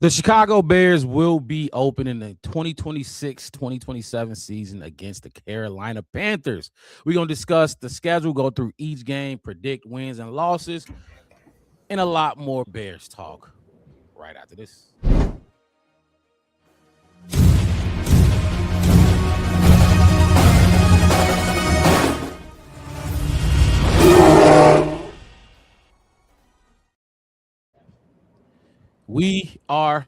The Chicago Bears will be opening the 2026-2027 season against the Carolina Panthers. We're going to discuss the schedule, go through each game, predict wins and losses, and a lot more Bears talk right after this. We are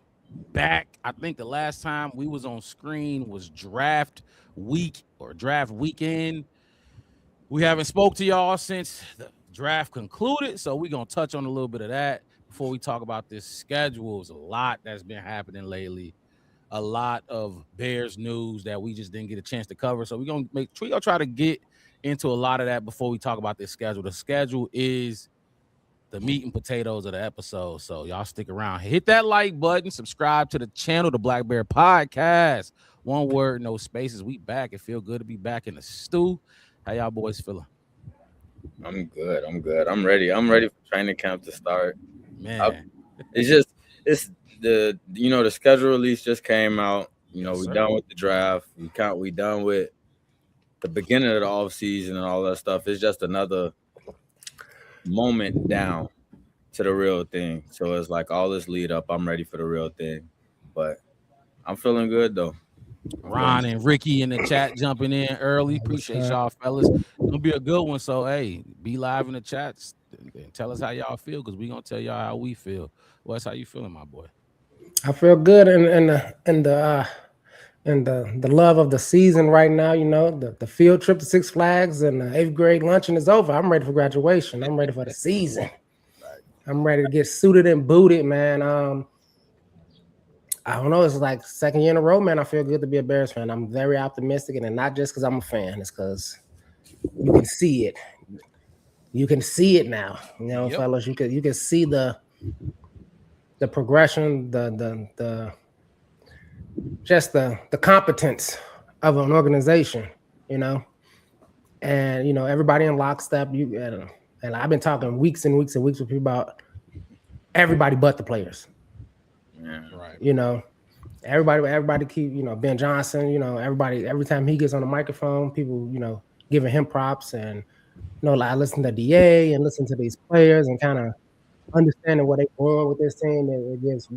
back. I think the last time we was on screen was draft week or draft weekend. We haven't spoke to y'all since the draft concluded, so we're going to touch on a little bit of that before we talk about this schedule. There's a lot that's been happening lately, a lot of Bears news that we just didn't get a chance to cover, so we're going to try to get into a lot of that before we talk about this schedule. The schedule is the meat and potatoes of the episode. So y'all stick around. Hit that like button. Subscribe to the channel, the Black Bear Podcast. One word, no spaces. We back. It feel good to be back in the stew. How y'all boys feeling? I'm good. I'm ready. I'm ready for training camp to start. Man, it's the the schedule release just came out. Yes, we sir. done with the draft. We done with the beginning of the off season and all that stuff. It's just another moment down to the real thing. So it's like all this lead up. I'm ready for the real thing, but I'm feeling good though. Ron and Ricky in the chat jumping in early. Appreciate y'all, fellas. It's gonna be a good one. So hey, be live in the chats and tell us how y'all feel, because we're gonna tell y'all how we feel. Wes, how you feeling, my boy? I feel good in the love of the season right now. The field trip to Six Flags and the 8th grade luncheon is over. I'm ready for graduation. I'm ready for the season. I'm ready to get suited and booted, man. I don't know. It's like second year in a row, man. I feel good to be a Bears fan. I'm very optimistic, and not just because I'm a fan. It's because you can see it. You can see it now, fellas. You can see the progression, the competence of an organization, and everybody in lockstep. And I've been talking weeks and weeks and weeks with people about everybody but the players. Yeah. Right. Everybody keep, Ben Johnson, everybody, every time he gets on the microphone, people, giving him props, and, I listen to DA and listen to these players and kind of understanding what they're doing with this team. It gives,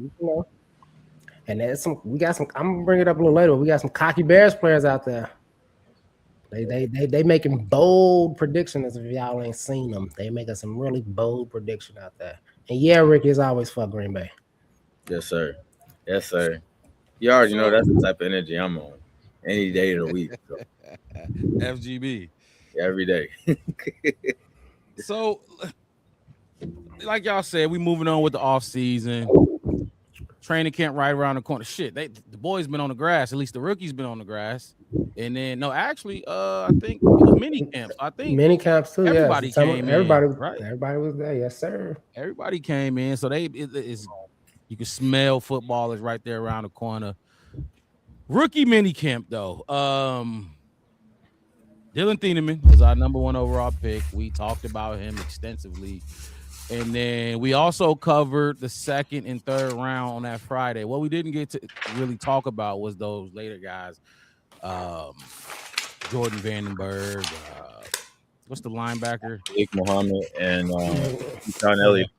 and there's I'm gonna bring it up a little later. We got some cocky Bears players out there. They making bold predictions. If y'all ain't seen them, they making some really bold prediction out there. And yeah, Rick is always for Green Bay. Yes, sir. You already know that's the type of energy I'm on any day of the week. So. FGB. Every day. So, like y'all said, we moving on with the off season. Training camp right around the corner. Shit, the boys been on the grass. At least the rookies been on the grass. And then I think mini camps. I think mini camps too. Everybody came in. Right? Everybody was there. Yes, sir. Everybody came in. So you can smell footballers right there around the corner. Rookie mini camp though. Dylan Thieneman was our number 1 overall pick. We talked about him extensively. And then we also covered the 2nd and 3rd round on that Friday. What we didn't get to really talk about was those later guys. Jordan Vandenberg. What's the linebacker? Malik Muhammad and Keyshawn Elliott.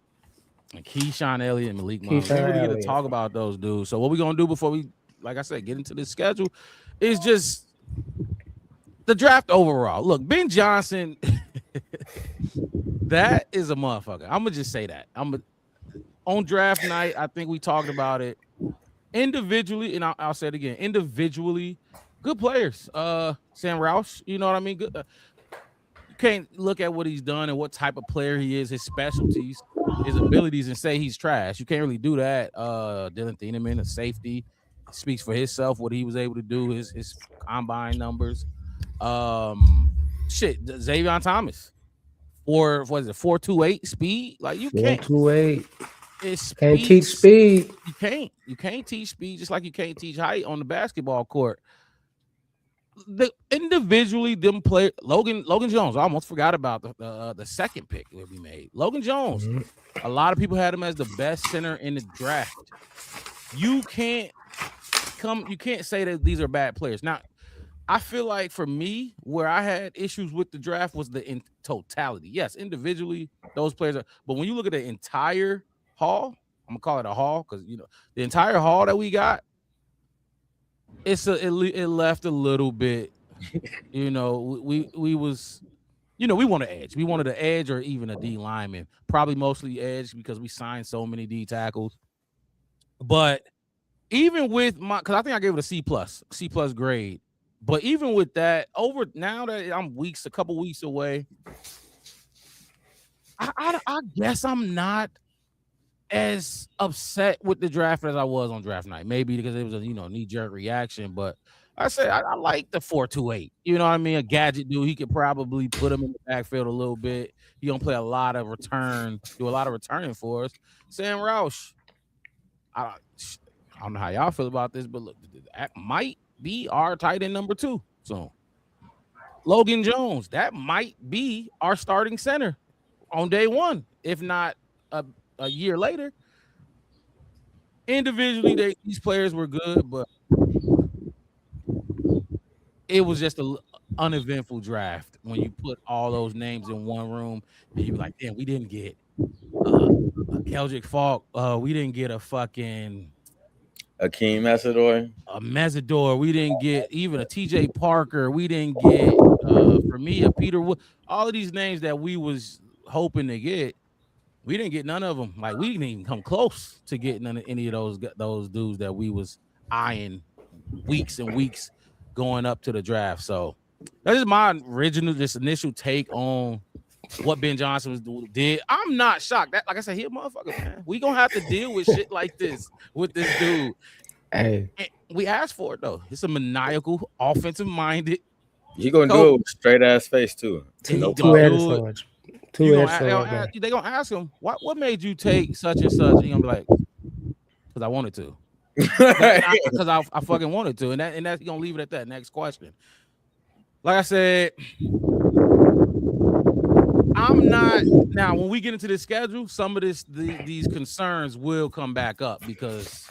And Keyshawn Elliott and Malik Muhammad. We really get to talk about those dudes. So what we're going to do before we, like I said, get into the schedule is just the draft overall. Look, Ben Johnson... That is a motherfucker. I'm gonna just say that. On draft night, I think we talked about it individually, and I'll say it again. Individually, good players. Sam Roush, you know what I mean? Good. You can't look at what he's done and what type of player he is, his specialties, his abilities, and say he's trash. You can't really do that. Dylan Thieneman, a safety, speaks for himself. What he was able to do, his combine numbers. Xavier Thomas. Or what is it? 4.28 speed? Like you can't. 4.28. It's can't teach speed. You can't teach speed, just like you can't teach height on the basketball court. Individually, them play Logan Jones. I almost forgot about the second pick that we made. Logan Jones. A lot of people had him as the best center in the draft. you can't say that these are bad players. Now, I feel like for me, where I had issues with the draft was the in totality. Yes, individually, those players are, but when you look at the entire haul, I'm gonna call it a haul because the entire haul that we got, it left a little bit. We was, we wanted edge. We wanted an edge or even a D lineman, probably mostly edge because we signed so many D tackles. But even with because I think I gave it a C plus grade. But even with that, now that I'm a couple weeks away, I guess I'm not as upset with the draft as I was on draft night. Maybe because it was a knee-jerk reaction, but I say I like the 4.28. You know what I mean? A gadget dude. He could probably put him in the backfield a little bit. He gonna play a lot of returning for us. Sam Roush. I don't know how y'all feel about this, but look, that might be our tight end number 2. So Logan Jones, that might be our starting center on day 1, if not a year later. Individually, these players were good, but it was just an uneventful draft when you put all those names in one room and you be like, damn, we didn't get a Keldrick Falk. We didn't get a fucking Akeem Mesidor. We didn't get even a TJ Parker. We didn't get for me a Peter Wood. All of these names that we was hoping to get, we didn't get none of them. Like we didn't even come close to getting any of those dudes that we was eyeing weeks and weeks going up to the draft. So that is my initial take on what Ben Johnson did. I'm not shocked. That, like I said, he a motherfucker, man. We gonna have to deal with shit like this with this dude. Hey, and we asked for it though. It's a maniacal, offensive minded. He gonna do it with a straight ass face too. Two-headed sword. They gonna ask him what made you take such and such. He gonna be like, because I wanted to. Because I fucking wanted to, and that's gonna leave it at that. Next question. Like I said, I'm not now. When we get into this schedule, some of these concerns will come back up because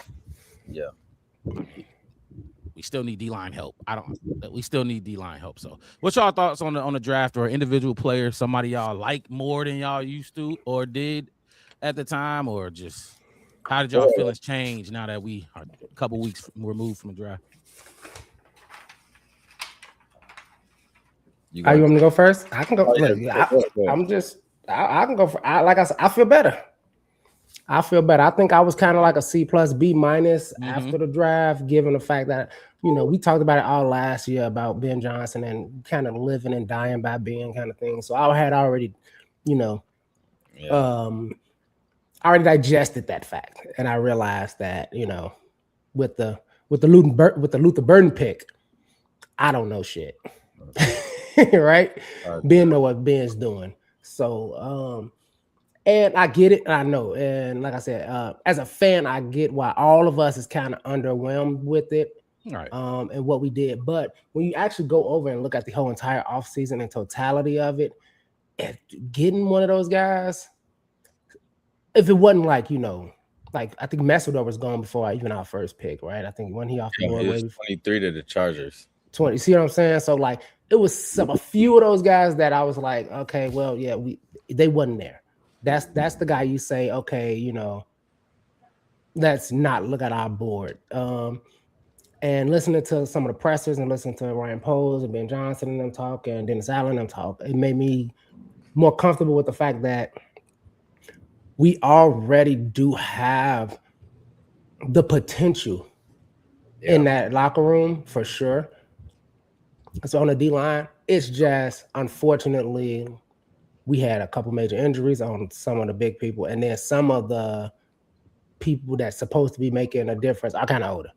we still need D-line help. We still need D-line help. So, what's y'all thoughts on the draft or individual player? Somebody y'all like more than y'all used to or did at the time, or just how did y'all feelings change now that we are a couple weeks removed from the draft? You want me to go first? I can go. I can go for. Like I said, I feel better. I think I was kind of like a C plus B minus after the draft, given the fact that we talked about it all last year about Ben Johnson and kind of living and dying by Ben kind of thing. So I had already, I already digested that fact, and I realized that with the Luther Burden pick, I don't know shit. Right? Ben know what Ben's doing. So and I get it, and I know. And like I said, as a fan, I get why all of us is kind of underwhelmed with it. Right. And what we did. But when you actually go over and look at the whole entire offseason and totality of it, getting one of those guys, if it wasn't like I think Mesidor was gone before even our first pick, right? I think when he off the board, he was 23 to the Chargers. 20. See what I'm saying? So like it was a few of those guys that I was like, okay, well, yeah, they wasn't there. That's the guy you say, okay, let's not look at our board. And listening to some of the pressers and listening to Ryan Poles and Ben Johnson and them talk and Dennis Allen and them talk, it made me more comfortable with the fact that we already do have the potential in that locker room for sure. So on the D-line, it's just unfortunately we had a couple major injuries on some of the big people, and then some of the people that's supposed to be making a difference are kind of older.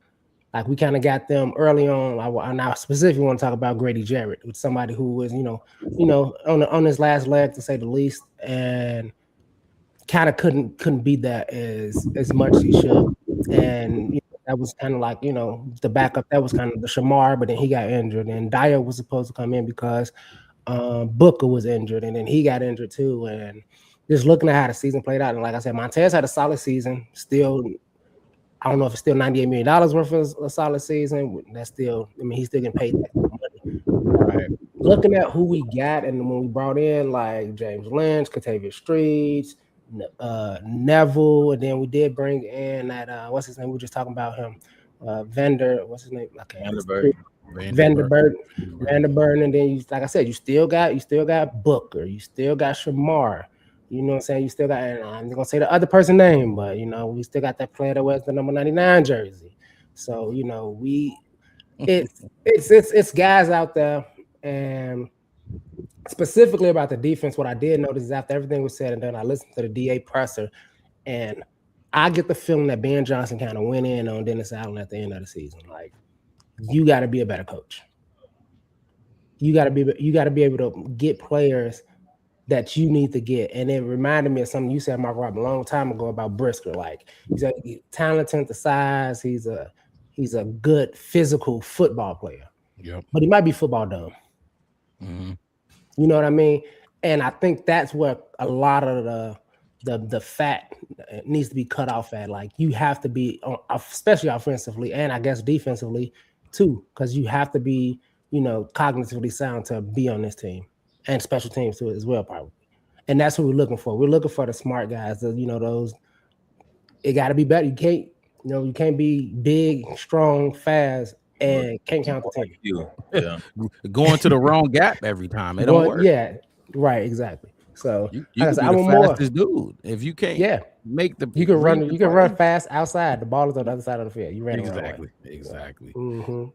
Like we kind of got them early on. I specifically want to talk about Grady Jarrett, with somebody who was, on his last leg to say the least, and kind of couldn't be that as much as he should. And that was kind of like, the backup. That was kind of the Shamar, but then he got injured, and Dyer was supposed to come in because Booker was injured, and then he got injured too. And just looking at how the season played out, and like I said, Montez had a solid season. Still, I don't know if it's still $98 million worth of a solid season. That's still, I mean, he's still getting paid that money. Right. Looking at who we got and when we brought in like James Lynch, Kentavious Streets, Neville, and then we did bring in that what's his name? We were just talking about him, what's his name? Okay, Vanderbilt, and then you, like I said, you still got Booker, you still got Shamar. You know what I'm saying? You still got, and I'm gonna say the other person's name, but you know, we still got that player that wears the number 99 jersey. So you know, it's guys out there, and specifically about the defense. What I did notice is after everything was said and done, I listened to the DA presser, and I get the feeling that Ben Johnson kind of went in on Dennis Allen at the end of the season. Like, you got to be a better coach. You got to be able to get players that you need to get. And it reminded me of something you said, Mark Rob, a long time ago about Brisker. Like, he's talented, the size. He's a good physical football player. Yep. But he might be football dumb. Mm-hmm. You know what I mean? And I think that's where a lot of the fat needs to be cut off at. Like, you have to be, especially offensively and I guess defensively too, because you have to be, you know, cognitively sound to be on this team, and special teams too as well, probably. And that's what we're looking for. We're looking for the smart guys. You know, those. It got to be better. You can't be big, strong, fast, and can't count the team. Yeah, going to the wrong gap every time. It don't work. Yeah, right, exactly. So you can be the fastest dude if you can't. Make the you can run. You can run fast outside. The ball is on the other side of the field. You ran exactly. Mm-hmm.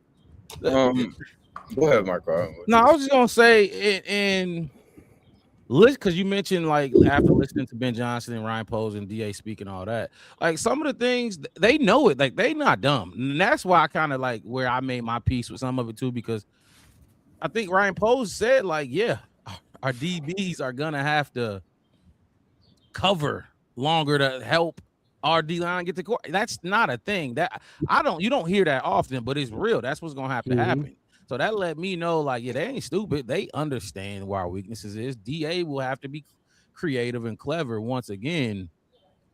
Go ahead, Mark. No, I was just gonna say, and because you mentioned like after listening to Ben Johnson and Ryan Poles and DA speaking all that, like some of the things they know it, like they not dumb, and that's why I kind of like where I made my peace with some of it too, because I think Ryan Poles said like, yeah, our DBs are gonna have to cover longer to help our D line get to court. That's not a thing that you don't hear that often, but it's real. That's what's gonna have to happen. So that let me know, like, yeah, they ain't stupid. They understand where our weaknesses is. DA will have to be creative and clever once again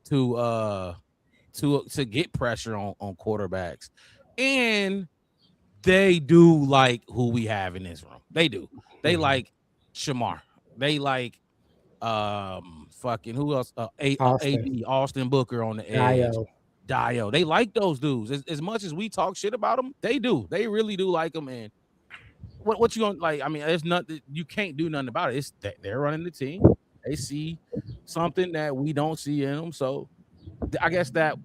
to get pressure on quarterbacks. And they do like who we have in this room. They do. They like Shamar. They like fucking who else? Austin Booker on the edge. Dio. They like those dudes. As much as we talk shit about them, they do. They really do like them. And what you gonna like? I mean, there's nothing you can't do nothing about it. It's that they're running the team. They see something that we don't see in them. So I guess that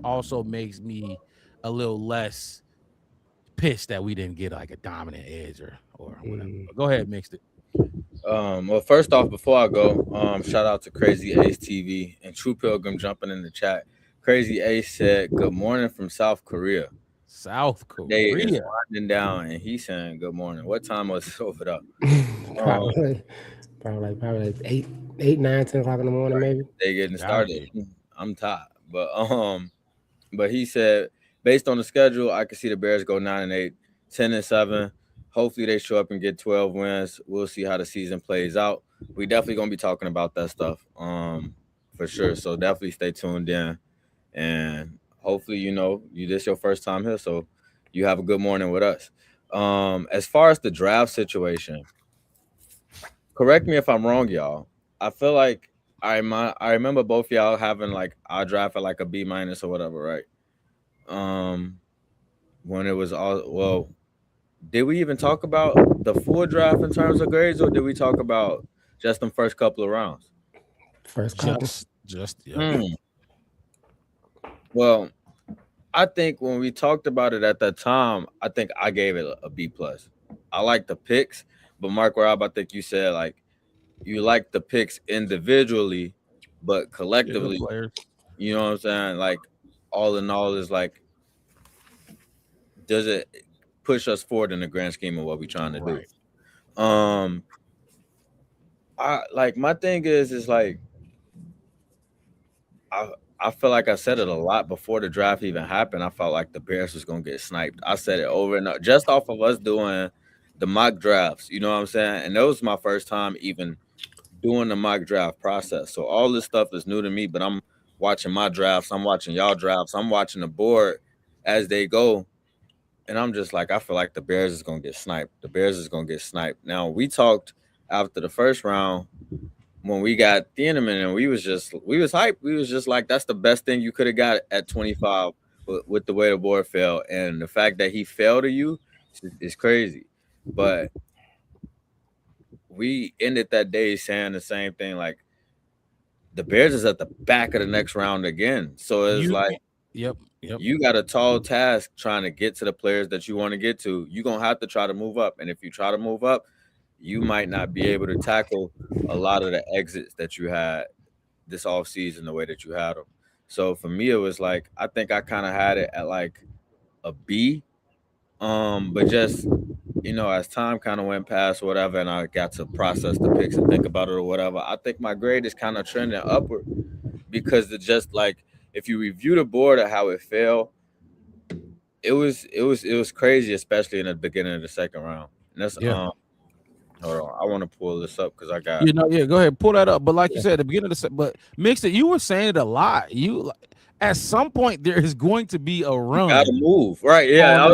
also makes me a little less pissed that we didn't get like a dominant edge or whatever. Go ahead, Mixed It. Well, first off, before I go, shout out to Crazy Ace TV and True Pilgrim jumping in the chat. Crazy Ace said, "Good morning from South Korea." South Korea. They is winding down, and he's saying, "Good morning." What time was it over there? Probably like 8, 9, 10 o'clock in the morning, maybe. They getting started. I'm tired, but he said, based on the schedule, I can see the Bears go 9-8, 10-7. Hopefully they show up and get 12 wins. We'll see how the season plays out. We definitely gonna be talking about that stuff, for sure. So definitely stay tuned in, and hopefully, you know, this your first time here, so you have a good morning with us. As far as the draft situation, correct me if I'm wrong, y'all. I feel like I remember both y'all having like our draft at like a B- or whatever, right? When it was all did we even talk about the full draft in terms of grades, or did we talk about just the first couple of rounds? First couple. Just yeah. Well, I think when we talked about it at that time, I think I gave it a B+. I like the picks, but Mark Rob, I think you said like you like the picks individually, but collectively, you know what I'm saying? Like all in all, is like, does it push us forward in the grand scheme of what we're trying to do? I like, my thing is like I feel like I said it a lot before the draft even happened. I felt like the Bears was gonna get sniped. I said it over and over, just off of us doing the mock drafts. You know what I'm saying? And that was my first time even doing the mock draft process. So all this stuff is new to me, but I'm watching my drafts, I'm watching y'all drafts, I'm watching the board as they go. And I'm just like, I feel like the Bears is gonna get sniped. The Bears is gonna get sniped. Now we talked after the first round when we got Thieneman, and we was hyped. We was just like, that's the best thing you could have got at 25 with the way the board fell. And the fact that he fell to you is crazy. But we ended that day saying the same thing, like the Bears is at the back of the next round again. So it's Yep. You got a tall task trying to get to the players that you want to get to. You're going to have to try to move up. And if you try to move up, you might not be able to tackle a lot of the exits that you had this offseason the way that you had them. So for me, it was like, I think I kind of had it at like a B. But just, as time kind of went past or whatever, and I got to process the picks and think about it or whatever, I think my grade is kind of trending upward because it just like, if you review the board of how it fell, it was crazy, especially in the beginning of the second round. And that's hold on, I want to pull this up because I got go ahead, pull that up. But like you said at the beginning of but Mix It, you were saying it a lot. You at some point there is going to be a run. You gotta move, right? Yeah,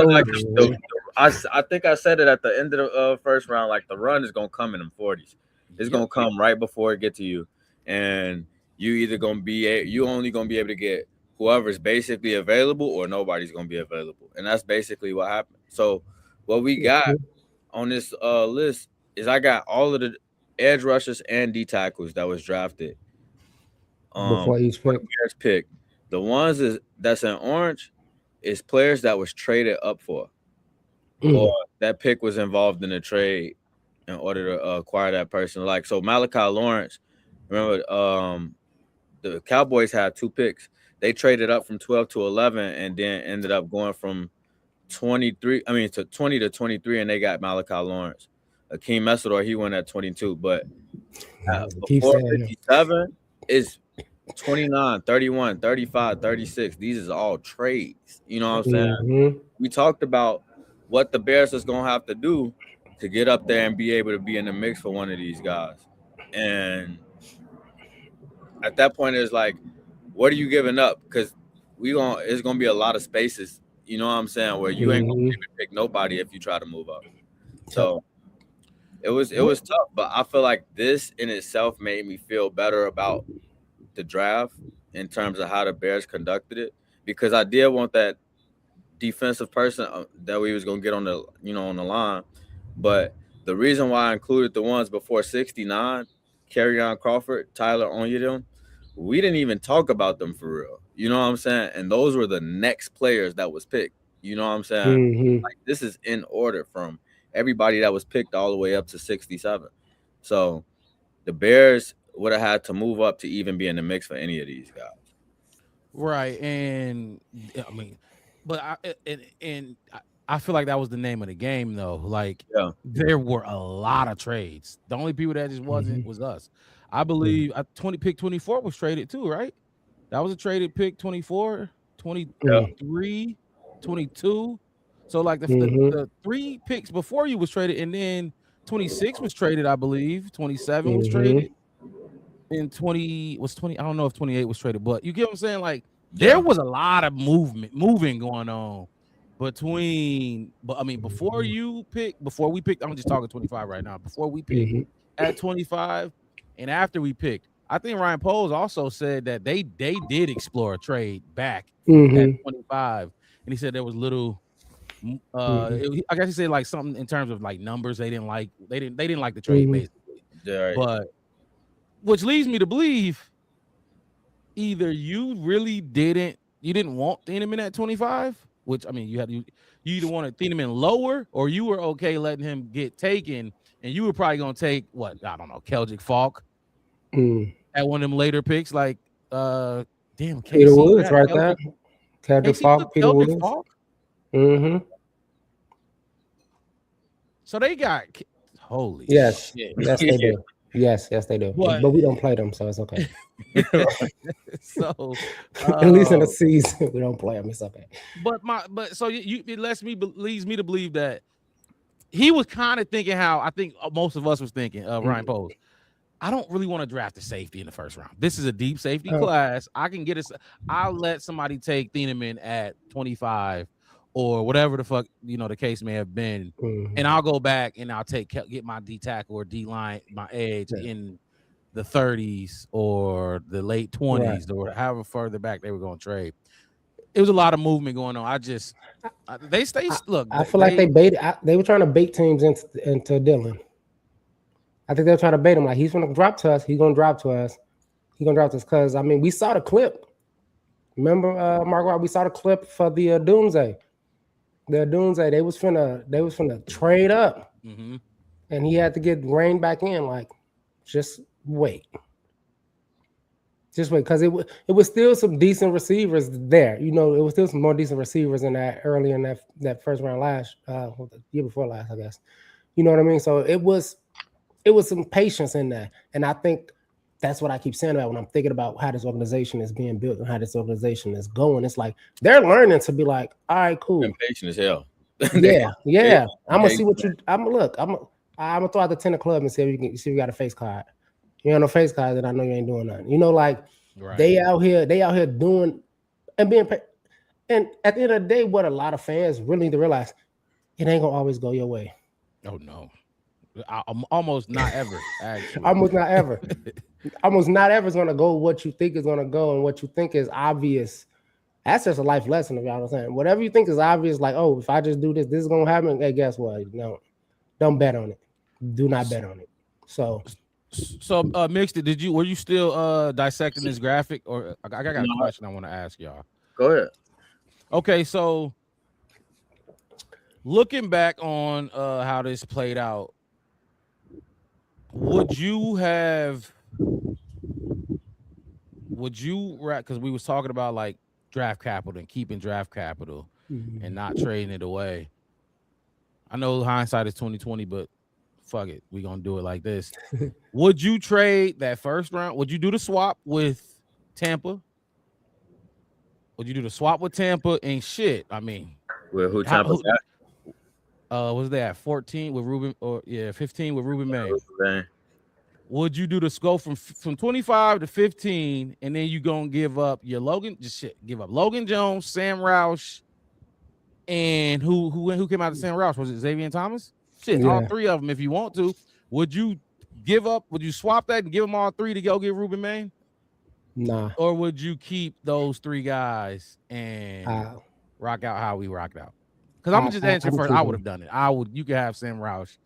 I think I said it at the end of the first round. Like the run is gonna come in them 40s. It's gonna come right before it get to you, and you either gonna be you only gonna be able to get whoever's basically available or nobody's gonna be available, and that's basically what happened. So what we got on this list is I got all of the edge rushers and D tackles that was drafted before each pick. The ones that's in orange is players that was traded up for, or that pick was involved in a trade in order to acquire that person. Like so, Malachi Lawrence. Remember, the Cowboys had 2 picks. They traded up from 12 to 11, and then ended up going from 20 to 23, and they got Malachi Lawrence. Akeem Mesidor, he went at 22, but before 57 is 29, 31, 35, 36. These is all trades. You know what I'm saying? We talked about what the Bears is going to have to do to get up there and be able to be in the mix for one of these guys. And at that point, it's like, what are you giving up? Because it's going to be a lot of spaces, you know what I'm saying, where you ain't going to be able to pick nobody if you try to move up. So it was tough, but I feel like this in itself made me feel better about the draft in terms of how the Bears conducted it, because I did want that defensive person that we was going to get on the on the line. But the reason why I included the ones before 69, Kerryon Crawford, Tyler Onyedem, we didn't even talk about them for real. You know what I'm saying? And those were the next players that was picked. You know what I'm saying? Like this is in order from everybody that was picked all the way up to 67. So the Bears would have had to move up to even be in the mix for any of these guys. Right. And I mean, but I feel like that was the name of the game though. Like there were a lot of trades. The only people that just wasn't was us. I believe pick 24 was traded too, right? That was a traded pick 24, 23, 22. So like the 3 picks before you was traded, and then 26 was traded, I believe. 27 was traded. And 20 was 20. I don't know if 28 was traded, but you get what I'm saying? Like there was a lot of moving going on between, but I mean, before we picked, I'm just talking 25 right now. Before we picked at 25 and after we picked, I think Ryan Poles also said that they did explore a trade back at 25. And he said there was little I guess he said like something in terms of like numbers they didn't like the trade basically. But which leads me to believe either you really didn't want Thieneman at 25, which I mean you either wanted Thieneman lower or you were okay letting him get taken, and you were probably gonna take Keldrick Falk at one of them later picks, like Peter Woods right there. Keldrick Falk, Peter Woods. So they got holy yes, shit. Yes they do. Yes, they do. But we don't play them, so it's okay. So at least in the season, we don't play them. It's okay. But so it leads me to believe that he was kind of thinking how I think most of us was thinking. Ryan Poles, I don't really want to draft a safety in the first round. This is a deep safety class. I can get I'll let somebody take Thieneman at 25 or whatever the fuck, the case may have been. And I'll go back and I'll get my D tackle or D line, my edge in the 30s or the late 20s or however further back they were going to trade. It was a lot of movement going on. I feel like they baited. They were trying to bait teams into Dylan. I think they're trying to bait him. Like, he's going to drop to us. He's going to drop to us. Because, I mean, we saw the clip. Remember, Mark, we saw the clip for the Doomsday. The Doomsday, they was finna trade up. Mm-hmm. And he had to get reined back in. Like, just wait. Just wait, because it was still some decent receivers there. It was still some more decent receivers in that early in that first round the year before last, I guess. You know what I mean? So it was some patience in that. And I think that's what I keep saying about when I'm thinking about how this organization is being built and how this organization is going. It's like they're learning to be like, all right, cool. And patient as hell. yeah. I'm gonna see what I'm gonna throw out the 10 club and see if you got a face card. You got no face card, then I know you ain't doing nothing. They out here doing and being paid. And at the end of the day, what a lot of fans really need to realize, it ain't gonna always go your way. Oh no. I'm almost not ever. Actually. Almost not ever. Almost not ever is going to go what you think is going to go, and what you think is obvious. That's just a life lesson, if y'all understand. Whatever you think is obvious, like, oh, if I just do this, this is going to happen. Hey, guess what? No, don't bet on it. Do not bet on it. So Mixed, were you still dissecting this graphic, or I got a question I want to ask y'all? Go ahead. Okay, so looking back on how this played out, would you, because we was talking about like draft capital and keeping draft capital and not trading it away. I know hindsight is 2020, but fuck it, we gonna do it like this. Would you trade that first round? Would you do the swap with Tampa? Would you do the swap with Tampa and shit? I mean, well, who Tampa's at? Was they at 14 with Ruben, or 15 with Ruben May? Would you do the go from 25 to 15, and then you gonna give up your give up Logan Jones, Sam Roush, and who came out of Sam Roush? Was it Xavier Thomas? Shit, all three of them if you want to. Would you swap that and give them all three to go get Ruben May? Nah. Or would you keep those three guys and rock out how we rocked out? Because I'm just answering first. I would have done it. You could have Sam Roush.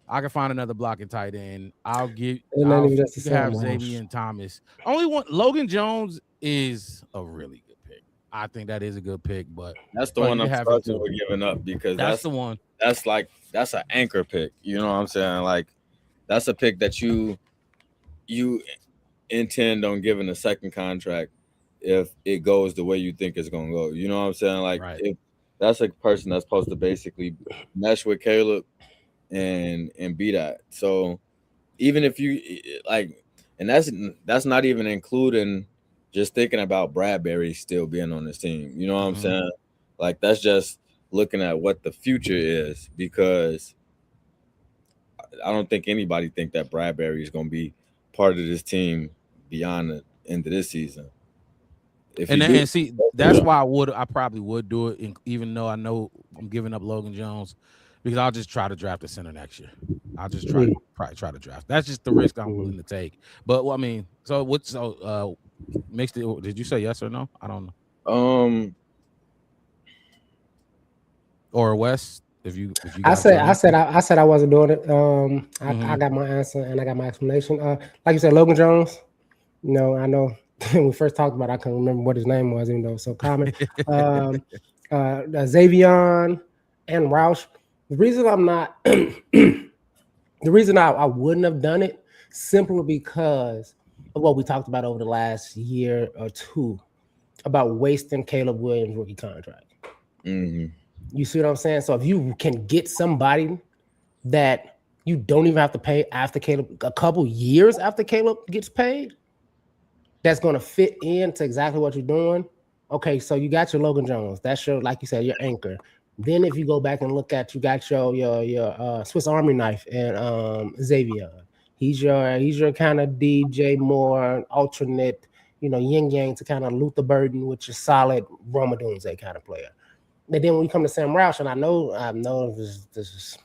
I can find another blocking tight end. You can have Xavier and Thomas. Only one. Logan Jones is a really good pick. I think that is a good pick, but that's the one I'm struggling with giving up, because that's the one. That's an anchor pick. You know what I'm saying? Like, that's a pick that you intend on giving a second contract if it goes the way you think it's gonna go. You know what I'm saying? Like, if that's a person that's supposed to basically mesh with Caleb and be that. So even if you like, and that's not even including just thinking about Bradbury still being on this team. You know what I'm saying? Like, that's just looking at what the future is, because I don't think anybody think that Bradbury is going to be part of this team beyond the end of this season. That's why I probably would do it, even though I know I'm giving up Logan Jones, because I'll just try to draft a center next year. I'll just probably try to draft. That's just the risk I'm willing to take. But I mean, Mixed it. Did you say yes or no? I don't know. Or Wes, if you I said I wasn't doing it. I got my answer and I got my explanation. Like you said, Logan Jones. I know when we first talked about it, I couldn't remember what his name was, even though it was so common. Xavier and Roush. The reason I'm not, the reason I wouldn't have done it, simply because of what we talked about over the last year or two about wasting Caleb Williams' rookie contract. Mm-hmm. You see what I'm saying? So if you can get somebody that you don't even have to pay after Caleb, a couple years after Caleb gets paid, that's going to fit into exactly what you're doing. Okay, so you got your Logan Jones. That's your, like you said, your anchor. Then if you go back and look at, you got your Swiss Army knife and Xavier. He's your kind of DJ Moore alternate, yin yang to kind of loot the burden with your solid Rome Odunze kind of player. And then when you come to Sam Roush, and I know this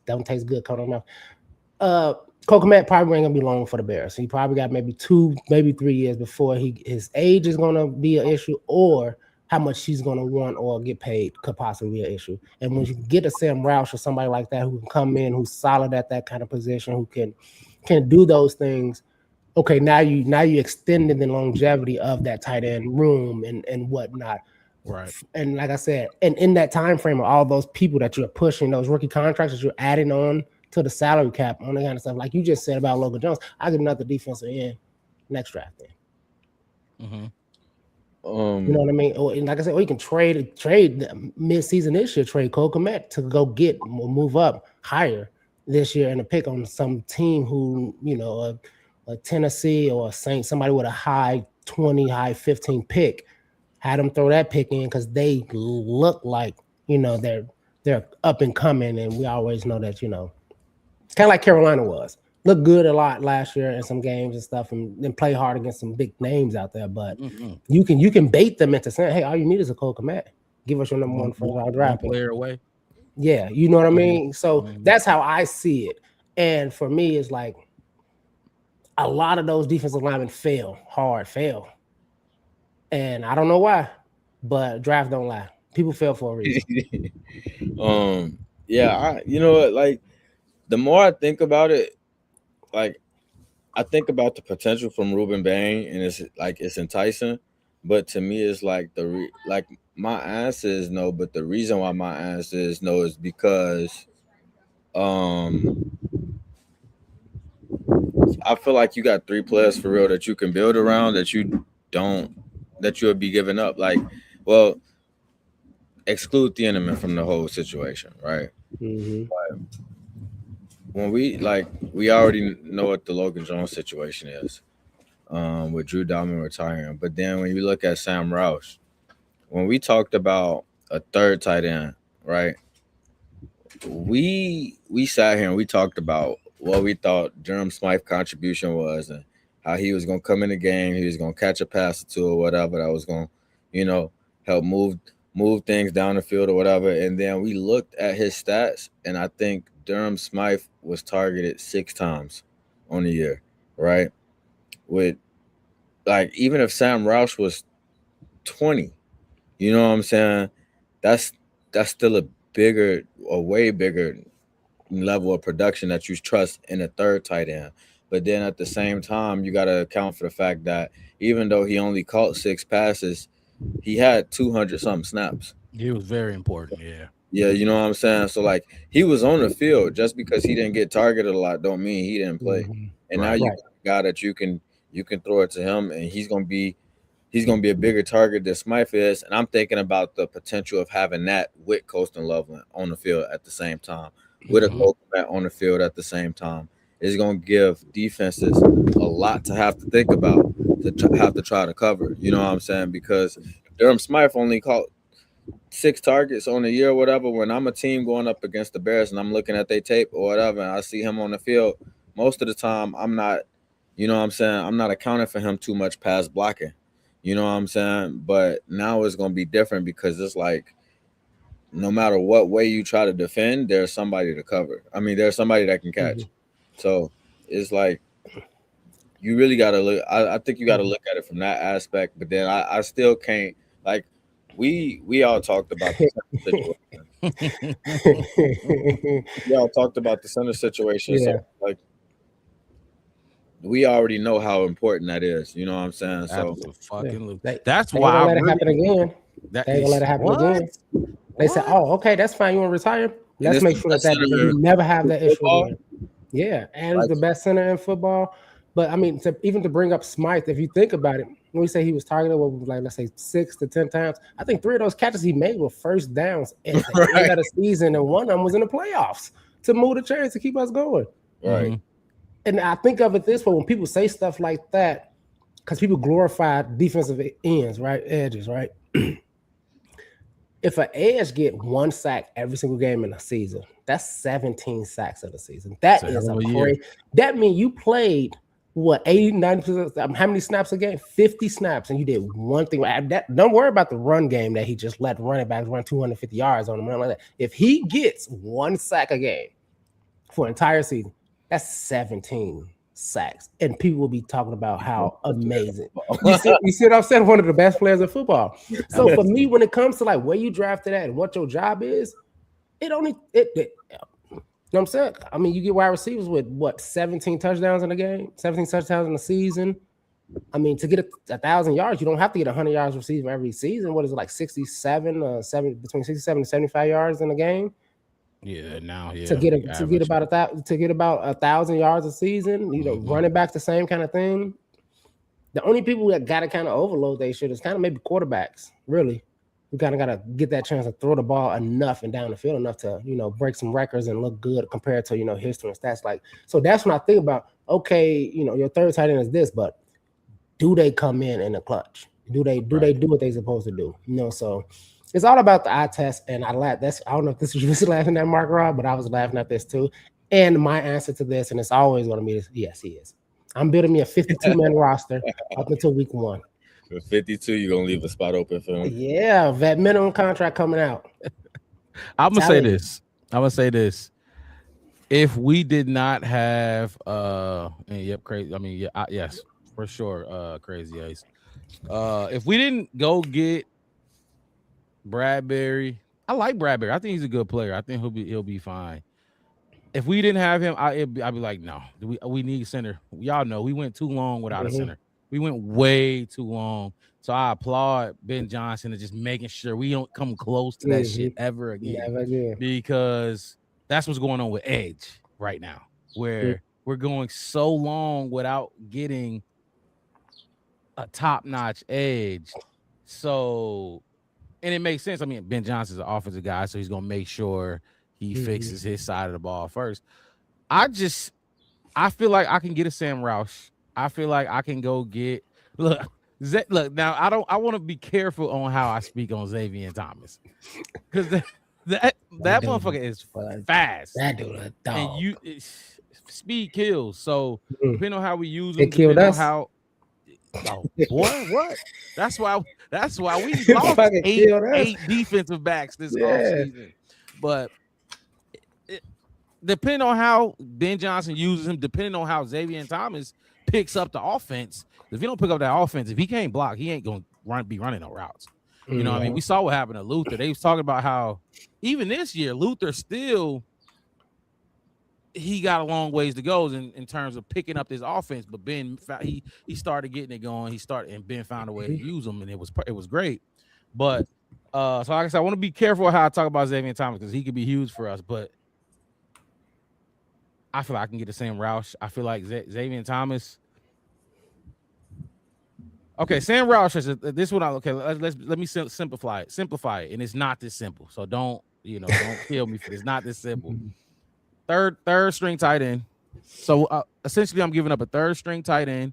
don't taste good coming out. Cole Kmet probably ain't gonna be long for the Bears. He probably got maybe 2, maybe 3 years before his age is gonna be an issue, or how much he's gonna want or get paid could possibly be an issue. And when you get a Sam Roush or somebody like that who can come in, who's solid at that kind of position, who can do those things, okay, now you extended the longevity of that tight end room and whatnot. Right. And like I said, and in that time frame of all those people that you're pushing, those rookie contracts that you're adding on to the salary cap, on the kind of stuff, like you just said about Logan Jones, I get another defensive end next draft then. Mm-hmm. You know what I mean? Or, and like I said, you can trade mid-season this year, trade Cole Kmet to go get or move up higher this year and a pick on some team who, a Tennessee or a Saint, somebody with a high 20, high 15 pick, had them throw that pick in because they look like, they're up and coming, and we always know that, kind of like Carolina was. Looked good a lot last year in some games and stuff, and play hard against some big names out there. But you can bait them into saying, "Hey, all you need is a Cole Kmet. Give us your number one first round draft player away." Yeah, you know what I mean. So that's how I see it. And for me, it's like a lot of those defensive linemen fail, and I don't know why, but draft don't lie. People fail for a reason. Yeah, you know what? Like, the more I think about it, like, I think about the potential from Ruben Bain, and it's enticing, but to me, it's like my answer is no. But the reason why my answer is no is because, I feel like you got 3 players for real that you can build around that you'll be giving up. Like, well, exclude Thieneman from the whole situation, right? Mm-hmm. When we already know what the Logan Jones situation is, with Drew Dalman retiring. But then when you look at Sam Roush, when we talked about a third tight end, right? We sat here and we talked about what we thought Durham Smythe's contribution was and how he was gonna come in the game, he was gonna catch a pass or two or whatever that was gonna, help move things down the field or whatever. And then we looked at his stats, and I think Durham Smythe was targeted 6 times on the year, right? With, like, even if Sam Roush was 20, you know what I'm saying? That's still a way bigger level of production that you trust in a third tight end. But then at the same time, you got to account for the fact that even though he only caught 6 passes, he had 200-something snaps. He was very important, yeah. Yeah, you know what I'm saying? So, like, he was on the field. Just because he didn't get targeted a lot don't mean he didn't play. Mm-hmm. And now you got a guy that you can throw it to him, and he's gonna be a bigger target than Smythe is. And I'm thinking about the potential of having that with Colston Loveland on the field at the same time, with a Cole Kmet on the field at the same time. It's gonna give defenses a lot to have to think about, to have to try to cover. You know what I'm saying? Because Durham Smythe only caught 6 targets on the year or whatever. When I'm a team going up against the Bears and I'm looking at their tape or whatever, and I see him on the field, most of the time I'm not, you know what I'm saying, I'm not accounting for him too much pass blocking. You know what I'm saying? But now it's going to be different because it's like no matter what way you try to defend, there's somebody to cover. I mean, there's somebody that can catch. Mm-hmm. So it's like you really got to look. I think you got to look at it from that aspect. But then I still can't, like, we all talked about the center situation. We all talked about the center situation. Yeah. So, like, we already know how important that is. You know what I'm saying? So that's why I let it happen again. They ain't gonna let it happen again. They said, "Oh, okay, that's fine. You want to retire? Let's make sure that you never have that issue again." Yeah, and he's the best center in football. But I mean, even to bring up Smythe, if you think about it, when we say he was targeted, like let's say 6 to 10 times, I think 3 of those catches he made were first downs at the end of the season, and one of them was in the playoffs to move the chains to keep us going. Right. Mm-hmm. And I think of it this way: when people say stuff like that, because people glorify defensive ends, right, edges, right. if an edge get 1 sack every single game in the season, that's 17 sacks of the season. That It's a is hell a of a year. crazy. That means you played what 80, 90%. How many snaps a game? 50 snaps, and you did one thing. Don't worry about the run game that he just let running backs run 250 yards on him. Like that. If he gets 1 sack a game for an entire season, that's 17 sacks, and people will be talking about how amazing. You see what I'm saying? One of the best players in football. So for me, when it comes to like where you drafted at and what your job is, you know what I'm saying? I mean, you get wide receivers with what 17 touchdowns in a game, 17 touchdowns in a season. I mean, to get 1,000 yards, you don't have to get 100 yards receiving every season. What is it, like 67, between 67 and 75 yards in a game? Yeah, now To get about 1,000 yards a season, you know, running back the same kind of thing. The only people that got to kind of overload they shit is kind of maybe quarterbacks. Really, we kind of got to get that chance to throw the ball enough and down the field enough to, you know, break some records and look good compared to, you know, history and stats. Like, so that's when I think about, okay, you know, your third tight end is this, but do they come in the clutch? Do they do what they're supposed to do? You know, so it's all about the eye test. And I laugh. I don't know if this was just laughing at Mark Rob, but I was laughing at this too. And my answer to this, and it's always going to be this, yes, he is. I'm building me a 52-man roster up until week 1. For 52, you're gonna leave a spot open for him. Yeah, that minimum contract coming out. I'm gonna say this. If we did not have crazy. I mean, yes, for sure, Crazy Ace. If we didn't go get Bradbury, I like Bradbury. I think he's a good player. I think he'll be fine. If we didn't have him, I'd be like, no, we need center. Y'all know we went too long without a center. We went way too long. So I applaud Ben Johnson and just making sure we don't come close to that shit ever again. Never again. Because that's what's going on with edge right now, where we're going so long without getting a top-notch edge. So, and it makes sense. I mean, Ben Johnson's an offensive guy, so he's going to make sure he fixes his side of the ball first. I feel like I can get a Sam Roush. I feel like I can go get look. Now I want to be careful on how I speak on Xavier Thomas, because that motherfucker is fast. That dude a dog. And speed kills. So depending on how we use him, it killed us. Boy, what? That's why we lost eight defensive backs this offseason. But depending on how Ben Johnson uses him, depending on how Xavier Thomas picks up the offense, if he don't pick up that offense, if he can't block, he ain't gonna be running no routes. You know what I mean? We saw what happened to Luther. They was talking about how even this year, Luther still he got a long ways to go in terms of picking up this offense. But Ben, he started getting it going. And Ben found a way to use them, and it was great. But so like I said, I want to be careful how I talk about Xavier Thomas because he could be huge for us. But I feel like I can get the same Roush. I feel like Xavier Thomas. Okay, Sam Roush is this one. Let me simplify it, and it's not this simple. So don't kill me for this. It's not this simple. Third string tight end. So essentially, I'm giving up a third string tight end,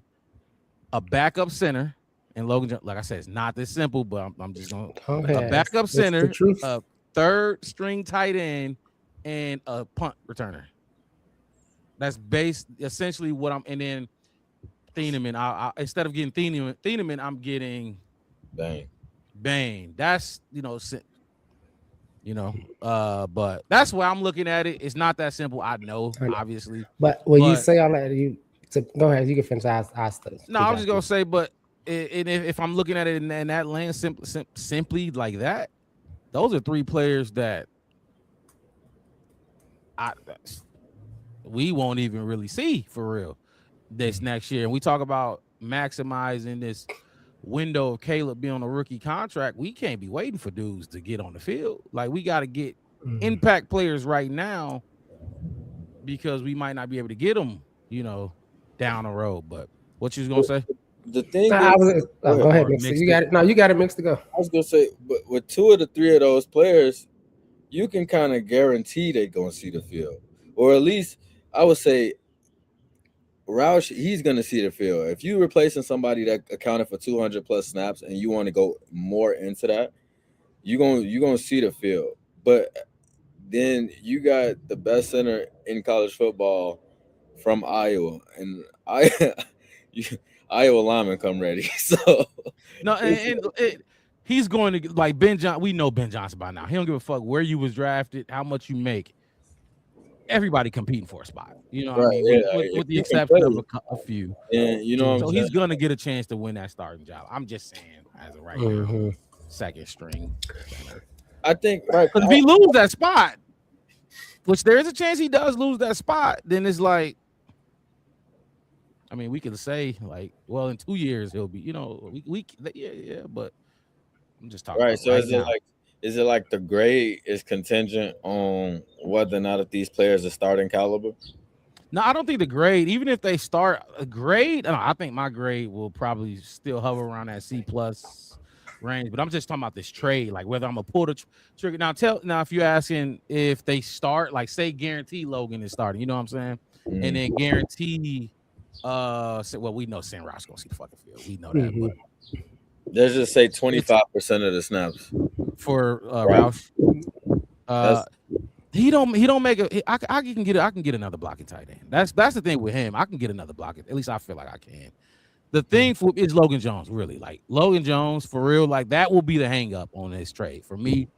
a backup center, and Logan. Like I said, it's not this simple, but I'm just going a backup center, a third string tight end, and a punt returner. That's based essentially what I'm. And then Thieneman. I instead of getting Thieneman, I'm getting Bane. That's but that's why I'm looking at it. It's not that simple. I know, obviously. But when you say all that, go ahead. You can finish. No, I'm just gonna say, but if I'm looking at it in that lane, simply like that, those are three players that we won't even really see for real this next year. And we talk about maximizing this window of Caleb being on a rookie contract. We can't be waiting for dudes to get on the field. Like, we got to get impact players right now because we might not be able to get them, down the road. But what you was gonna say? The thing go ahead, mix it. You got it. No, you got it mixed to go. I was gonna say, but with two of the three of those players, you can kind of guarantee they're gonna see the field, or at least I would say Roush, he's going to see the field. If you're replacing somebody that accounted for 200 plus snaps and you want to go more into that, you gonna see the field. But then you got the best center in college football from Iowa, and Iowa linemen come ready. So No, he's going to like Ben Johnson. We know Ben Johnson by now. He don't give a fuck where you was drafted, how much you make. Everybody competing for a spot. You know what I mean? With the exception of a few. And you know, so he's gonna get a chance to win that starting job. I'm just saying, as of right now, second string. I think because if he lose that spot, which there is a chance he does lose that spot, then it's like, I mean, we can say like, well, in 2 years he'll be, you know, yeah, but I'm just talking. Right. So is it like the grade is contingent on whether or not if these players are starting caliber? No, I don't think the grade, even if they start a grade, I think my grade will probably still hover around that C+ range. But I'm just talking about this trade, like whether I'm gonna pull the trigger. Now, if you're asking if they start, like say guarantee Logan is starting, you know what I'm saying, and then guarantee, well, we know Sam Ross gonna see the fucking field. We know that, but let's just say 25% of the snaps for Roush. He don't make a. I can get another blocking tight end. That's the thing with him. I can get another blocking. At least I feel like I can. The thing is Logan Jones, really. Like Logan Jones, for real, like that will be the hang up on this trade for me.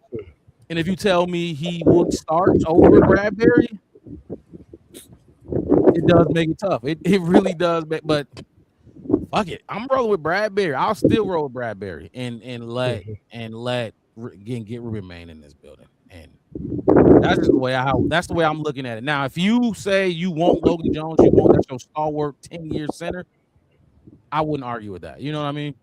And if you tell me he would start over Bradbury, it does make it tough. It really does. But fuck it, I'm rolling with Bradbury. I'll still roll with Bradbury and let get Ruben Main in this building. And that's just that's the way I'm looking at it. Now, if you say you want Logan Jones, that's your stalwart 10-year center, I wouldn't argue with that. You know what I mean?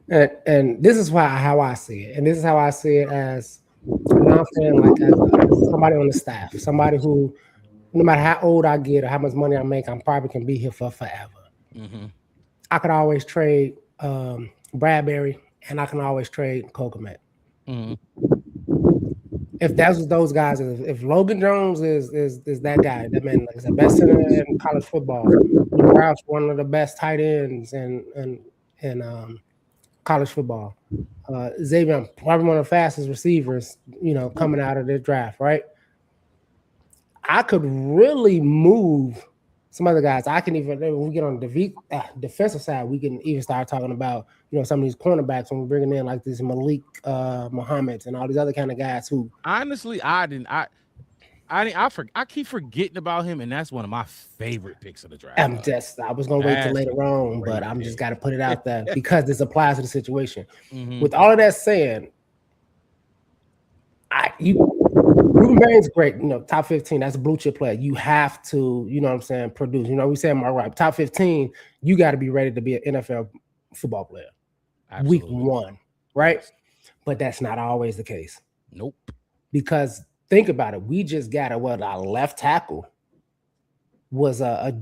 And this is how I see it. And this is how I see it as, you know what I'm saying, like as somebody on the staff, somebody who, no matter how old I get or how much money I make, I'm probably can be here for forever. I could always trade Bradbury, and I can always trade Kokomet. If that's what those guys is, if Logan Jones is that guy, that man is the best center in college football, Roush one of the best tight ends in college football, Xavier probably one of the fastest receivers, you know, coming out of this draft, right? I could really move some other guys. I can even, when we get on the defensive side, we can even start talking about, you know, some of these cornerbacks when we're bringing in like this Malik Muhammad and all these other kind of guys who honestly I keep forgetting about him, and that's one of my favorite picks of the draft. I was gonna wait till later on, but I'm just gotta put it out there because this applies to the situation. With all of that saying, Ruben Bain's great, you know, top 15. That's a blue chip player. You have to, you know what I'm saying, produce. You know, we say my right, top 15. You got to be ready to be an NFL football player. Absolutely. Week 1, right? But that's not always the case. Nope. Because think about it. We just got our left tackle was a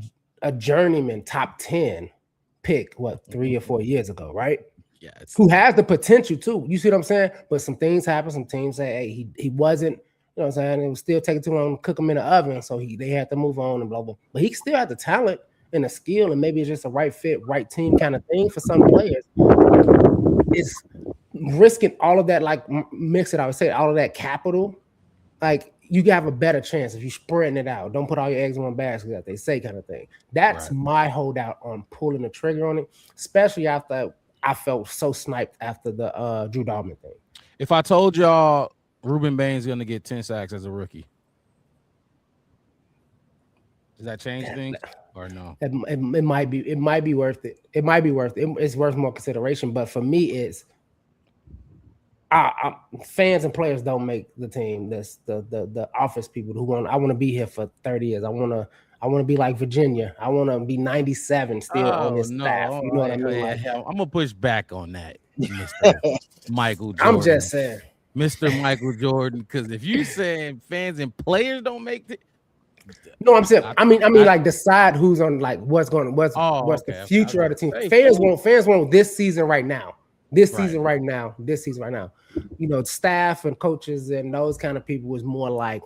journeyman top 10 pick, 3 or 4 years ago, right? Yeah. Who has the potential too. You see what I'm saying? But some things happen. Some teams say, hey, he wasn't. You know what I'm saying? It was still taking too long to cook him in the oven, so they had to move on and blah, blah. But he still had the talent and the skill, and maybe it's just a right fit, right team kind of thing for some players. It's risking all of that, like mix it, I would say, all of that capital. Like, you have a better chance if you're spreading it out. Don't put all your eggs in one basket, that they say kind of thing. That's my holdout on pulling the trigger on it, especially after I felt so sniped after the Drew Dalman thing. If I told y'all Ruben Bain's going to get 10 sacks as a rookie, does that change things or no? It might be. It might be worth it. It might be worth it. It's worth more consideration. But for me, it's fans and players don't make the team. That's the office people who want. I want to be here for 30 years. I want to be like Virginia. I want to be 97 still on this staff. You know what I mean? I'm gonna push back on that, Mr. Michael Jordan. I'm just saying, Mr. Michael Jordan, because if you saying fans and players don't make it, no, I'm saying. I mean, like decide who's on, like what's the future of the team. Fans want this season right now. This season right now. You know, staff and coaches and those kind of people was more like,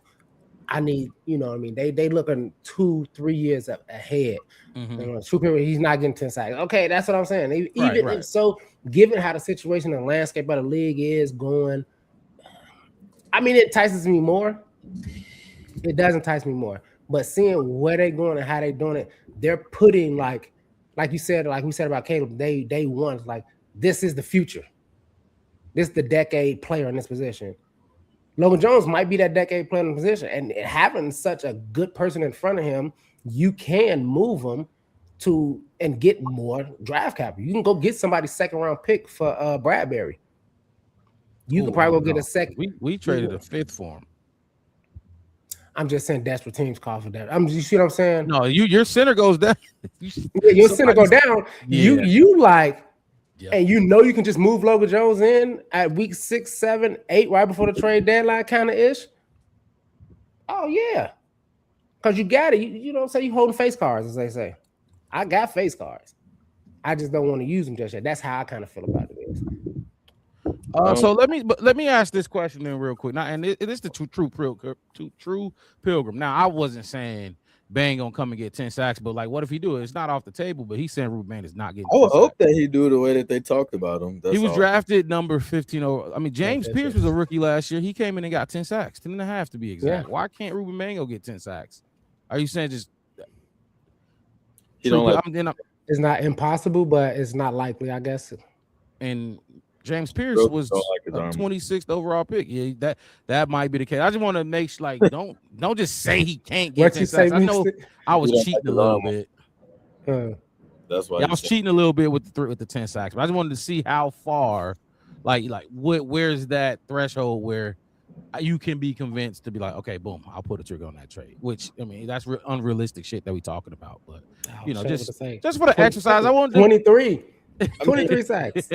I need, you know what I mean? They looking 2-3 years ahead. Mhm. He's not getting 10 sacks. Okay, that's what I'm saying. Even right. if so, given how the situation and landscape of the league is going, I mean, it entices me more. It does entice me more. But seeing where they're going and how they're doing it, they're putting like you said, like we said about Caleb, day one, like this is the future. This is the decade player in this position. Logan Jones might be that decade player in the position, and having such a good person in front of him, you can move him to and get more draft capital. You can go get somebody's second round pick for Bradbury. You could probably go get a second. We traded a 5th for him. I'm just saying desperate teams call for that. You see what I'm saying? No, your center goes down. Your center go down. Yeah. You like, Yeah. and you know you can just move Logan Jones in at week 6, 7, 8, right before the trade deadline, kind of ish. Oh yeah, because you got it. You know what I'm saying? You holding face cards, as they say. I got face cards. I just don't want to use them just yet. That's how I kind of feel about it. So let me ask this question then real quick. Now, and it is the true pilgrim. Now, I wasn't saying Bang gonna come and get 10 sacks, but like, what if he do it? It's not off the table, but he's saying Ruben Bang is not getting. I would hope that he do the way that they talked about him. He was drafted number 15. I mean, James Pierce was a rookie last year. He came in and got 10 sacks, 10 and a half to be exact. Yeah. Why can't Ruben Bang get 10 sacks? Are you saying just he don't like? It's not impossible, but it's not likely, I guess. And James Pierce was a 26th overall pick. Yeah, that might be the case. I just want to make sure, like, don't just say he can't get 10 sacks. I know I was cheating a little bit. That's why I was cheating a little bit with the 10 sacks. But I just wanted to see how far, like where's that threshold where you can be convinced to be like, okay, boom, I'll pull the trigger on that trade. Which, I mean, that's unrealistic shit that we talking about. But you know, just for the exercise, I wanted 23. 23 sacks.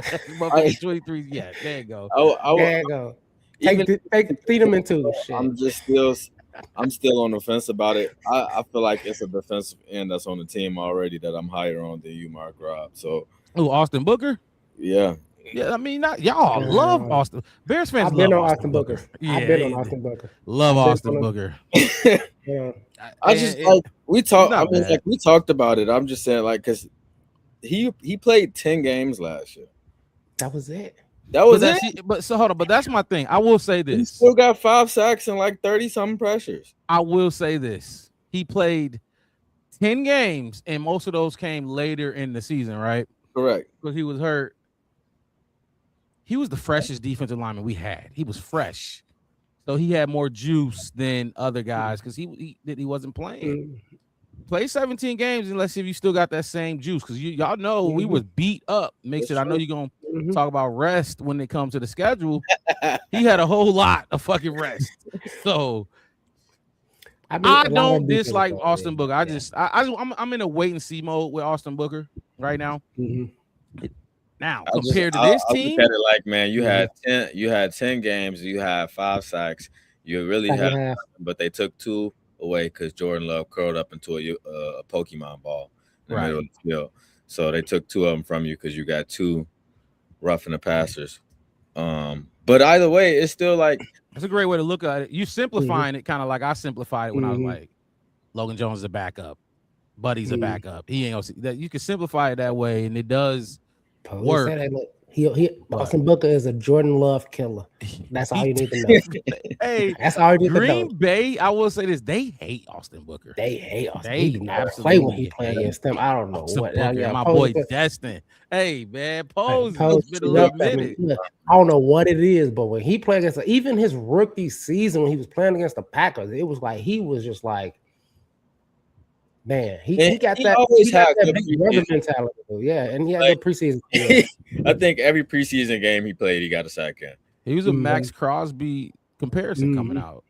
23. Yeah, there you go. There you go. Feed them into shit. I'm still on the fence about it. I feel like it's a defensive end that's on the team already that I'm higher on than you, Mark Rob. So, Austin Booker? Yeah. Yeah, I mean, y'all love Austin. Bears fans I've been love on Austin Booker. Yeah, I've been on Austin Booker. Love Austin Booker. Yeah. I just like we talked. I mean, like we talked about it. I'm just saying, like, because he played 10 games last year. That was it. That was it. But so hold on. But that's my thing. I will say this. He still got 5 sacks and like 30-something pressures. I will say this. He played 10 games, and most of those came later in the season, right? Correct. Because he was hurt. He was the freshest defensive lineman we had. He was fresh. So he had more juice than other guys because he wasn't playing. Play 17 games and let's see if you still got that same juice. Because y'all know we was beat up. Makes it. I know you're gonna talk about rest when it comes to the schedule. He had a whole lot of fucking rest. So I don't dislike Austin Booker. I'm in a wait and see mode with Austin Booker right now. Now, compared to this team, look at it like, man, you had 10 games, you had 5 sacks, you really had, but they took 2 away because Jordan Love curled up into a Pokemon ball in the middle of the field. So they took 2 of them from you because you got 2 roughing the passers. But either way, it's still like it's a great way to look at it. You simplifying it kind of like I simplified it when I was like, Logan Jones is a backup, Buddy's a backup. He ain't gonna see that. You can simplify it that way, and it does. Work. Austin Booker is a Jordan Love killer. That's all you need to know. Hey, that's all you need to know. Green Bay, I will say this: they hate Austin Booker. They hate Austin. They do not play when he playing against them. I don't know Austin what. Booker, my boy Destin. Hey man, Pose been a little minute. I don't know what it is, but when he played against even his rookie season when he was playing against the Packers, it was like he was just like. Man, he got that. He got that big brother mentality. Yeah, and he had good preseason. I think every preseason game he played, he got a sack in. He was a Max Crosby comparison coming out.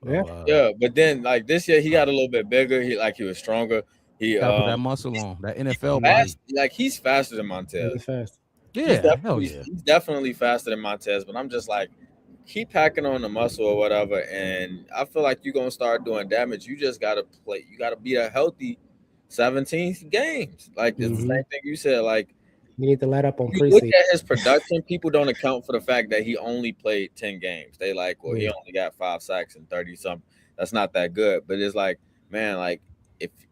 Yeah, but then like this year, he got a little bit bigger. He was stronger. He put that muscle on that NFL body. Like he's faster than Montez. He's fast. Yeah, he's definitely faster than Montez. But I'm just like, keep packing on the muscle or whatever, and I feel like you're gonna start doing damage. You just gotta play. You gotta be a healthy 17 games. Like it's the same thing you said. Like you need to let up on preseason. Look at his production. People don't account for the fact that he only played 10 games. They like, well, he only got 5 sacks and 30 something. that's not that good. But it's like, man, like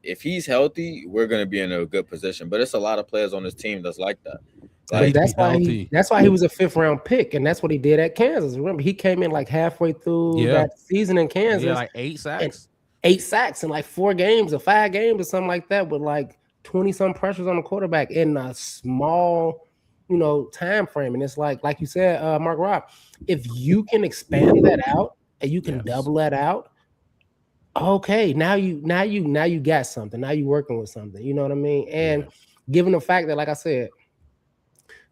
if he's healthy, we're gonna be in a good position. But it's a lot of players on this team that's like that. But Like, that's be why healthy. he was a 5th round pick, and that's what he did at Kansas. Remember, he came in like halfway through Yeah. that season in Kansas, Yeah, like 8 sacks. 8 sacks in like 4 games or 5 games or something like that, with like 20 some pressures on the quarterback in a small, time frame. And it's like you said, Mark Rob, if you can expand that out and you can double that out, okay, now you got something. Now you working with something. You know what I mean? And given the fact that, like I said,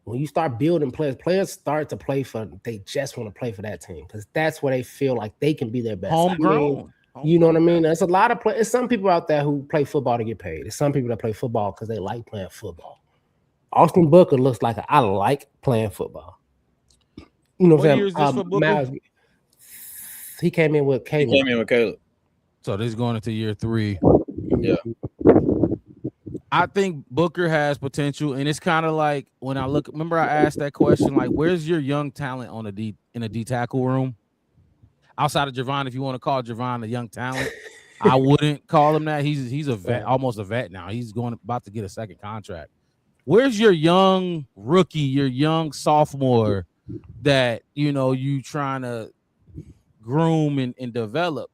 when you start building players start to play they just want to play for that team because that's where they feel like they can be their best. Homegrown. You know what I mean? There's a lot of players. Some people out there who play football to get paid. There's some people that play football because they like playing football. Austin Booker looks like I like playing football. You know what I'm saying? Year is this for Booker? He came in with Caleb. He came in with Caleb. So this is going into year 3. Yeah. I think Booker has potential, and it's kind of like when I look. Remember, I asked that question, like, "Where's your young talent in a D tackle room?" Outside of Javon, if you want to call Javon a young talent, I wouldn't call him that. He's a vet, almost a vet now. He's about to get a second contract. Where's your young rookie, your young sophomore that you trying to groom and develop?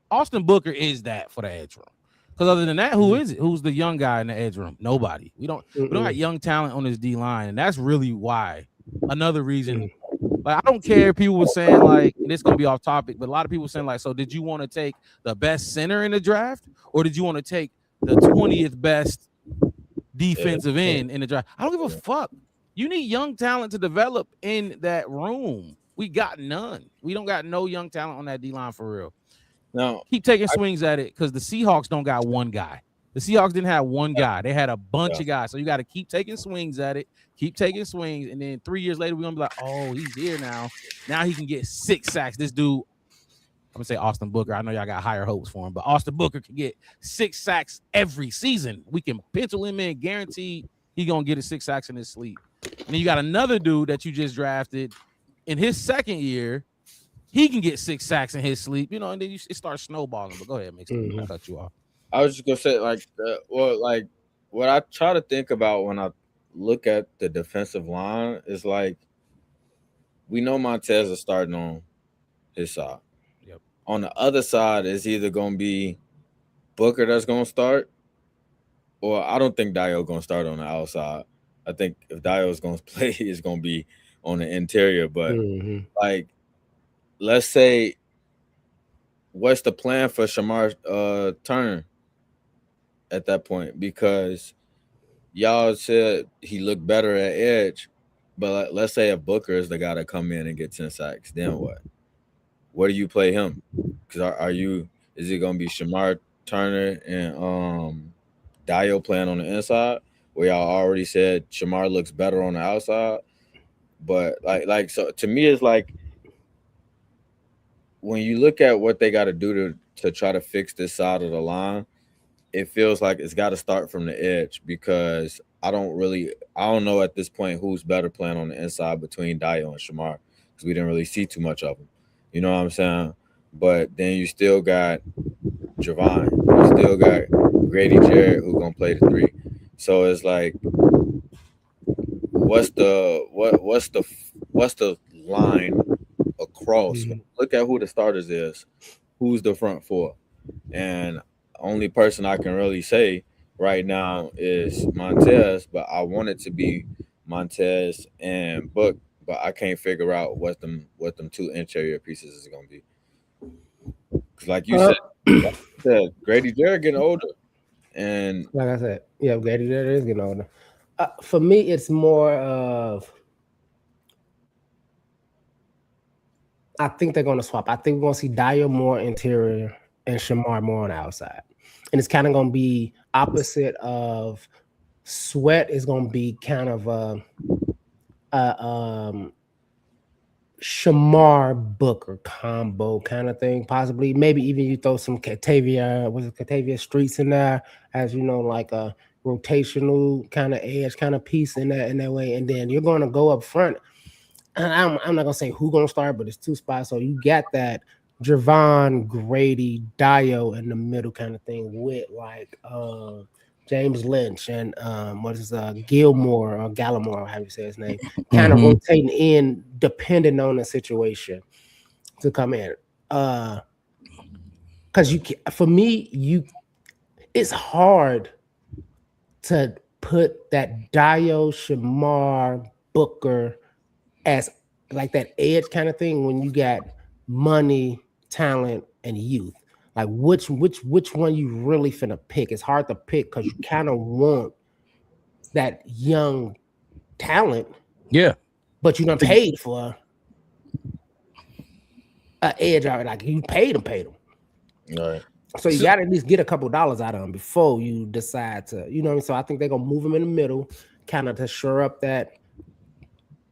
Austin Booker is that for the edge room. Because other than that, who is it? Who's the young guy in the edge room? Nobody. We don't got young talent on this D line, and that's really why. Another reason. Like, I don't care if people were saying, like, and this is gonna be off topic, but a lot of people saying, like, so did you want to take the best center in the draft, or did you want to take the 20th best defensive end in the draft? I don't give a fuck. You need young talent to develop in that room. We got none. We don't got no young talent on that D line for real. No, keep taking swings at it because the Seahawks don't got one guy. The Seahawks didn't have one guy. They had a bunch of guys. So you got to keep taking swings at it, keep taking swings. And then 3 years later, we're going to be like, oh, he's here now. Now he can get 6 sacks. This dude, I'm going to say Austin Booker. I know y'all got higher hopes for him, but Austin Booker can get 6 sacks every season. We can pencil him in, guaranteed he's going to get his 6 sacks in his sleep. And then you got another dude that you just drafted in his second year. He can get 6 sacks in his sleep, and then it starts snowballing. But go ahead, make sense. I cut you off. I was just gonna say, what I try to think about when I look at the defensive line is like, we know Montez is starting on his side. Yep. On the other side is either gonna be Booker that's gonna start, or I don't think Dio gonna start on the outside. I think if Dio is gonna play, it's gonna be on the interior. But like, let's say, what's the plan for Shamar Turner at that point? Because y'all said he looked better at edge, but let's say if Booker is the guy to come in and get 10 sacks, then what? Where do you play him? Because is it going to be Shamar Turner and Dio playing on the inside, where y'all already said Shamar looks better on the outside? But so to me, it's like, when you look at what they got to do to try to fix this side of the line, it feels like it's got to start from the edge, because I don't know at this point who's better playing on the inside between Dio and Shamar, because we didn't really see too much of them. You know what I'm saying? But then you still got Javon. You still got Grady Jarrett, who's going to play the 3. So it's like, what's the line across? Look at who the starters is, who's the front 4, and only person I can really say right now is Montez, but I want it to be Montez and Book, but I can't figure out what them 2 interior pieces is going to be. Because like you said, Grady Jarrett getting older, and like I said, Grady Jarrett is getting older. For me, it's more of, I think they're going to swap. I think we're going to see Dio more interior and Shamar more on the outside. And it's kind of going to be opposite of Sweat is going to be kind of Shamar Booker combo kind of thing, possibly. Maybe even you throw some Catavia Streets in there as, like a rotational kind of edge kind of piece in that way. And then you're going to go up front. And I'm not going to say who's going to start, but it's 2 spots. So you got that Javon, Grady, Dio in the middle kind of thing with like James Lynch and what is Gilmore or Gallimore, how you say his name, kind of rotating in depending on the situation to come in. Because for me, it's hard to put that Dio, Shamar, Booker as like that edge kind of thing when you got money, talent, and youth. Like which one you really finna pick? It's hard to pick because you kind of want that young talent, Yeah. but you done paid for an edge out. Like you paid them. Right. So you gotta at least get a couple dollars out of them before you decide to, you know what I mean? So I think they're gonna move him in the middle, kind of to shore up that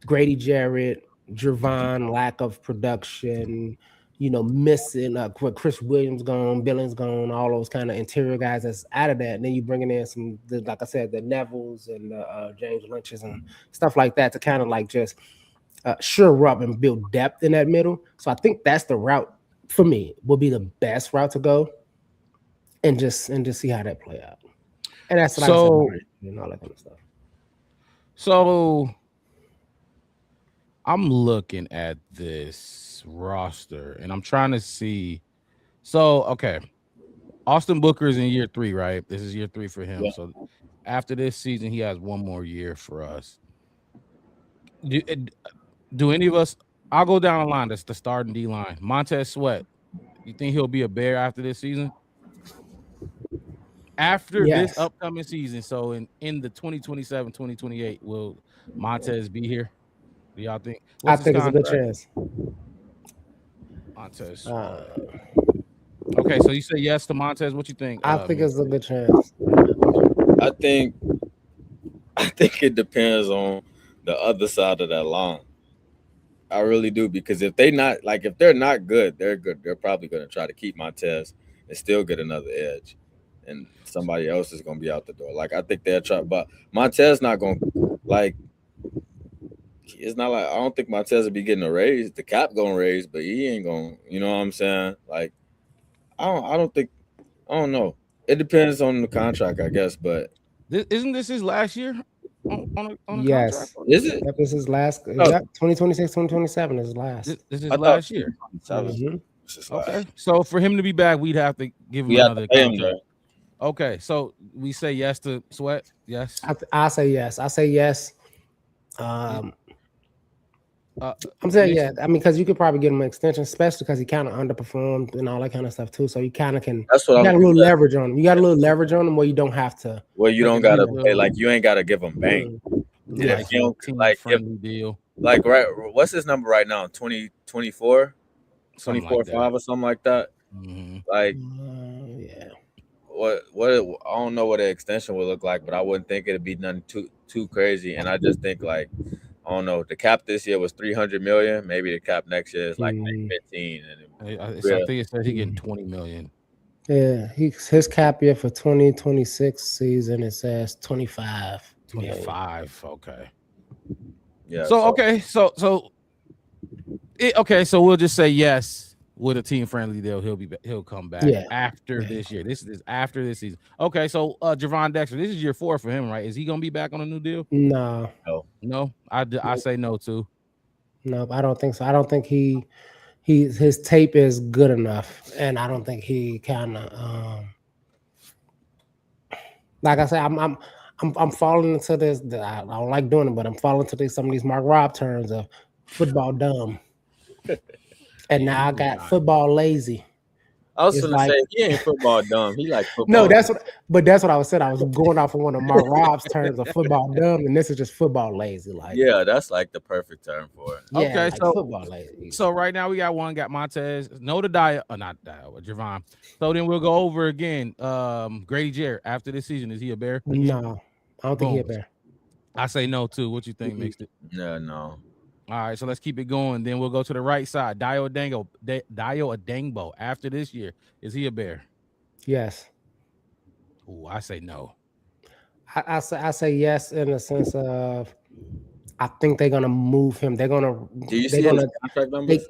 Grady Jarrett, Javon lack of production, missing Chris Williams gone, Billings gone, all those kind of interior guys that's out of that. And then you bringing in some, like I said, the Nevilles and the James Lynches and stuff like that to kind of like just shore up and build depth in that middle. So I think that's the route for me will be the best route to go, and just see how that play out. And that's what I said, and all that kind of stuff. So I'm looking at this roster and I'm trying to see. So, okay. Austin Booker is in year 3, right? This is year 3 for him. Yeah. So after this season, he has one more year for us. Do any of us, I'll go down the line. That's the starting D line. Montez Sweat. You think he'll be a Bear after this season? After this upcoming season, so in the 2027-2028, will Montez be here? Do y'all think? I think it's a good chance. Montez. Okay, so you say yes to Montez. What you think? I think it's a good chance. I think it depends on the other side of that line. I really do, because if they're not good, they're good. They're probably going to try to keep Montez and still get another edge, and somebody else is going to be out the door. Like I think they'll try, but Montez not going to like. It's not like I don't think Montez will be getting a raise. The cap gonna raise, but he ain't gonna. You know what I'm saying? Like I don't know. It depends on the contract, I guess. But isn't this his last year on a yes. contract? Is it? Yep, this is last. 2026, 2027 is last. This is last year. Okay, so for him to be back, we'd have to give him another contract. Okay, so we say yes to Sweat. Yes, I say yes. I say yes. I'm saying yeah. I mean, because you could probably give him an extension, especially because he kind of underperformed and all that kind of stuff too. So you kind of can. That's what you got a little leverage on him. You got a little leverage on him where you don't have to. Well, you don't gotta pay, like you ain't gotta give him bank. Yeah, you don't like friendly deal. Like right, what's his number right now? 24, 24.5 or something like that. Mm-hmm. Like yeah. What I don't know what an extension would look like, but I wouldn't think it'd be nothing too crazy. And I just think like. I don't know. The cap this year was $300 million. Maybe the cap next year is like 15. And I think it said he getting $20 million. Yeah, his cap year for 2026 season it says 25. 25. Okay. Yeah. So so we'll just say yes. With a team friendly deal, he'll come back after this year. This is after this season. Okay, so Javon Dexter, this is year 4 for him, right? Is he gonna be back on a new deal? No. I say no too. No, I don't think so. I don't think his tape is good enough, and I don't think he kind of like I said, I'm falling into this. I don't like doing it, but I'm falling into some of these Mark Rob terms of football dumb. And now I got football lazy. I was gonna say he ain't football dumb. He like football. No, that's what I was saying. I was going off of one of Mark Rob's terms of football dumb, and this is just football lazy. Like that's like the perfect term for it. Yeah, okay, like so football lazy. So right now we got Montez, no to Dio, not Dio, Javon. So then we'll go over again. Grady Jarrett after this season, is he a Bear? No, I don't think he's a Bear. I say no too. What you think, Mixed It? No. All right, so let's keep it going. Then we'll go to the right side. Dio Adangbo. After this year, is he a Bear? Yes. Ooh, I say no. I say yes in the sense of I think they're gonna move him. They're gonna. Do you see his contract numbers?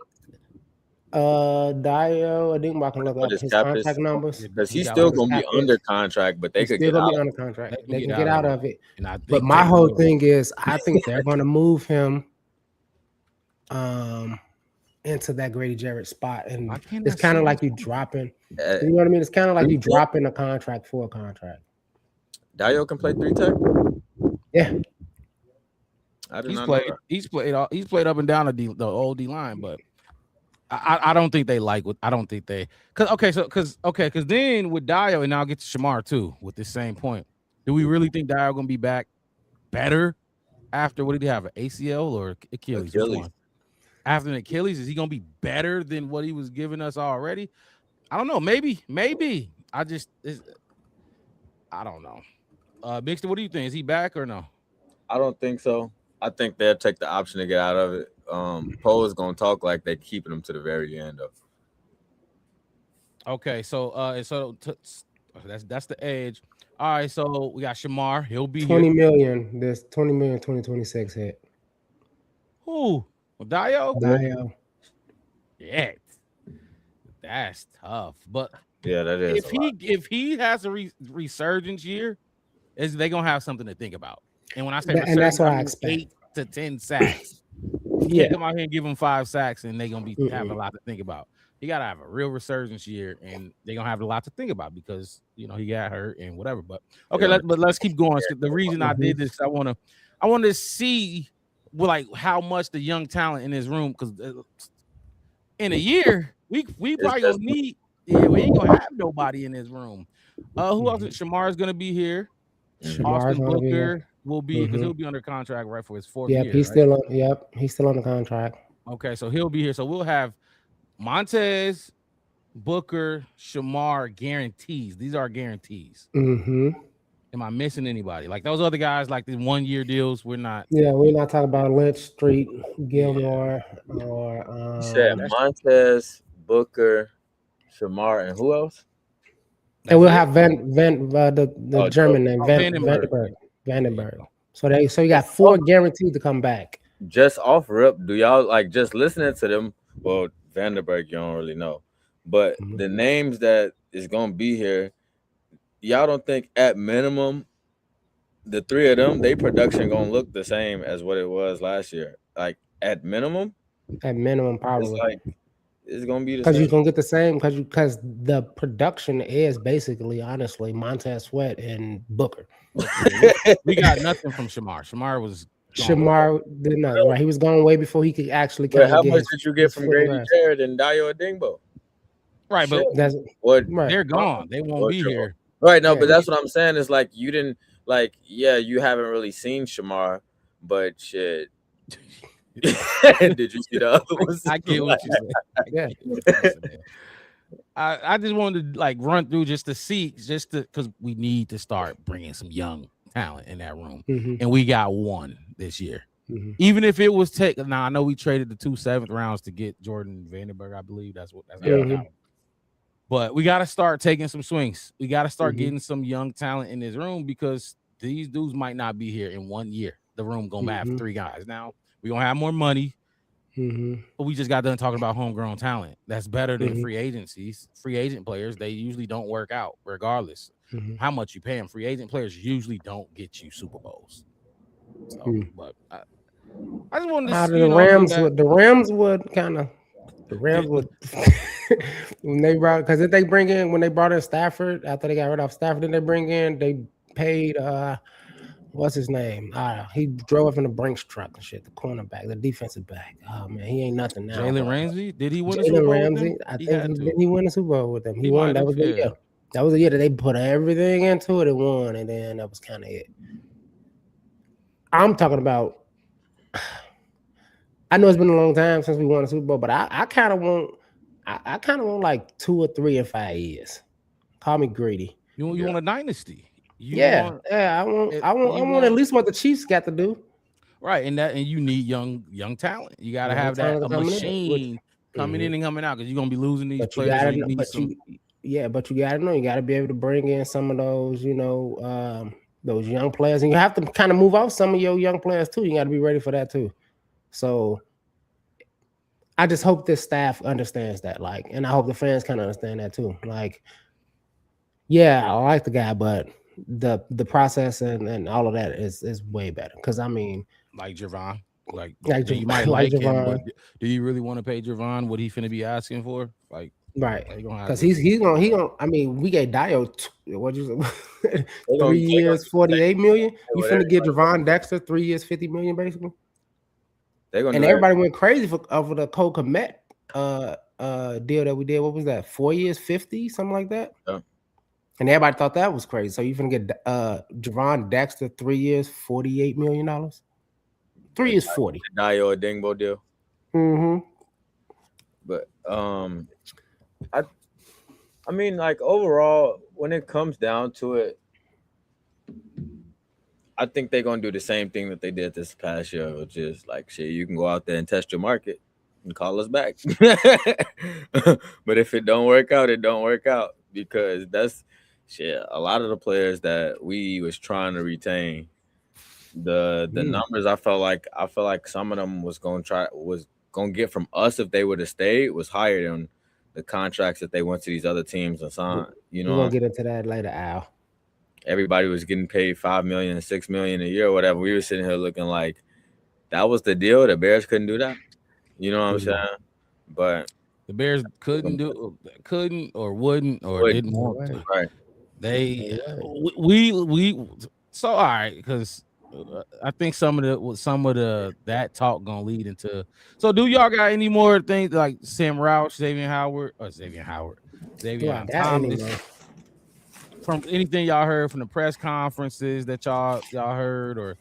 Dio, I think I can look What up his his cap contract is? numbers. Because He he's got still What like his gonna be cap is. under contract, but they He's could still get gonna be out. under contract. they They can can get get out out of it. and I But think my they whole will. thing is, I think they're going to move him into that Grady Jarrett spot, and Why can't I it's kind see of like this? you dropping. Uh, You know what I mean? It's kind of like you Three-tech? dropping a contract for a contract. Dio can play 3-tech. Yeah, I did He's not know played. that. He's played up and down the old D line, but I don't think they like what I don't think they because then with Dio and I'll get to Shamar too with this same point. Do we really think Dio gonna be back better after what did he have, an ACL or Achilles? Which Achilles. one? After an Achilles, is he gonna be better than what he was giving us already? I don't know. Maybe. I don't know. Bixter, what do you think? Is he back or no? I don't think so. I think they'll take the option to get out of it. Poe is gonna talk like they're keeping him to the very end of. Okay, so that's the edge. All right, so we got Shamar. He'll be 20 here. million. There's 20 million 2026 hit. Who? Dio? Dio. Yeah, that's tough. But Yeah, that is. if he has a resurgence year, is they gonna have something to think about. And when I say And that's what I mean expect. 8 to 10 sacks. You Yeah. can't come out here and give him 5 sacks, and they're gonna be having a Mm-mm. lot to think about. He gotta have a real resurgence year, and they're gonna have a lot to think about because he got hurt and whatever. But okay, Yeah. let's keep going. So the reason I Mhm. did this, I want to see like how much the young talent in this room, because in a year we probably gonna need. Yeah, we ain't gonna have nobody in this room. Who else? Shamar's gonna be here. Shamar's Austin gonna be here. Booker will be because Mhm. he'll be under contract right for his 4th Yep, year. he's right? still on. Yep, he's still on the contract. Okay, so he'll be here. So we'll have Montez, Booker, Shamar guarantees. These are guarantees. Mm-hmm. Am I missing anybody? Like those other guys, like the 1-year deals, we're not. Yeah, we're not talking about Lynch, Street, Gilmore, or You said Montez, Booker, Shamar, and who else? and we'll have the German name Vandenberg. Vandenberg. So you got 4 guaranteed to come back. Just off rip, do y'all like just listening to them? Well, Vandenberg, you don't really know, but the names that is gonna be here, y'all don't think at minimum the 3 of them, they production gonna look the same as what it was last year? Like at minimum, Probably. it's like it's gonna be the Because same. you're gonna get the same because the production is basically honestly Montez Sweat and Booker. We got nothing from Shamar. Shamar was gone. Shamar did not right. He was gone way before he could actually But kind how of get much his, did you get from Grady Jarrett and Dio Adingbo? Right, but that's What right. they're gone. They won't be here. Right, no, Yeah. but that's what I'm saying. Is like you didn't like, yeah, you haven't really seen Shamar, but shit. Did you see the other ones? I get what you said. Yeah. I just wanted to like run through just to see, because we need to start bringing some young talent in that room, Mhm. and we got one this year. Mhm. Even if it was now I know we traded the 2 7th rounds to get Jordan Vandenberg, I believe that's how we got him. But we got to start taking some swings. We got to start getting some young talent in this room because these dudes might not be here in 1 year. The room gonna have 3 guys. Now we're gonna have more money, but we just got done talking about homegrown talent. That's better than free agencies. Free agent players, they usually don't work out regardless how much you pay them. Free agent players usually don't get you Super Bowls. So, but I just wanted to see the Rams would kind of when they brought when they brought in Stafford after they got rid of Stafford, then they paid what's his name? He drove up in a Brinks truck and shit, the cornerback, the defensive back. Oh man, he ain't nothing now. Jalen Ramsey, did he win a Super Bowl with them? I think he won a Super Bowl with them. He won. might That have, was the year. That was the year that they put everything into it and won, and then that was kind of it. I'm talking about. I know it's been a long time since we won a Super Bowl, but I kind of want like 2 or 3 in 5 years. Call me greedy. You want a dynasty? I want at least what the Chiefs got to do. Right, and you need young talent. You got to have that a machine coming in and coming out because you're gonna be losing these players. But you got to know you got to be able to bring in some of those, those young players, and you have to kind of move off some of your young players too. You got to be ready for that too. So I just hope this staff understands that, like, and I hope the fans kind of understand that too. Like, yeah, I like the guy, but the process and all of that is way better. Because I mean, like Javon. Like like you might like him, Javon, but do you really want to pay Javon what he finna be asking for? Like, right? they gonna have Because to. he's gonna. I mean, we gave Dio what you say, They 3 gonna years, 48 million. You whatever. finna get Javon Dexter 3 years, 50 million, basically. They're gonna And do everybody went crazy over the Cole Kmet deal that we did. What was that? 4 years, 50, something like that. Yeah. And everybody thought that was crazy. So you finna get Javon Dexter 3 years, $48 million. 3 years, 40. Dio Dingbo deal. Mm-hmm. But I mean, like overall, when it comes down to it, I think they're gonna do the same thing that they did this past year, which is like, shit, you can go out there and test your market and call us back. But if it don't work out, it don't work out, because that's shit. A lot of the players that we was trying to retain, the numbers I felt like some of them was gonna get from us if they would have stayed was higher than the contracts that they went to these other teams and signed. You know, We're gonna get into that later, Al. everybody was getting paid $5 million, $6 million a year, or whatever. We were sitting here looking like that was the deal. The Bears couldn't do that. You know what I'm saying? But the Bears couldn't or wouldn't or didn't want to. Right. They we so all right, because I think some of the that talk gonna lead into. So do y'all got any more things like Sam Roush, Xavier Howard, Thomas? From anything y'all heard from the press conferences that y'all heard, or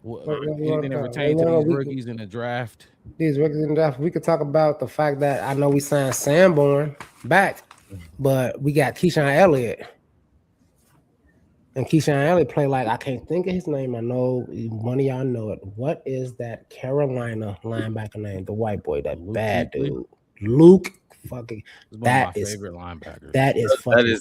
anything that pertained to these rookies in the draft? These rookies in the draft, we could talk about the fact that I know we signed Sanborn back, but we got Keyshawn Elliott. And Keyshawn Elliott play like, I can't think of his name. I know one of y'all know it. What is that Carolina linebacker name? The white boy, that Luke bad Kuechly? Dude. Luke fucking. That is favorite linebacker. That is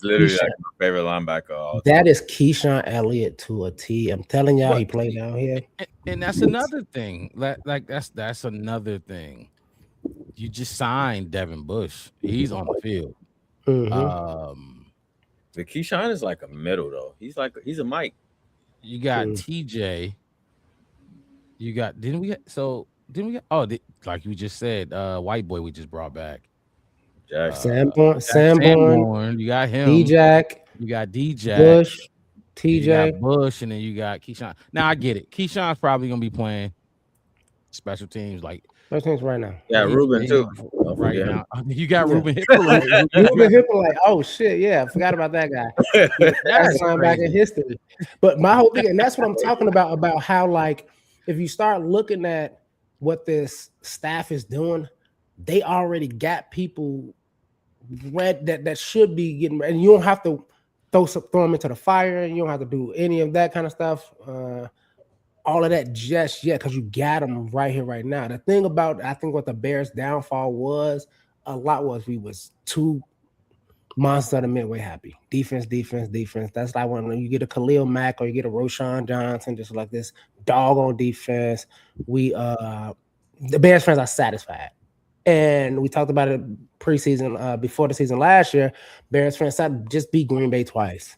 literally like my favorite linebacker. That is Keyshawn Elliott to a T. I'm telling y'all, he played down here. And that's another thing. That's another thing. You just signed Devin Bush. He's on the field. Mm-hmm. The Keyshawn is like a middle though. He's a Mike. You got TJ. You got like you just said, white boy we just brought back. Sanborn. You got him. D-Jack. You got D-Jack. Bush. TJ. You got Bush, and then you got Keyshawn. Now I get it. Keyshawn's probably gonna be playing special teams right now. Yeah, Ruben too. Right now, you got Ruben Hippolyte. Ruben Hippolyte. Oh shit, yeah, I forgot about that guy. That's linebacker history. But my whole thing, and that's what I'm talking about how, like, if you start looking at what this staff is doing, they already got people that should be getting, and you don't have to throw them into the fire. You don't have to do any of that kind of stuff. All of that just yet, because you got them right here, right now. The thing about, I think what the Bears' downfall was we was too monster of the midway happy. Defense. That's like when you get a Khalil Mack or you get a Roshan Johnson, just like this dog on defense. The Bears fans are satisfied. And we talked about it preseason, before the season last year. Bears fans said just beat Green Bay twice.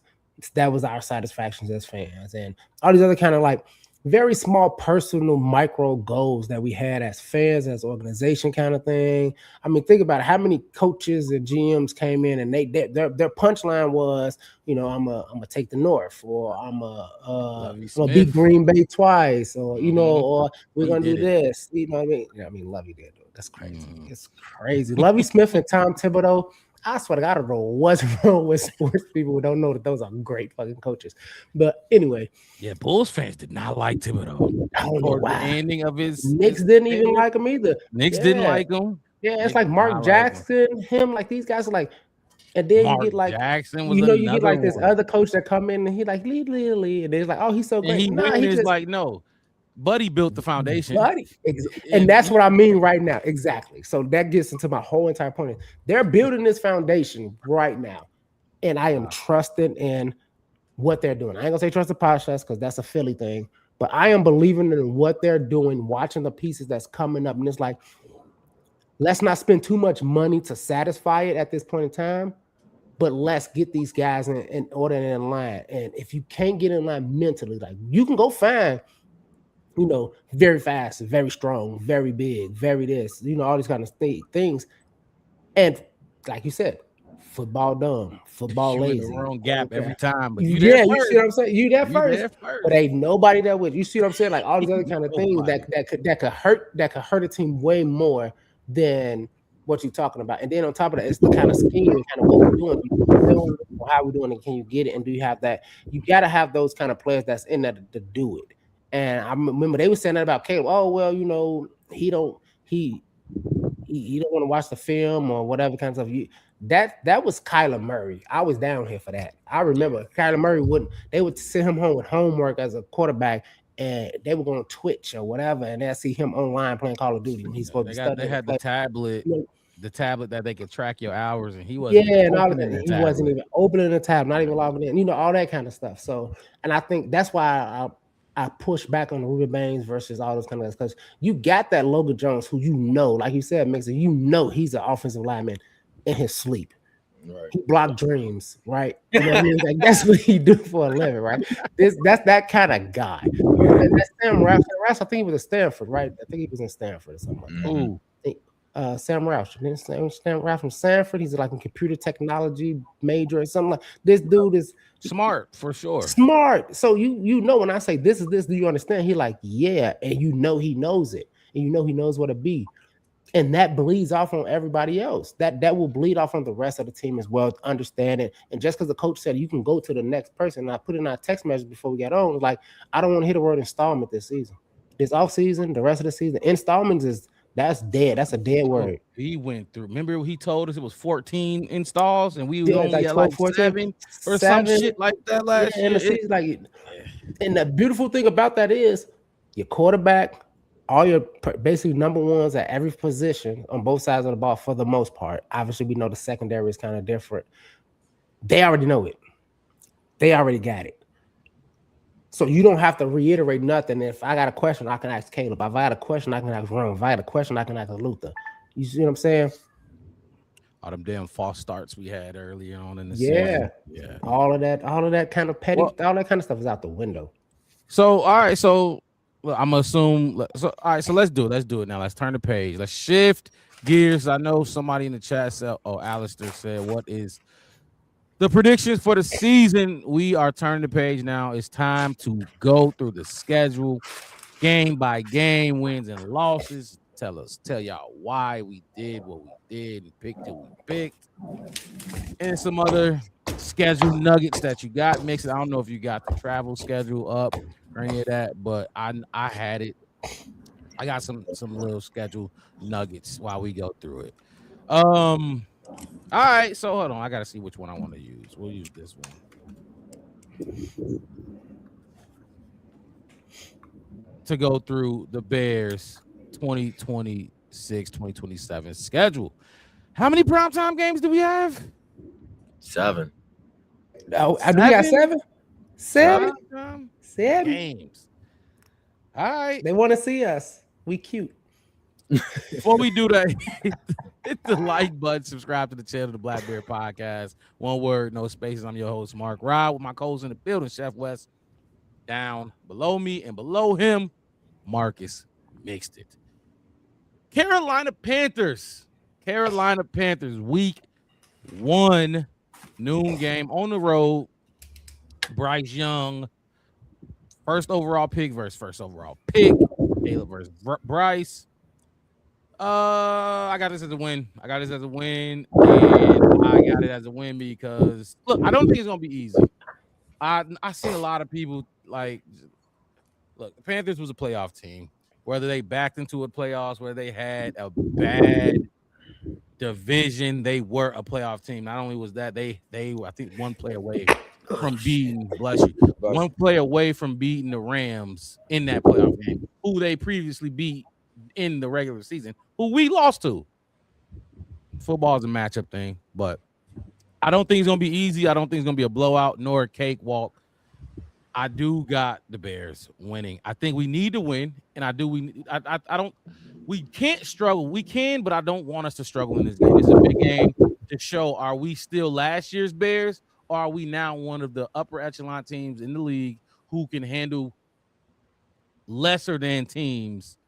That was our satisfactions as fans. And all these other kind of like very small personal micro goals that we had as fans, as organization kind of thing. I mean, think about it. How many coaches and GMs came in and their punchline was, you know, I'm gonna take the North, or I'm gonna beat Green Bay twice, or you know, or we're gonna do this. You know what I mean? Yeah, I mean, Lovey did do it. That's crazy. It's crazy. Lovey Smith and Tom Thibodeau. I swear to God, I don't know what's wrong with sports people who don't know that those are great fucking coaches. But anyway. Yeah, Bulls fans did not like Thibodeau. I don't know why. The ending of his Knicks didn't even like him either. Knicks didn't like him. Yeah, it's like Mark Jackson, him, like these guys are like, and then you get like Jackson was, you know, you get like this other coach that come in and he like lead, and they're like, oh, he's so great. And he's like, no. Buddy built the foundation. And that's what I mean right now. Exactly. So that gets into my whole entire point. They're building this foundation right now. And I am trusting in what they're doing. I ain't gonna say trust the process because that's a Philly thing, But I am believing in what they're doing, watching the pieces that's coming up, and it's like, let's not spend too much money to satisfy it at this point in time, but let's get these guys in order and in line. And if you can't get in line mentally, like you can go find, very fast, very strong, very big, very this, all these kind of things. And like you said, football dumb, football You lazy. in the wrong gap every time, but you see what I'm saying? You there first. But ain't nobody that would. You see what I'm saying? Like all these other kind of things that could hurt a team way more than what you're talking about. And then on top of that, it's the kind of scheme and kind of what we're doing. How we're doing it? Can you get it? And do you have that? You got to have those kind of players that's in there to do it. And I remember they were saying that about Caleb. Oh well, he don't want to watch the film or whatever kind of stuff. That was Kyler Murray. I was down here for that. I remember Kyler Murray they would send him home with homework as a quarterback, and they were going to Twitch or whatever, and they'll see him online playing Call of Duty when he's supposed to study. They had the tablet that they could track your hours, and he wasn't. Yeah, and all of that. He wasn't even opening the tab, not even logging in. All that kind of stuff. So, and I think that's why I push back on the Ruben Baines versus all those kind of stuff, because you got that Logan Jones, who like you said, Mixon, he's an offensive lineman in his sleep. Right. He blocked dreams, right? You know what I mean? Like that's what he do for a living, right? That's that kind of guy. And that's Sam Roush. I think he was at Stanford, right? I think he was in Stanford or something like that. Ooh. Sam Roush. Sam Roush from Stanford. He's like a computer technology major or something like. This dude is smart for sure. Smart. So when I say this is this, do you understand? He like, yeah, and he knows it, and he knows what it be, and that bleeds off on everybody else. That will bleed off on the rest of the team as well. Understand it, and just because the coach said you can go to the next person, and I put in our text message before we got on, like I don't want to hear the word installment this season, this off season, the rest of the season. Installments that's dead. That's a dead word. He went through. Remember, he told us it was 14 installs, and we only like had like 7 or some shit like that last year. And the beautiful thing about that is your quarterback, all your basically number ones at every position on both sides of the ball for the most part. Obviously, we know the secondary is kind of different. They already know it. They already got it. So you don't have to reiterate nothing. If I got a question, I can ask Caleb. If I got a question, I can ask Ron. If I got a question, I can ask Luther. You see what I'm saying? All them damn false starts we had earlier on in the season. Yeah. All of that kind of petty, all that kind of stuff is out the window. So all right, so I'm gonna assume. So all right, so let's do it. Let's do it now. Let's turn the page. Let's shift gears. I know somebody in the chat said, Alistair said, what is the predictions for the season? We are turning the page now. It's time to go through the schedule, game by game, wins and losses. Tell y'all why we did what we did and picked who we picked, and some other schedule nuggets that you got mixed. I don't know if you got the travel schedule up or any of that, but I had it. I got some little schedule nuggets while we go through it. All right, so hold on. I gotta see which one I want to use. We'll use this one to go through the Bears 2026-2027 schedule. How many primetime games do we have? 7. Oh, do we got 7? 7? 7 games. All right. They want to see us. We cute. Before we do that, hit the like button, subscribe to the channel, the Black Bear Podcast. One word, no spaces. I'm your host, Mark Rod, with my co-host in the building, Chef West. Down below me and below him, Marcus Mixed It. Carolina Panthers, week 1, noon game on the road. Bryce Young, first overall pick versus first overall pick. Caleb versus Bryce. I got this as a win. And I got it as a win because look, I don't think it's gonna be easy. I seen a lot of people like, look, the Panthers was a playoff team. Whether they backed into a playoffs, whether they had a bad division, they were a playoff team. Not only was that, they were, I think, one play away from beating, one play away from beating the Rams in that playoff game, who they previously beat in the regular season, who we lost to. Football is a matchup thing, but I don't think it's going to be easy. I don't think it's going to be a blowout nor a cakewalk. I do got the Bears winning. I think we need to win, and I do. I don't. We can't struggle. We can, but I don't want us to struggle in this game. It's a big game to show: are we still last year's Bears, or are we now one of the upper echelon teams in the league who can handle lesser than teams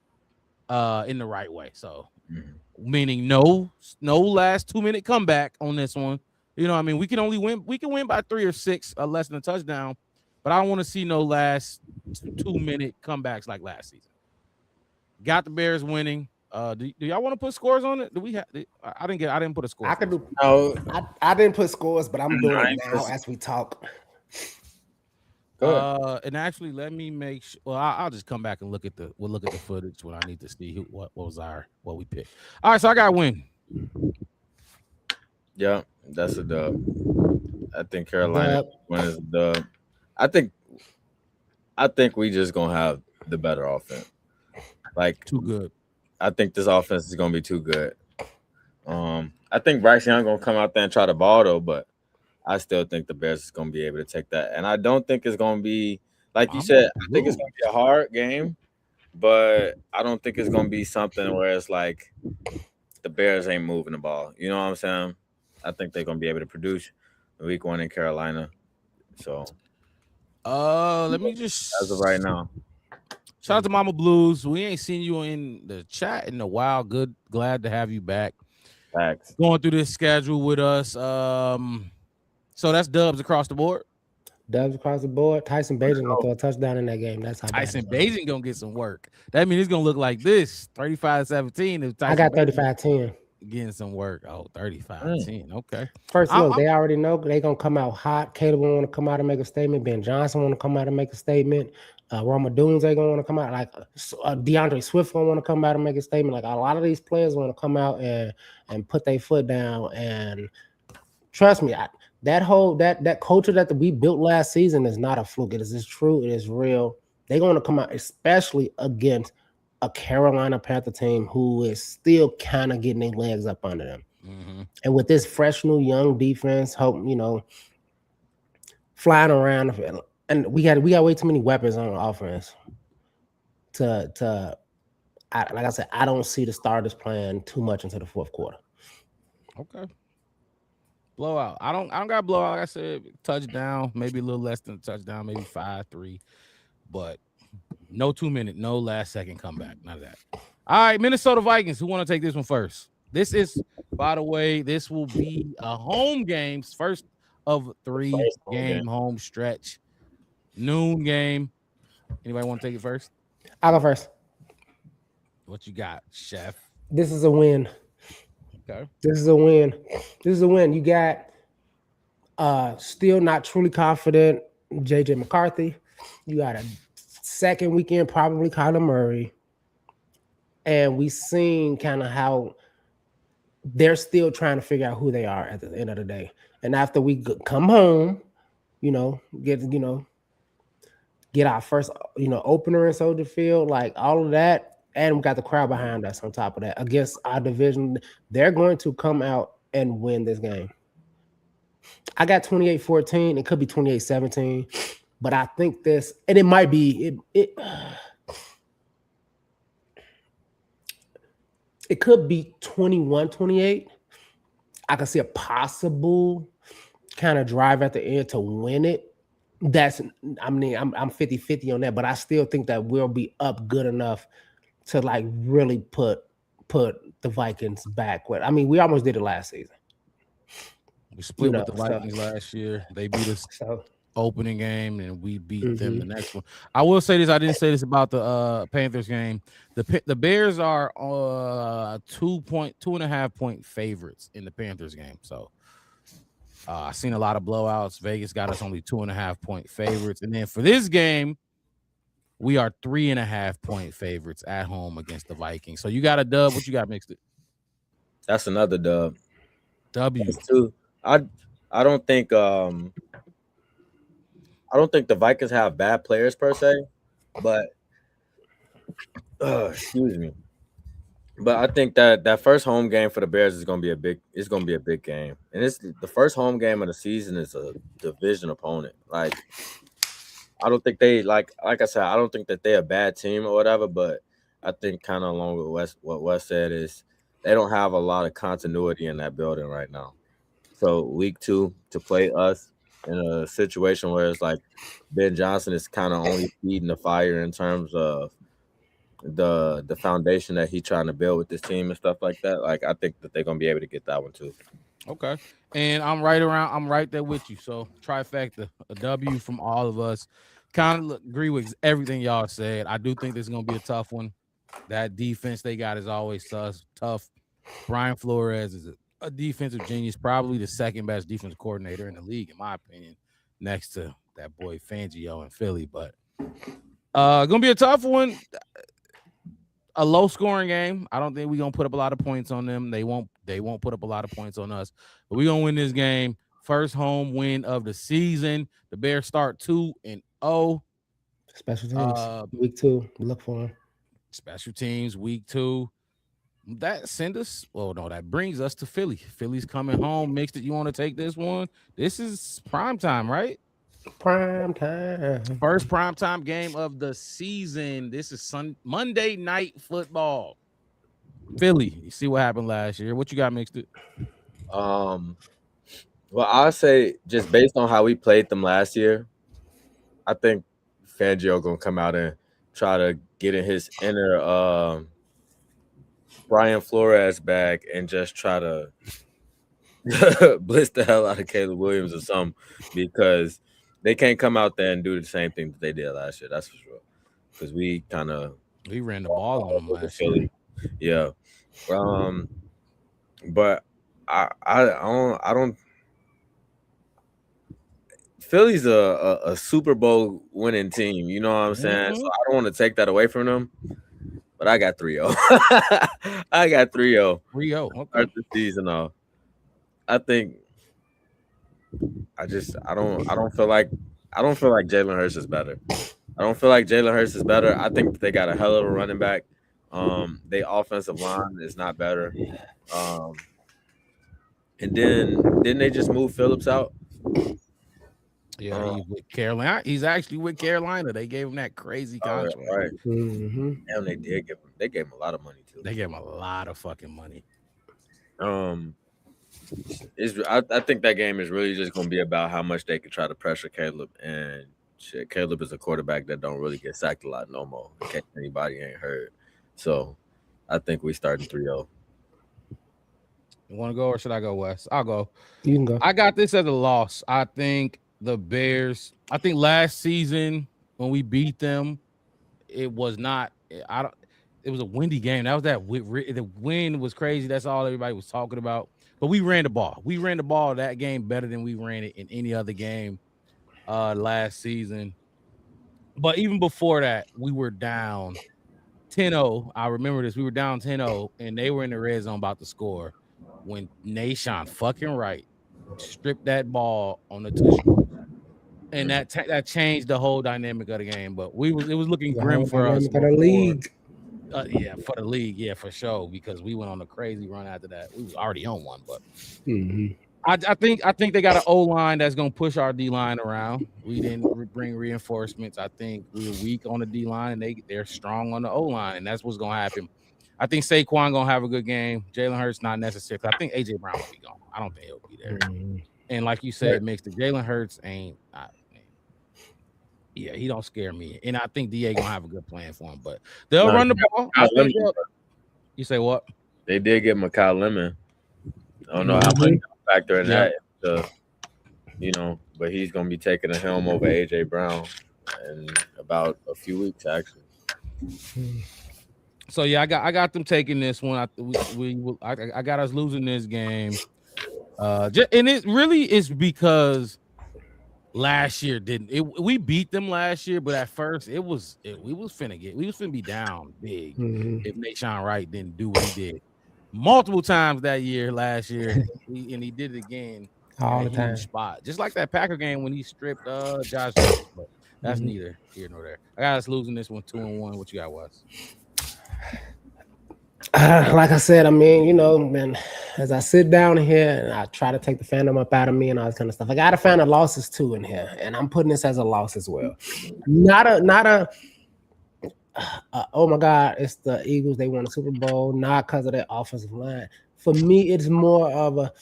in the right way? So, meaning no last 2-minute comeback on this one. You know, I mean, we can only win. We can win by 3 or 6, less than a touchdown. But I don't want to see no last 2-minute comebacks like last season. Got the Bears winning. Do y'all want to put scores on it? Do we have? I didn't put a score. I could do. No, I didn't put scores, but I'm doing it now as we talk. And actually, let me make sure. Well, I'll just come back and look at the footage when I need to see what we picked. All right, so I got a win. Yeah, that's a dub. I think Carolina wins a dub. I think we just gonna have the better offense. Like too good. I think this offense is gonna be too good. I think Bryce Young gonna come out there and try to ball though, but I still think the Bears is gonna be able to take that. And I don't think it's gonna be like you said. I think it's gonna be a hard game, but I don't think it's gonna be something where it's like the Bears ain't moving the ball. You know what I'm saying? I think they're gonna be able to produce week 1 in Carolina. So let me just as of right now. Shout out to Mama Blues. We ain't seen you in the chat in a while. Glad to have you back. Facts. Going through this schedule with us. So that's dubs across the board. Dubs across the board. Tyson Bagent gonna throw a touchdown in that game. That's how Tyson Bagent gonna get some work. That means it's gonna look like this: 35-17. I got 35-10. Getting some work. Oh, 35-10. Okay. First look, they already know they gonna come out hot. Caleb want to come out and make a statement. Ben Johnson want to come out and make a statement. Roma Dunes they gonna want to come out. Like DeAndre Swift gonna want to come out and make a statement. Like a lot of these players want to come out and put their foot down. And trust me, that culture that we built last season is not a fluke. It is true. It is real. They're going to come out, especially against a Carolina Panther team who is still kind of getting their legs up under them. Mm-hmm. And with this fresh new young defense, flying around, and we got way too many weapons on offense. Like I said, I don't see the starters playing too much into the fourth quarter. Okay. Blowout. I don't got blowout. Like I said, touchdown, maybe a little less than a touchdown, maybe 5-3, but no 2-minute, no last second comeback. None of that. All right, Minnesota Vikings. Who want to take this one first? This is, by the way, this will be a home game, first of 3-game home stretch, noon game. Anybody want to take it first? I'll go first. What you got, Chef? This is a win. Okay. This is a win. You got still not truly confident JJ McCarthy. You got a second weekend, probably Kyler Murray. And we seen kind of how they're still trying to figure out who they are at the end of the day. And after we come home, get our first, opener in Soldier Field, like all of that. And we got the crowd behind us on top of that against our division. They're going to come out and win this game. I got 28-14. It could be 28-17. But I think this, and it might be, it could be 21-28. I can see a possible kind of drive at the end to win it. I'm 50-50 on that, but I still think that we'll be up good enough to like really put the Vikings back. We almost did it last season. We split with the Vikings last year. They beat us opening game, and we beat them the next one. I will say this. I didn't say this about the Panthers game. The Bears are 2.5 point favorites in the Panthers game. So I've seen a lot of blowouts. Vegas got us only 2.5 point favorites. And then for this game, we are 3.5 point favorites at home against the Vikings. So you got a dub. What you got mixed it? That's another dub. W. I don't think the Vikings have bad players per se, but excuse me. But I think that first home game for the Bears is gonna be a big game. And it's the first home game of the season is a division opponent. Like I don't think they like I said, I don't think that they're a bad team or whatever, but I think kind of along with what Wes said is they don't have a lot of continuity in that building right now. So week 2 to play us in a situation where it's like Ben Johnson is kind of only feeding the fire in terms of the foundation that he's trying to build with this team and stuff like that. Like I think that they're gonna be able to get that one too. Okay. And I'm right there with you. So trifecta, a W from all of us. Kind of agree with everything y'all said. I do think this is gonna be a tough one. That defense they got is always tough. Brian Flores is a defensive genius, probably the second best defensive coordinator in the league, in my opinion, next to that boy Fangio in Philly. But gonna be a tough one. A low scoring game. I don't think we're gonna put up a lot of points on them. They won't put up a lot of points on us. But we're gonna win this game. First home win of the season. The Bears start 2-0. Special teams. Week 2. Look for them. Special teams, week 2. That brings us to Philly. Philly's coming home. Mixed it. You want to take this one? This is prime time, right? Prime time. First prime time game of the season. This is Monday Night Football. Philly. You see what happened last year. What you got, Mixed it? Well, I say just based on how we played them last year, I think Fangio gonna come out and try to get in his inner Brian Flores bag and just try to blitz the hell out of Caleb Williams or something, because they can't come out there and do the same thing that they did last year. That's for sure. Because we ran the ball on them last year. Yeah. But I don't. Philly's a Super Bowl winning team. You know what I'm saying? So I don't want to take that away from them. But I got 3-0. I got 3-0. 3-0. Okay. Start the season off. I think I don't feel like Jalen Hurts is better. I don't feel like Jalen Hurts is better. I think they got a hell of a running back. Their offensive line is not better. And then didn't they just move Phillips out? Yeah, he's with Carolina. He's actually with Carolina. They gave him that crazy contract. Right. Mm-hmm. Damn, they gave him a lot of money too. They gave him a lot of fucking money. I think that game is really just going to be about how much they can try to pressure Caleb. And shit, Caleb is a quarterback that don't really get sacked a lot no more. In case anybody ain't heard. So I think we starting 3-0. You want to go or should I go, Wes? I'll go. You can go. I got this as a loss. I think the Bears. I think last season when we beat them, it was not. It was a windy game. That was the wind was crazy. That's all everybody was talking about. But we ran the ball. We ran the ball that game better than we ran it in any other game last season. But even before that, we were down 10-0. I remember this. We were down 10-0, and they were in the red zone about to score when Nahshon fucking Wright stripped that ball on the touchdown. And that changed the whole dynamic of the game. But it was looking grim for us. For the league. Yeah, for the league, yeah, for sure. Because we went on a crazy run after that. We was already on one, but I think they got an O line that's gonna push our D line around. We didn't bring reinforcements. I think we were weak on the D line, and they're strong on the O line, and that's what's gonna happen. I think Saquon gonna have a good game. Jalen Hurts not necessary. I think AJ Brown will be gone. I don't think he'll be there. And like you said, Mixed, the Jalen Hurts ain't. Yeah, he don't scare me, and I think DA gonna have a good plan for him. But they'll run the ball. You say what? They did get Kyle Lemon. I don't know how much factor in that, but he's gonna be taking a helm over AJ Brown in about a few weeks, actually. So yeah, I got them taking this one. I got us losing this game, and it really is because last year we beat them last year, but at first we was finna be down big if Nahshon Wright didn't do what he did multiple times that year last year, and he did it again all the time. Spot just like that Packer game when he stripped Josh Jacobs, but that's neither here nor there. I got us losing this one 2-1. What you got, Wes? Like I said, I mean, you know, man, as I sit down here and I try to take the fandom up out of me and all this kind of stuff, I got to find the losses too in here, and I'm putting this as a loss as well. Not a. Oh my God, it's the Eagles. They won the Super Bowl not because of their offensive line. For me, it's more of a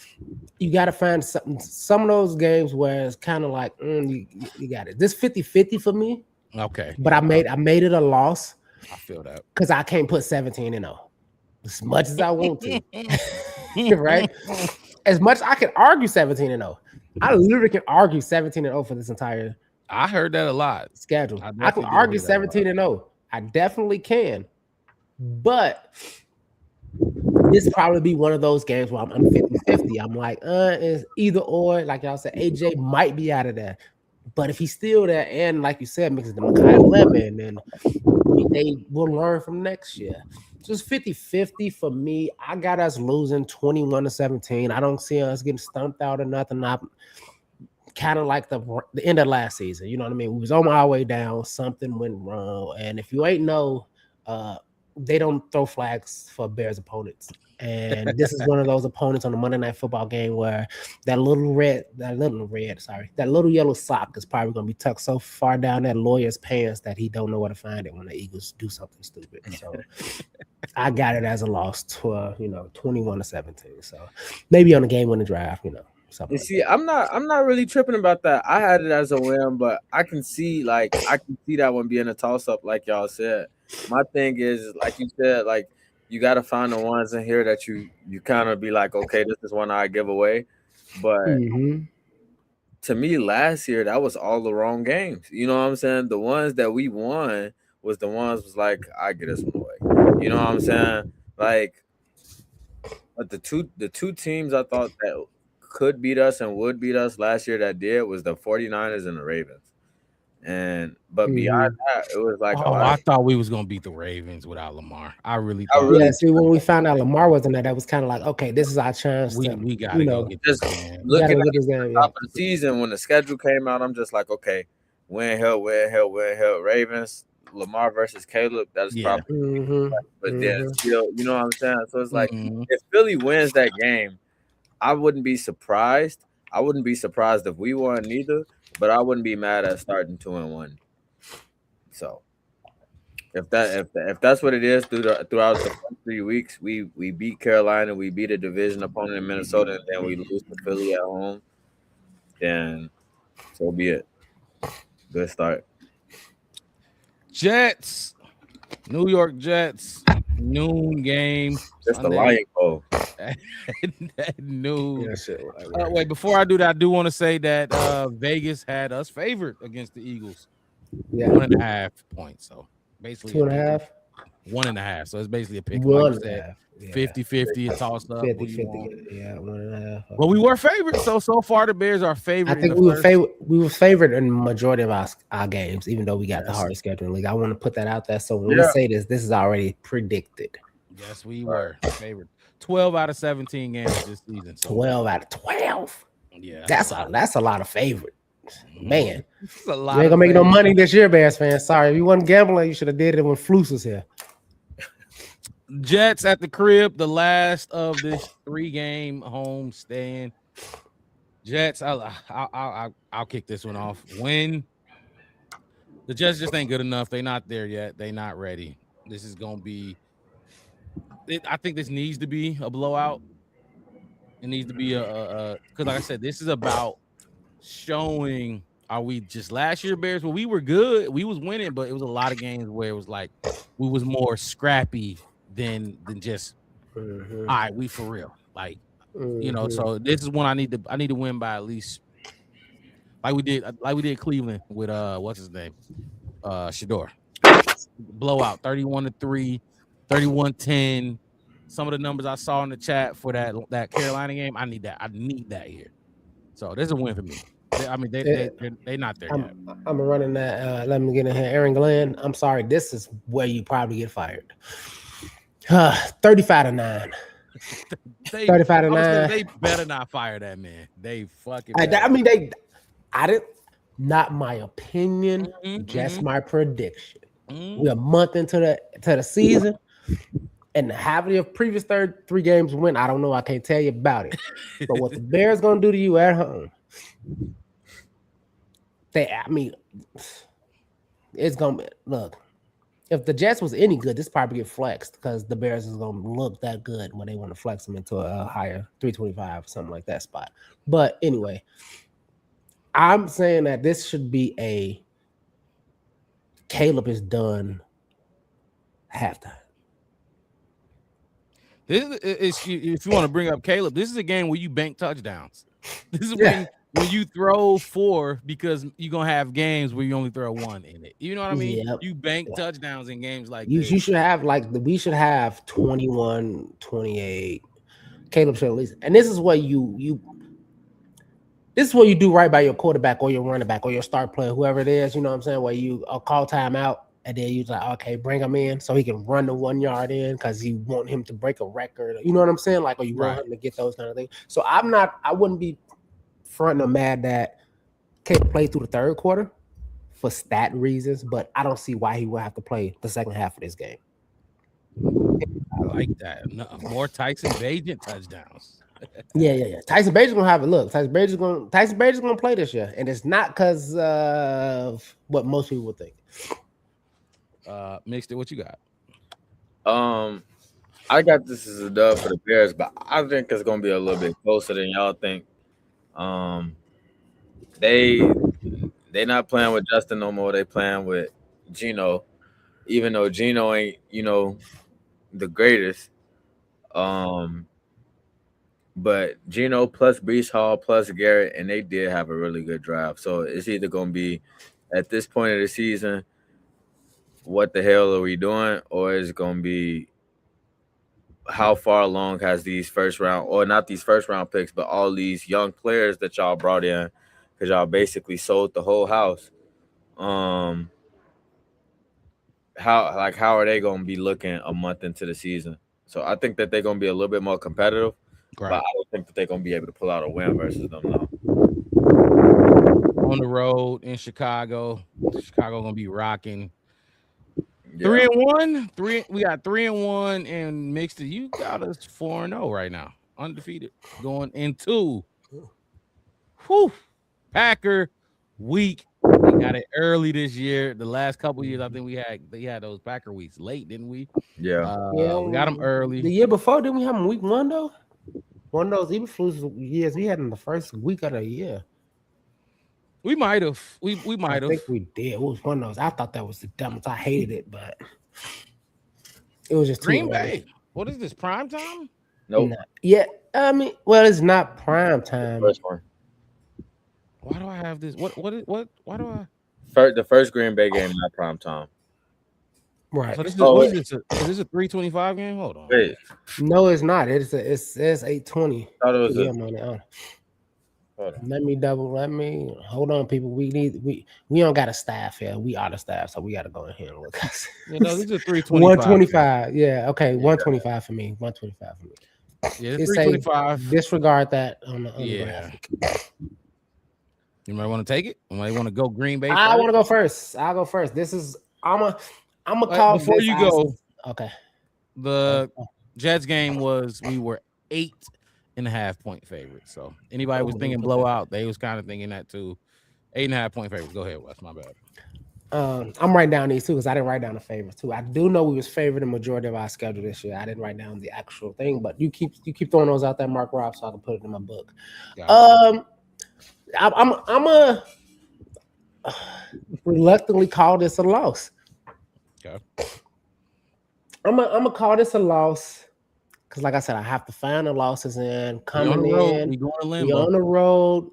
you got to find some of those games where it's kind of like you got it. This 50-50 for me. Okay, but I made it a loss. I feel that because I can't put 17-0 as much as I want to. Right? As much I can argue 17-0. I literally can argue 17-0 for this entire. I heard that a lot. Schedule. I can argue 17-0. I definitely can, but this probably be one of those games where I'm 50-50. I'm like, it's either or. Like y'all said, AJ might be out of there. But if he's still there, and like you said, mixes the Mekhi Lemon, then they will learn from next year. So it's 50-50 for me. I got us losing 21-17. I don't see us getting stumped out or nothing. I'm kind of like the end of last season. You know what I mean? We was on our way down. Something went wrong. And if you ain't know, they don't throw flags for Bears opponents. And this is one of those opponents on the Monday Night Football game where that little yellow sock is probably going to be tucked so far down that lawyer's pants that he don't know where to find it when the Eagles do something stupid. So I got it as a loss to 21-17. So maybe on the game winning drive, something. You see, I'm not really tripping about that. I had it as a win, but I can see that one being a toss up, like y'all said. My thing is, like you said, like you got to find the ones in here that you kind of be like, okay, this is one I give away. But to me, last year that was all the wrong games. You know what I'm saying? The ones that we won was the ones was like, I get this one away. You know what I'm saying? Like, but the two teams I thought that could beat us and would beat us last year that did was the 49ers and the Ravens. But beyond that, it was like I thought we was gonna beat the Ravens without Lamar. I really thought. Yeah, see, when we found out Lamar wasn't there, that was kind of like, okay, this is our chance. We gotta go get this game. Looking at the top of the season when the schedule came out, I'm just like, okay, win hell, Ravens, Lamar versus Caleb. That's probably, but then still, you know what I'm saying? So it's like if Philly wins that game, I wouldn't be surprised. I wouldn't be surprised if we won neither, but I wouldn't be mad at starting 2-1. So if that's what it is throughout the 3 weeks, we beat Carolina, we beat a division opponent in Minnesota, and then we lose to Philly at home, then so be it. Good start. Jets, New York Jets, noon game. Just the Lion Bowl. At noon. Wait, before I do that, I do want to say that Vegas had us favored against the Eagles. 1.5 points. So basically 2.5. 1.5. So it's basically a pick. 1.5. 50-50, a toss up. 50-50. Yeah, 1.5. Well, we were favored. So far the Bears are favored. I think we were favored in the majority of our games, even though we got the hardest schedule in the league. I want to put that out there. So when we say this is already predicted. Yes, we were favored. 12 out of 17 games this season. So. 12 out of 12. Yeah, that's a lot of favorite. Man, a lot. You ain't gonna make no money this year, Bears fans. Sorry, if you wasn't gambling, you should have did it when Flus was here. Jets at the crib, the last of this 3-game home stand. Jets, I'll kick this one off. Win. The Jets just ain't good enough. They're not there yet. They're not ready. This is gonna be. I think this needs to be a blowout. It needs to be because, like I said, this is about showing. Are we just last year Bears? Well, we were good. We was winning, but it was a lot of games where it was like we was more scrappy than just. All right, we for real. Like So this is one I need to win by at least. Like we did Cleveland with what's his name, Shador. Blowout 31-3. 31-10. Some of the numbers I saw in the chat for that Carolina game, I need that. I need that here. So there's a win for me. They're not there yet. I'm running that. Let me get in here. Aaron Glenn, I'm sorry. This is where you probably get fired. 35-9. 35-9. They better not fire that man. They fucking. Not my opinion. Just my prediction. We're a month into the season. And how many of previous 3 games win? I don't know. I can't tell you about it. But what the Bears gonna do to you at home? It's gonna look. If the Jets was any good, this probably get flexed because the Bears is gonna look that good when they want to flex them into a higher 325 or something like that spot. But anyway, I'm saying that this should be a Caleb is done halftime. This is if you want to bring up Caleb, this is a game where you bank touchdowns. This is when you throw 4 because you're gonna have games where you only throw 1 in it. You know what I mean? Yep. You bank touchdowns in games like you this. should have we should have 21, 28. Caleb should at least, and this is what you do right by your quarterback or your running back or your star player, whoever it is. You know what I'm saying? Where you call timeout. And then you're like, okay, bring him in so he can run the 1 yard in because you want him to break a record. You know what I'm saying? Like, or you want him to get those kind of things. So I wouldn't be fronting or mad that Caleb played through the 3rd quarter for stat reasons, but I don't see why he would have to play the second half of this game. I like that. No, more Tyson Bagent touchdowns. Yeah. Tyson Bagent's gonna have it. Look, Tyson Bagent's gonna play this year, and it's not because of what most people would think. Mixed it. What you got? I got this as a dub for the Bears, but I think it's gonna be a little bit closer than y'all think. They not playing with Justin no more. They playing with Geno, even though Geno ain't the greatest. But Geno plus Breece Hall plus Garrett, and they did have a really good drive. So it's either gonna be at this point of the season, what the hell are we doing, or is it gonna be how far along has these first round, or not these first round picks, but all these young players that y'all brought in because y'all basically sold the whole house. How are they gonna be looking a month into the season? So I think that they're gonna be a little bit more competitive, but I don't think that they're gonna be able to pull out a win versus them now. On the road in Chicago gonna be rocking. 3-1. We got 3-1, and Mixed. You got us 4-0 right now, undefeated, going into Packer week. We got it early this year. The last couple years, I think they had those Packer weeks late, didn't we? Yeah. We got them early. The year before, didn't we have them week 1 though? One of those Eberflus years we had in the first week of the year. We might have. We might have. I think we did. It was one of those. I thought that was the dumbest. I hated it, but it was just Green Bay. What is this, prime time? Nope. Yeah, I mean, well, it's not prime time. First one. Why do I have this? What? Why do I? The first Green Bay game, not prime time. Right. So this is, what is this? Is this a 3:25 game? Hold on. Wait. No, it's not. It's 8:20. I thought it was Let me hold on, people. We don't got a staff here. We are the staff, so we got to go in here and look. This is 3:25. 125. Yeah, okay. 125 for me. 125 for me. Yeah, it's 3:25. Disregard that on the graphic. You might want to take it. You might want to go Green Bay. I want to go first. I'll go first. This is I'm a call before you go. Okay. The Jets game we were 8.5 point favorites. So anybody was thinking blowout, they was kind of thinking that too. 8.5 point favorites. Go ahead, Wes. My bad. I'm writing down these too because I didn't write down the favorites too. I do know we was favored the majority of our schedule this year. I didn't write down the actual thing, but you keep throwing those out there, Mark Rob, so I can put it in my book. I'm a reluctantly call this a loss. Okay. I'm gonna call this a loss because, like I said, I have to find the losses in coming in. We on the road.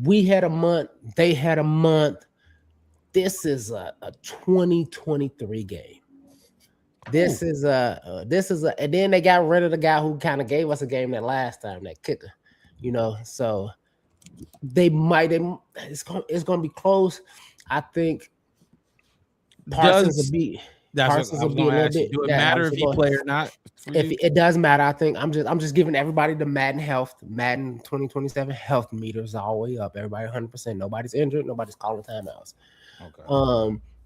We had a month. They had a month. This is a 2023 game. This is a, and then they got rid of the guy who kind of gave us a game that last time, that kicker. So they might. It's gonna be close. I think Parsons will be. Parsons will be a little bit. Do it matter if he play or not? If it does matter, I think I'm just giving everybody the Madden 2027 health meters all the way up. Everybody 100%. Nobody's injured. Nobody's calling timeouts. Okay.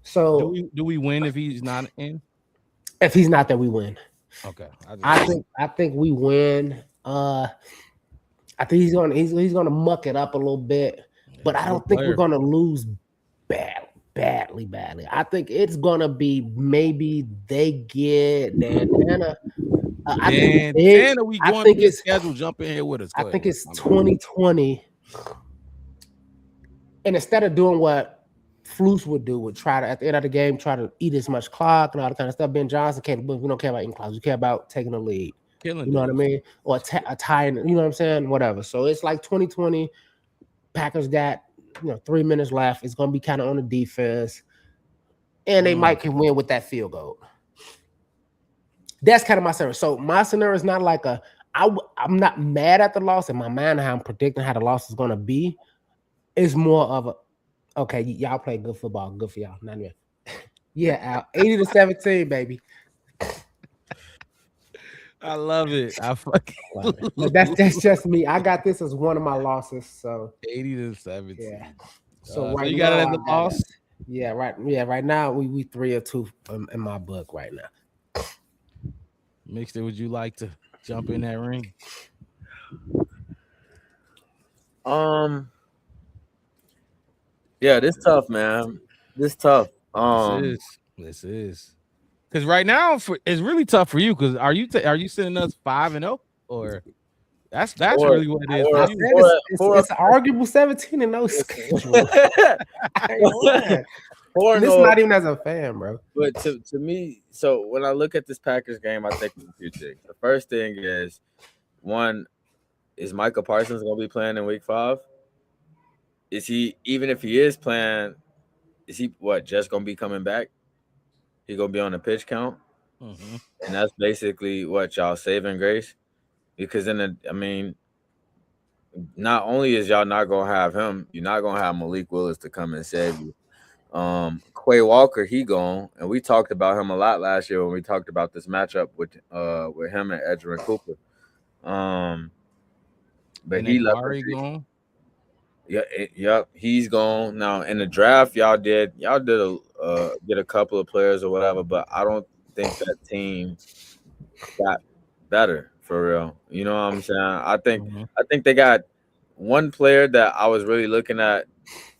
So do we win if he's not in? If he's not there, we win. Okay. I think we win. I think he's gonna muck it up a little bit, but I don't think we're gonna lose badly. I think it's gonna be maybe they get Dantana. I think it's schedule. Jump in here with us. I think it's 2020, and instead of doing what Flus would do, would try to at the end of the game try to eat as much clock and all that kind of stuff. Ben Johnson can't. We don't care about eating clock. We care about taking the lead. You know what I mean? Or a tying. You know what I'm saying? Whatever. So it's like 2020. Packers got 3 minutes left. It's gonna be kind of on the defense, and they might can win with that field goal. That's kind of my scenario. So my scenario is not like I'm not mad at the loss in my mind. How I'm predicting how the loss is gonna be. It's more of a okay. Y'all play good football. Good for y'all. Not me. Yeah, Al. 80-17, baby. I love it. I fucking love it. But that's just me. I got this as one of my losses. So 80-17. Yeah. So right you got it as a loss. Yeah, right. Yeah, right now we 3-2 in my book right now. Mixed it. Would you like to jump in that ring? Yeah, this tough, man. This tough. This is. Because right now it's really tough for you. Because are you sending us 5-0 or that's really what it is? It's an arguable 17-0 schedule. This not even as a fan, bro. But to me, so when I look at this Packers game, I think of a few things. The first thing is, one, is Micah Parsons gonna be playing in Week 5? Is he, even if he is playing, is he just gonna be coming back? He gonna be on the pitch count, and that's basically what y'all saving grace, because not only is y'all not gonna have him, you're not gonna have Malik Willis to come and save you. Quay Walker, he gone, and we talked about him a lot last year when we talked about this matchup with him and Edgerrin Cooper. But and he left. Gone? Yep, he's gone now. In the draft, y'all did get a couple of players or whatever, but I don't think that team got better for real. You know what I'm saying? I think they got one player that I was really looking at,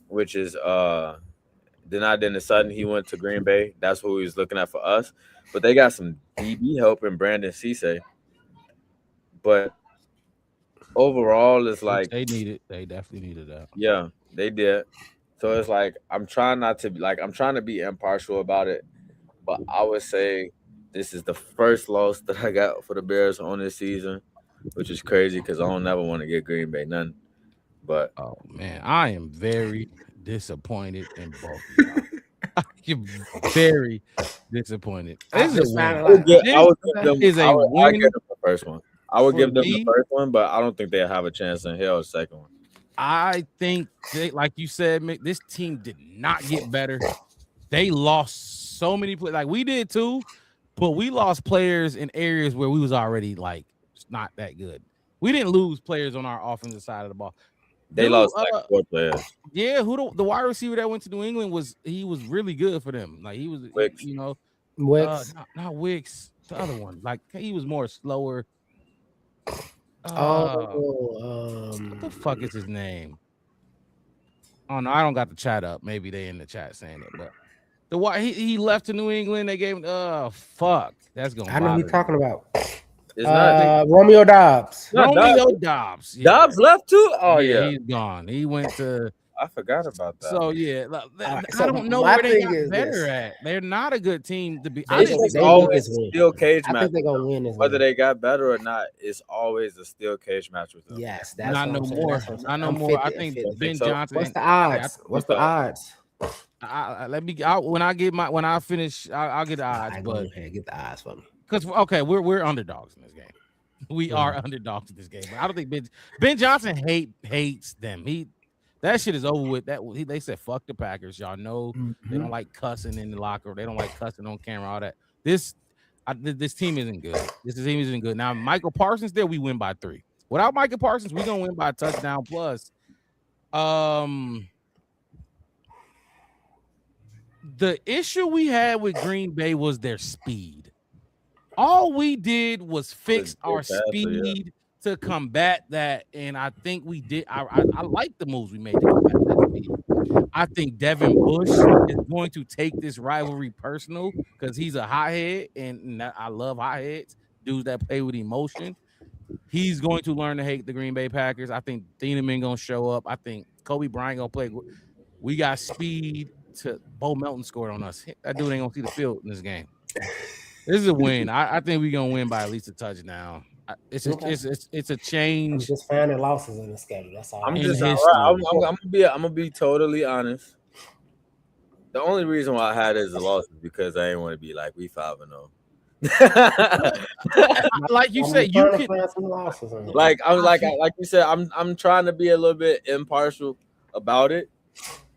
which is Dennis Sutton. He went to Green Bay. That's what we was looking at for us. But they got some DB help in Brandon Cisse. But overall, it's like they definitely needed that. Yeah, they did. So it's like I'm trying to be impartial about it, but I would say this is the first loss that I got for the Bears on this season, which is crazy because I don't never want to get Green Bay none. But oh man, I am very disappointed in both of y'all. I'm very disappointed. I would give them the first one. I would give them the first one, but I don't think they'll have a chance in hell the second one. I think like you said, Mick, this team did not get better. They lost so many players. Like we did too, but we lost players in areas where we was already like not that good. We didn't lose players on our offensive side of the ball. They lost like 4 players. Yeah, the wide receiver that went to New England was really good for them. Like he was, Wicks. Wicks. Not Wicks. The other one, like he was more slower. What the fuck is his name? Oh no, I don't got the chat up. Maybe they in the chat saying it, but he left to New England. They gave him. Fuck, that's gonna. I know who you're talking about. It's not Romeo Dobbs. Romeo Dobbs. Yeah. Dobbs left too. Oh yeah, he's gone. He went to. I forgot about that. So yeah, I don't know where they got better at. They're not a good team to be. It's always a steel cage match. I think they're gonna win this. Whether they got better or not, it's always a steel cage match with them. Yes, that's not no more. Not no more. I think Ben Johnson. What's the odds? What's the odds? When I finish, I'll get the odds. But get the odds for me. Because we're underdogs in this game. We are underdogs in this game. I don't think Ben Johnson hates them. That shit is over with. They said fuck the Packers. Y'all know they don't like cussing in the locker. They don't like cussing on camera. All that. This team isn't good. This team isn't good. Now Michael Parsons there, we win by 3. Without Michael Parsons, we're gonna win by a touchdown plus. The issue we had with Green Bay was their speed. All we did was fix Good our passer, yeah. speed to combat that, and I think we did. I like the moves we made to combat that speed. I think Devin Bush is going to take this rivalry personal because he's a hothead, and I love hotheads, dudes that play with emotion. He's going to learn to hate the Green Bay Packers. I think Thieneman gonna show up. I think Kobe Bryant gonna play. We got speed. To Bo Melton scored on us. That dude ain't gonna see the field in this game. This is a win. I think we're gonna win by at least a touchdown. It's a I'm change. just finding losses in the schedule. That's all. I'm In just history. I'm gonna be totally honest. The only reason why I had it as a loss is because I didn't want to be like we 5-0. Like you I'm said, trying you to can find some losses in it. like you said, I'm trying to be a little bit impartial about it.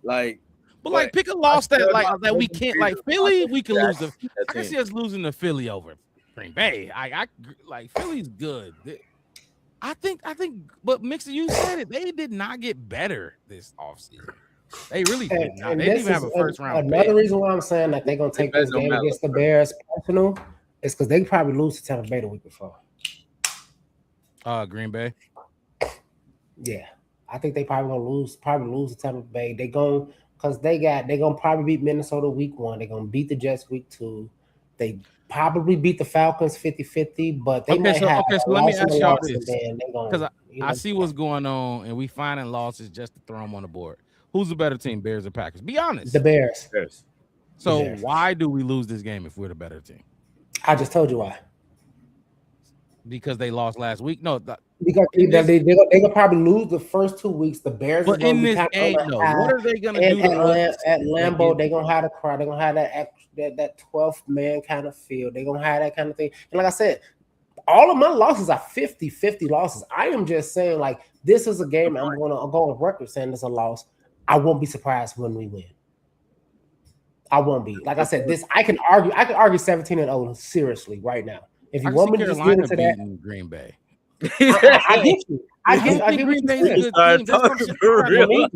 Like, but like pick a loss that we can't like Philly. We can lose. that I can team. see us losing to Philly over Green Bay. I like Philly's good. I think. But Mixer, you said it. They did not get better this offseason. They really did not. They didn't even have a first round. Another reason why I'm saying that they're gonna take this don't game matter. against the Bears personal is because they probably lose to Tampa Bay the week before. Green Bay. Yeah, I think they probably lose to Tampa Bay. They gonna probably beat Minnesota week 1. They're gonna beat the Jets week 2. They probably beat the Falcons 50-50, but they might have. So let me ask y'all this, because I see what's going on, and we finding losses just to throw them on the board. Who's the better team, Bears or Packers? Be honest. The Bears. So The Bears. why do we lose this game if we're the better team? I just told you why. Because they lost last week. No, Because they gonna probably lose the first 2 weeks. The Bears, but in this game, though, what are they gonna do at Lambeau? They're gonna have a crowd. They're gonna have that 12th man kind of feel. They're gonna have that kind of thing. And like I said, all of my losses are 50-50 losses. I am just saying, like, this is a game I'm go on record saying it's a loss. I won't be surprised when we win. I won't be. Like I said, I can argue 17-0 seriously right now. If you want me to just get into that, Green Bay. I get you. I get Green Bay's a good Sorry, team. That's what I'm saying. for real.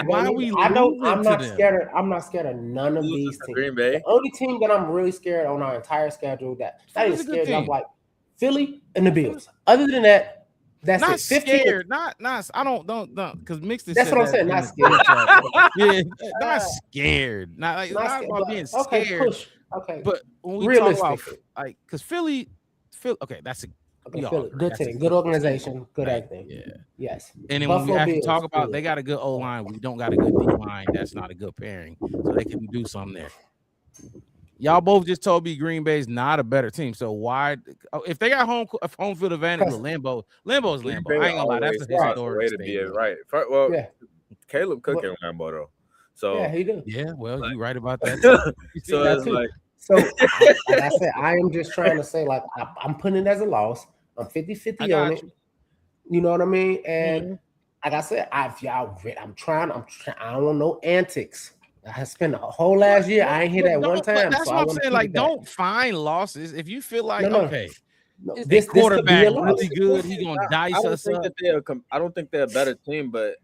Why are we I'm not them? scared. I'm not scared of none of these teams. Green Bay. The only team that I'm really scared on our entire schedule that not even scared of, like Philly and the Bills. Other than that, that's not it. 15, scared. Not. I don't because mixed. That's what I'm saying. Not scared. Yeah, not scared. Not scared, about being okay, scared. push. Okay, but when we talk about realistic. like, because Philly, okay, that's a Philly, good team, good organization, good everything. Yeah. Yes. And then Buffalo when we have to Bills, talk about, good. they got a good O line. We don't got a good D line. That's not a good pairing. So they can do something there. Y'all both just told me Green Bay's not a better team. So why, if they got home field advantage with Lambeau's Lambeau. I ain't gonna lie, that's a historic way to be it, statement. right. Well, Yeah. Caleb Cook in Lambeau though. So Yeah, he do. Yeah, well, you right about that. too. so that it's too. like So, like I said, I am just trying to say, like, I'm putting it as a loss. I'm 50-50 I on got it. you. You know what I mean? And like I said, I don't want no antics. I spent a whole last year. I ain't hear that one time. That's so what I I'm wanna saying. keep Like, it back. don't find losses if you feel like No. okay, No, this could be quarterback a loss. really good. He gonna dice us up. I don't think they're a better team, but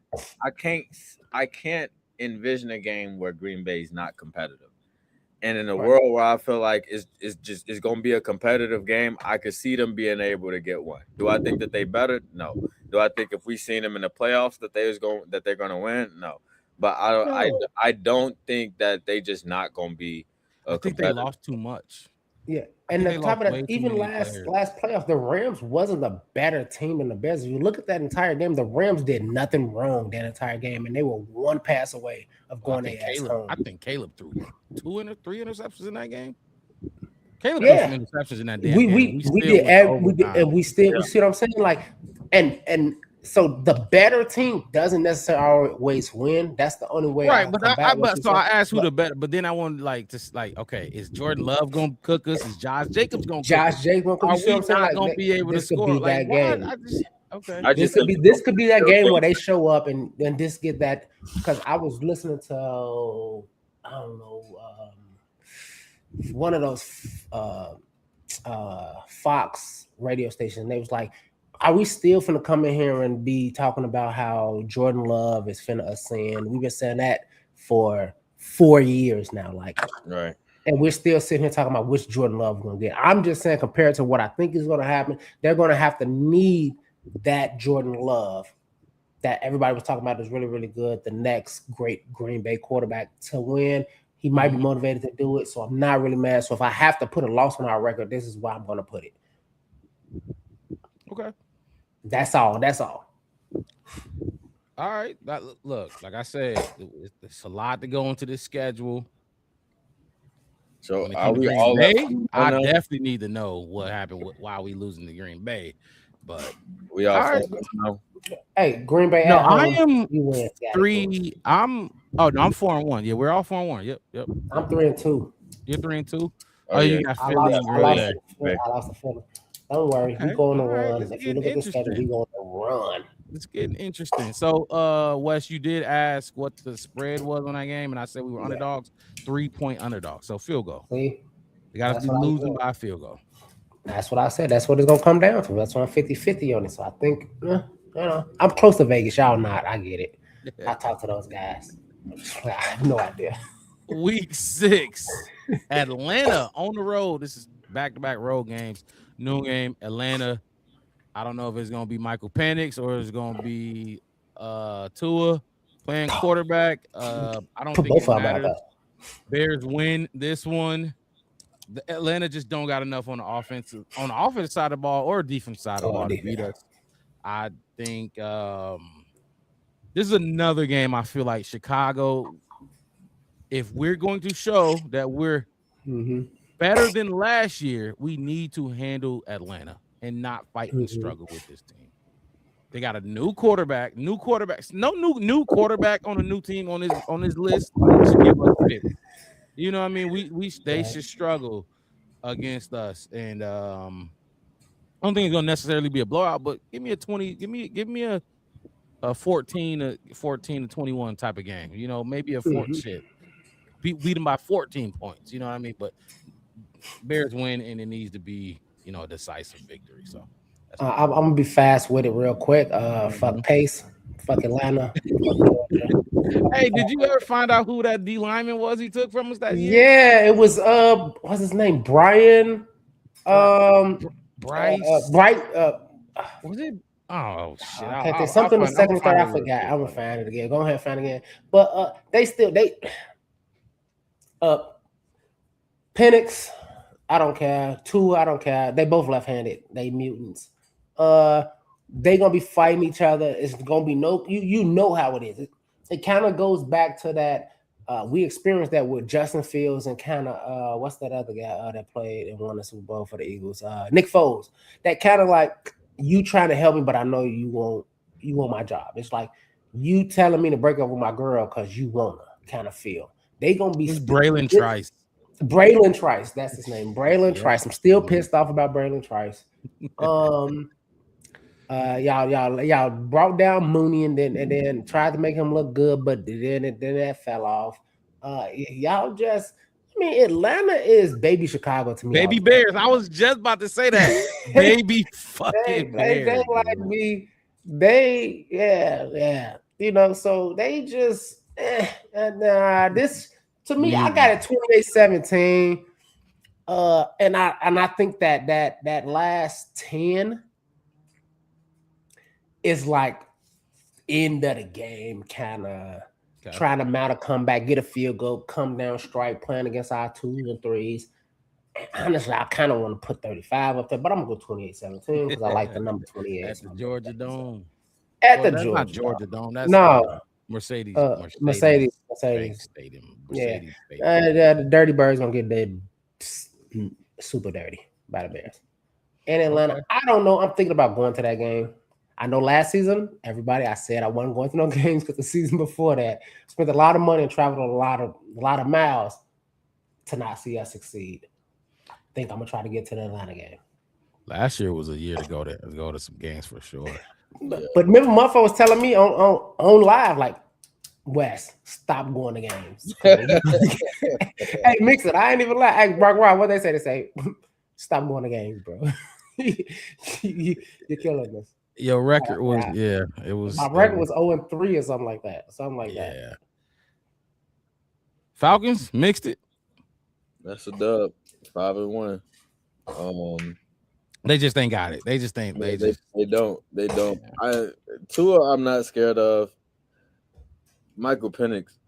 I can't envision a game where Green Bay's not competitive. And in a world where I feel like it's going to be a competitive game, I could see them being able to get one. Do I think that they better? No. Do I think if we seen them in the playoffs that they're going to win? No. But I don't think that they just not going to be I think they lost too much. Yeah, and they on top of lost way that, too even many last players. playoff, the Rams wasn't a better team than the Bears. If you look at that entire game, the Rams did nothing wrong that entire game, and they were one pass away of going their ass home. I think Caleb threw 3 interceptions in that game. Caleb Yeah. threw some interceptions in that damn We game. did, still went to overtime. and we still. You see what I'm saying? Like, and so the better team doesn't necessarily always win. That's the only way. Right, but I asked who But the better, but then I wanted okay, is Jordan Love gonna cook us? Is Josh Jacobs gonna cook Josh us? Jacobs, Are you see what we I'm saying? not Like, gonna be able to this could score? be Like, that why? game. Okay. This could be that game where they show up and just get that, because I was listening to I don't know one of those Fox radio stations. They was like, are we still finna come in here and be talking about how Jordan Love is finna ascend? We've been saying that for 4 years now. Like, right. And we're still sitting here talking about which Jordan Love we're going to get. I'm just saying, compared to what I think is going to happen, they're going to have to need that Jordan Love that everybody was talking about is really, really good, the next great Green Bay quarterback to win. He might be motivated to do it, so I'm not really mad. So if I have to put a loss on our record, this is why I'm going to put it. Okay. That's all. That's all. All right. Look, like I said, it's a lot to go into this schedule. So are we all Bay? I definitely need to know what happened. Why we losing to Green Bay? But we all right. Hey, Green Bay. No, I am 3. I'm 4-1. Yeah, we're all 4-1. Yep. I'm 3-2. You're 3-2. Oh, yeah. You got Philly. I lost the Philly. Don't worry, we going to run. If you look at the schedule, we going to run. It's getting interesting. So, Wes, you did ask what the spread was on that game, and I said we were underdogs, 3-point underdogs. So field goal. See, you got to be losing by a field goal. That's what I said. That's what it's gonna come down to. That's why I'm 50-50 on it. So I think, I'm close to Vegas. Y'all not. I get it. I talk to those guys. I have no idea. Week 6, Atlanta on the road. This is back-to-back road games. Noon game, Atlanta. I don't know if it's gonna be Michael Penix or it's gonna be Tua playing quarterback. I don't think it matters. Bears win this one. The Atlanta just don't got enough on the offensive side of the ball or defense side of the ball to beat us. I think this is another game. I feel like Chicago, if we're going to show that we're better than last year, we need to handle Atlanta and not fight and struggle with this team. They got a new quarterback, no new quarterback on a new team on his list should give us 50. You know what I mean? They should struggle against us, and I don't think it's gonna necessarily be a blowout, but give me a 20, give me a 14 to 21 type of game. You know, maybe a shit. Beat them by 14 points. You know what I mean? But Bears win, and it needs to be a decisive victory. So I'm gonna be fast with it real quick. Fuck Pace, fuck Atlanta. Hey, did you ever find out who that D lineman was he took from us that year? Yeah, it was what's his name? Brian. Bryce. Bright. Was it? Oh shit! Okay, something the second third. I forgot. I'm gonna find it again. Go ahead and find it again. But they Penix, I don't care. Tua, I don't care. They both left-handed. They mutants. They gonna be fighting each other. It's gonna be you know how it is. It kind of goes back to that. We experienced that with Justin Fields and kind of what's that other guy that played and won the Super Bowl for the Eagles? Nick Foles. That kind of like you trying to help me, but I know you want my job. It's like you telling me to break up with my girl because you wanna kind of feel. They gonna be Braylon Trice. Braylon Trice, that's his name. Braylon Trice. I'm still pissed off about Braylon Trice. Y'all brought down Mooney and then tried to make him look good, but then that fell off. Y'all just, Atlanta is baby Chicago to me. Baby Bears. I was just about to say that. Baby fucking Bears. They like me. Yeah. So they just this to me, I got it 28-17. And I think that last 10 is like end of the game, kind of trying to mount a comeback, get a field goal, come down strike, playing against our 2s and 3s. And honestly, I kind of want to put 35 up there, but I'm gonna go 28-17 because I like the number 28. At the Georgia Dome. That's not Georgia Dome. That's Mercedes. Mercedes Stadium. The Dirty Birds gonna get dead super dirty by the Bears. In Atlanta, I don't know. I'm thinking about going to that game. I know last season, I said I wasn't going to no games because the season before that, spent a lot of money and traveled a lot of miles to not see us succeed. I think I'm gonna try to get to the Atlanta game. Last year was a year to go to some games for sure. But remember, Muffo was telling me on live, like, Wes, stop going to games. Hey, mix it. I ain't even lie. Hey, Brock Rock, what they say? They say, stop going to games, bro. You're killing us. Your record was, it was. My record was 0-3 or something like that. That. Falcons mixed it. That's a dub. 5-1. They just ain't got it. They just think Yeah, they just they don't. They don't. yeah. Tua, I'm not scared of. Michael Penix.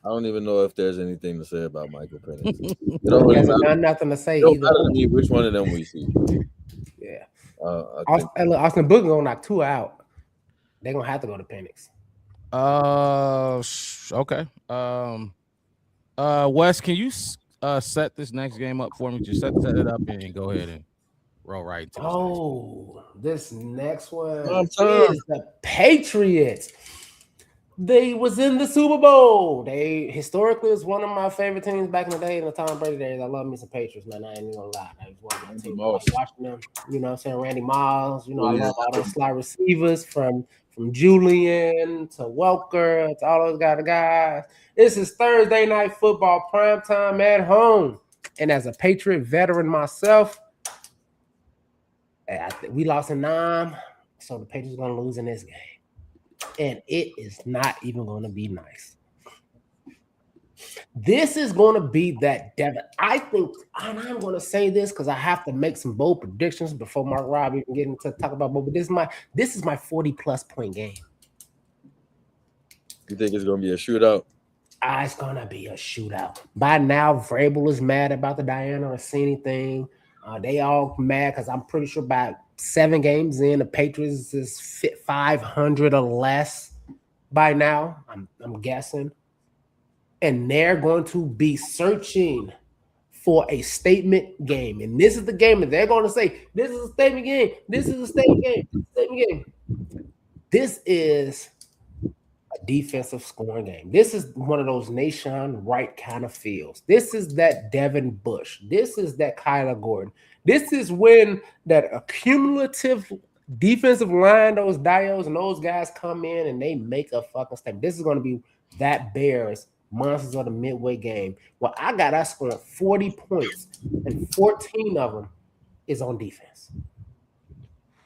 I don't even know if there's anything to say about Michael Penix. It don't He really hasn't matter. done nothing to say It don't either. matter to me which one of them we see. Yeah. I think Austin Booker gonna knock Tua out. They're gonna have to go to Penix. Okay. Wes, can you set this next game up for me? Just set it up and go ahead and roll right into this. Oh, this next one Tom. is the Patriots. They was in the Super Bowl. They historically was one of my favorite teams back in the day in the Tom Brady days. I love me some Patriots, man. I ain't even gonna lie. I was watching the team, watching them. You know, what I'm saying Randy Moss. You know, I love all those slot receivers from Julian to Welker to all those guys. This is Thursday night football primetime at home, and as a Patriot veteran myself, we lost in 9, so the Patriots are gonna lose in this game. And it is not even going to be nice. This is going to be that Devin. I think, and I'm going to say this because I have to make some bold predictions before Mark Robbie can get into talk about bold. But this is my 40+ point game. You think it's going to be a shootout? It's going to be a shootout. By now, Vrabel is mad about the Diana Orsini thing. They all mad because I'm pretty sure by 7 games in, the Patriots is 500 or less by now. I'm guessing, and they're going to be searching for a statement game. And this is the game that they're going to say, "This is a statement game. This is a statement game. Statement game." This is a defensive scoring game. This is one of those Nation Wright kind of feels. This is that Devin Bush. This is that Kyler Gordon. This is when that accumulative defensive line, those Dios and those guys come in and they make a fucking statement. This is going to be that Bears monsters of the midway game. Well, I got us scoring 40 points, and 14 of them is on defense.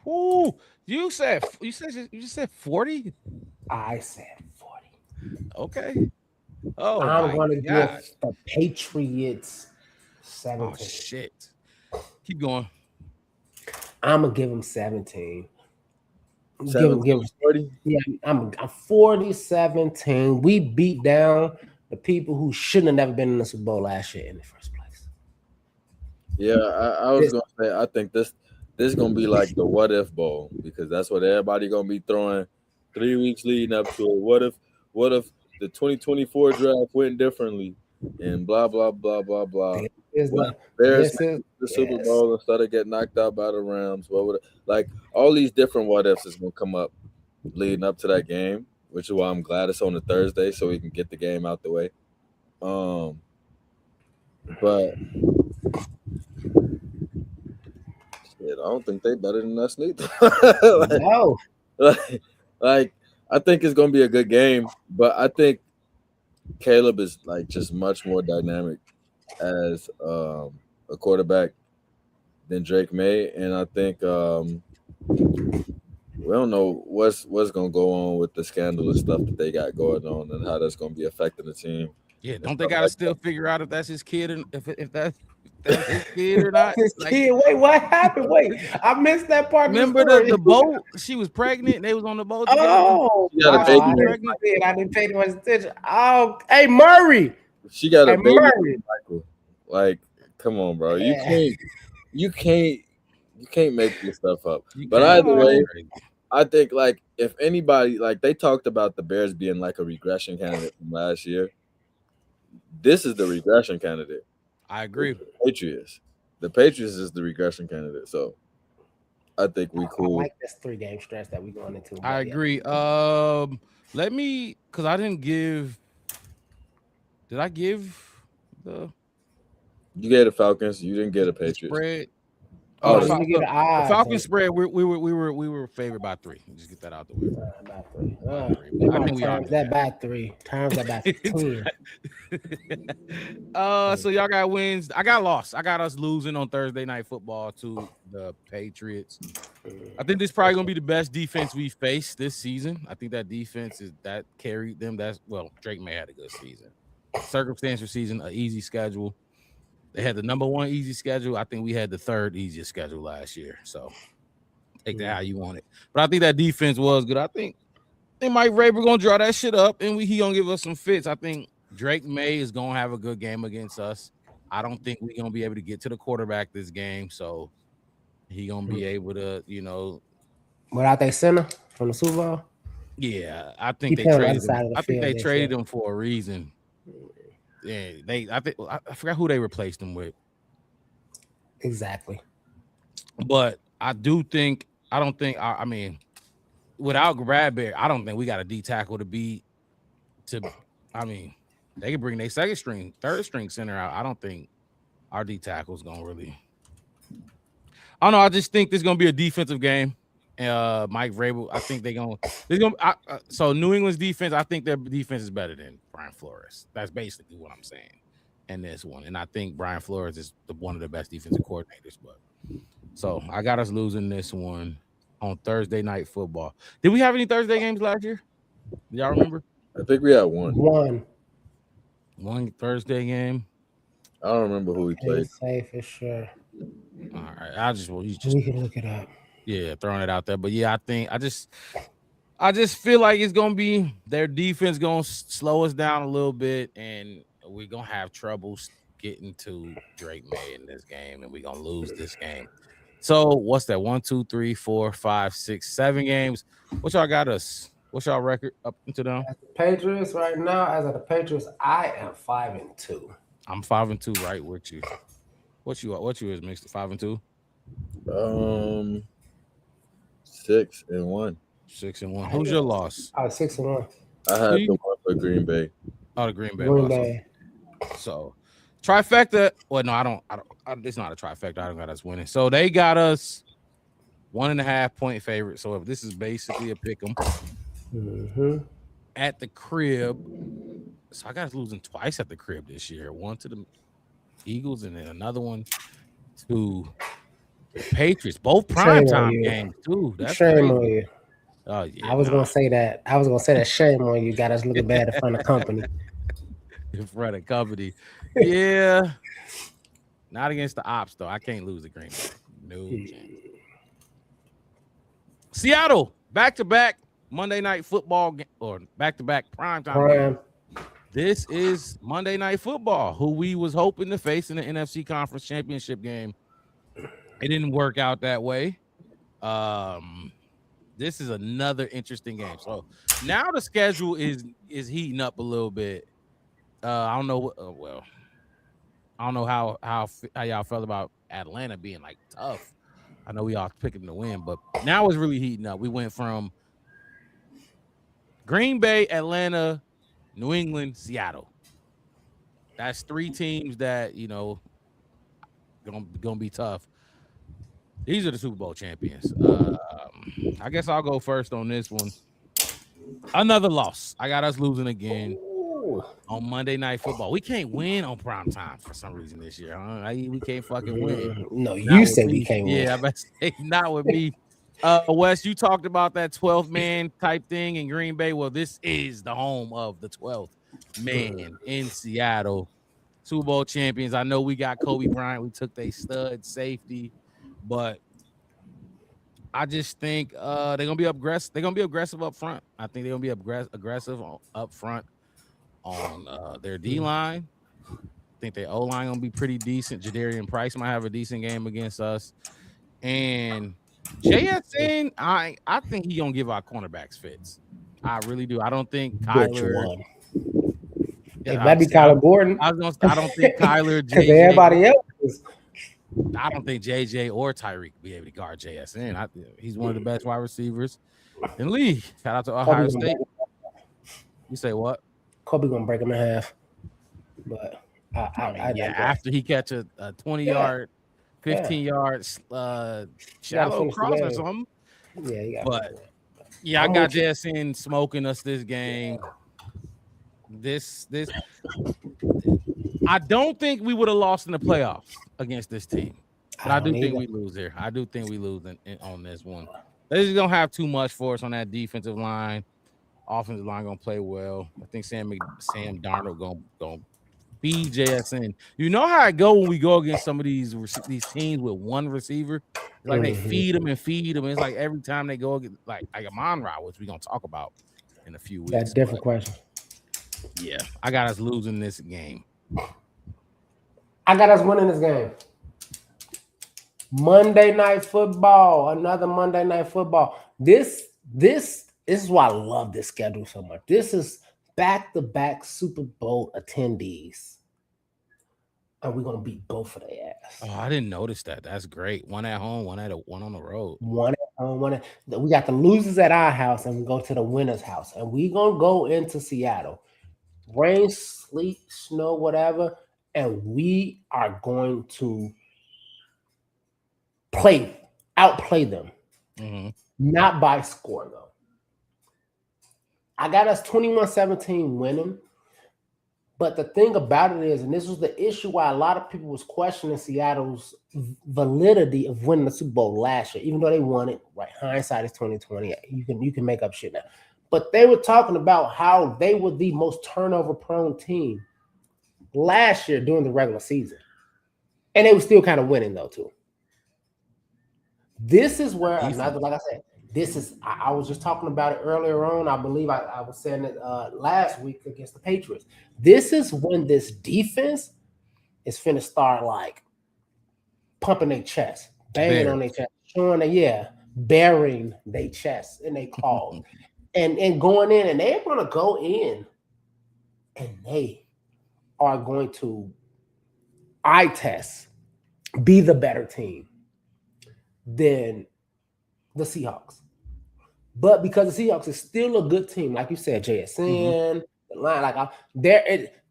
Ooh, you said 40? I said 40. Okay. Oh, I'm going to give the Patriots 17. Oh shit. Keep going. I'm gonna give them 17. 40? Yeah, I'm 40-17. We beat down the people who shouldn't have never been in the Super Bowl last year in the first place. Yeah, I was gonna say I think this is gonna be like the what if bowl, because that's what everybody gonna be throwing 3 weeks leading up to it. What if the 2024 draft went differently and blah blah blah blah blah. Bears the Super Bowl instead of get knocked out by the Rams. What would like all these different what ifs is gonna come up leading up to that game, which is why I'm glad it's on a Thursday so we can get the game out the way. But shit, I don't think they better than us neither. No. Like I think it's gonna be a good game, but I think Caleb is like just much more dynamic as a quarterback than Drake May, and I think we don't know what's gonna go on with the scandalous stuff that they got going on and how that's gonna be affecting the team. Yeah, don't they gotta still figure out if that's his kid and if that's his kid or not? His kid. Wait, what happened? Wait, I missed that part. Remember the boat? She was pregnant and they was on the boat together. Oh, I didn't pay too much attention. Oh, hey Murray. She got a baby. Michael. Like, come on, bro. Yeah. You can't make this stuff up. But either way, I think like if anybody like they talked about the Bears being like a regression candidate from last year. This is the regression candidate. I agree. The Patriots is the regression candidate. So I think we cool. I like this 3-game stretch that we're going into. I agree. Let me, because I didn't give. Did I give the? You gave the Falcons. You didn't get a Patriots spread. The Falcons spread. We were favored by 3. Just get that out the way. By 3. I think we times that by 3. Times that by 10. So y'all got wins. I got lost. I got us losing on Thursday Night Football to the Patriots. I think this is probably gonna be the best defense we faced this season. I think that defense that carried them. Drake May had a good season. circumstantial season, an easy schedule. They had the number one easy schedule. I think we had the third easiest schedule last year. So take that how you want it. But I think that defense was good. I think Mike Vrabel gonna draw that shit up, and he gonna give us some fits. I think Drake May is gonna have a good game against us. I don't think we're gonna be able to get to the quarterback this game, so he gonna be able to, Without their center from the Super Bowl. Yeah, I think He they played on the traded other side him. of the I think field they this traded year. him for a reason. Yeah, I forgot who they replaced him with. Exactly. But I mean, without Bradbury, I don't think we got a D tackle to beat. I mean, they can bring their second string, third string center out. I don't think our D tackle's gonna really. I don't know. I just think this is gonna be a defensive game. Mike Vrabel, I think so New England's defense, I think their defense is better than Brian Flores. That's basically what I'm saying in this one. And I think Brian Flores is one of the best defensive coordinators. But so I got us losing this one on Thursday Night Football. Did we have any Thursday games last year? Do y'all remember? I think we had one Thursday game. I don't remember who we played. Say for sure. All right, we can look it up. Yeah, throwing it out there. But yeah, I just feel like it's gonna be their defense gonna slow us down a little bit, and we're gonna have trouble getting to Drake May in this game, and we're gonna lose this game. So what's that? 1, 2, 3, 4, 5, 6, 7 games. What y'all got us? What's y'all record up to now? As the Patriots right now, I am 5-2. I'm 5-2, right with you. What you is mixed 5-2? 6-1. 6-1. Who's your loss? I was 6-1. I had the one for Green Bay. Oh, the Green Bay. Green Bay. So trifecta. Well, no, I don't. It's not a trifecta. I don't got us winning. So they got us 1.5 point favorite. So if this is basically a pick 'em at the crib, so I got us losing twice at the crib this year. One to the Eagles, and then another one to the Patriots. Both primetime games too. That's shame on you. Oh yeah. I was gonna say that. Shame on you. Got us looking bad in front of company. In front of company. Yeah. Not against the ops though. I can't lose the Green Bay. No chance. Seattle, back-to-back Monday Night Football or back-to-back primetime game. This is Monday Night Football, who we was hoping to face in the NFC Conference Championship game. It didn't work out that way. This is another interesting game. So now the schedule is heating up a little bit. I don't know. I don't know how y'all felt about Atlanta being like tough. I know we all picked them to win, but now it's really heating up. We went from Green Bay, Atlanta, New England, Seattle. That's 3 teams that gonna be tough. These are the Super Bowl champions. I guess I'll go first on this one. Another loss. I got us losing again on Monday Night Football. We can't win on prime time for some reason this year. Huh? We can't fucking win. No, you said we can't win. Yeah, I bet say not with me. Wes, you talked about that 12th man type thing in Green Bay. Well, this is the home of the 12th man in Seattle. Super Bowl champions. I know we got Kobe Bryant. We took their stud safety, but I just think they're gonna be aggressive. They're gonna be aggressive up front. I think they're gonna be aggressive up front on their D line. I think their O line gonna be pretty decent. Jadarian Price might have a decent game against us, and JSN. I think he gonna give our cornerbacks fits. I really do. I don't think Kyler. It might be Kyler Gordon. I don't think Kyler. Because everybody else is. I don't think JJ or Tyreek will be able to guard JSN. He's one of the best wide receivers in the league. Shout out to Ohio State. You say what? Kobe gonna break him in half. But after he catch a 20-yard, 15-yard shallow cross or something. Yeah, but I got JSN smoking us this game. This I don't think we would have lost in the playoffs against this team, but I do think we lose here. I do think we lose on this one. They're just gonna have too much for us on that defensive line. Offensive line gonna play well. I think Sam Darnold gonna feed JSN. You know how it go when we go against some of these teams with one receiver. It's like they feed them and feed them. It's like every time they go against like Amon-Ra, which we're gonna talk about in a few weeks. That's a different question. Yeah, I got us losing this game. I got us winning this game. Monday Night Football, another Monday Night Football. This is why I love this schedule so much. This is back-to-back Super Bowl attendees, and we're gonna beat both of their ass. Oh, I didn't notice that. That's great. One at home, one on the road. We got the losers at our house, and we go to the winners' house, and we gonna go into Seattle. Rain, sleet, snow, whatever, and we are going to outplay them. Not by score, though. I got us 21-17 winning. But the thing about it is, and this was the issue why a lot of people was questioning Seattle's validity of winning the Super Bowl last year, even though they won it. Right, hindsight is 2020. You can make up shit now. But they were talking about how they were the most turnover-prone team last year during the regular season, and they were still kind of winning though too. This is where another, like I said, this is. I was just talking about it earlier on. I believe I was saying it last week against the Patriots. This is when this defense is finna start like pumping their chest, banging on their chest, showing that burying their chest and they claws, and going in, and they're gonna go in, and they are going to eye test, be the better team than the Seahawks. But because the Seahawks is still a good team, like you said, JSN, the line, like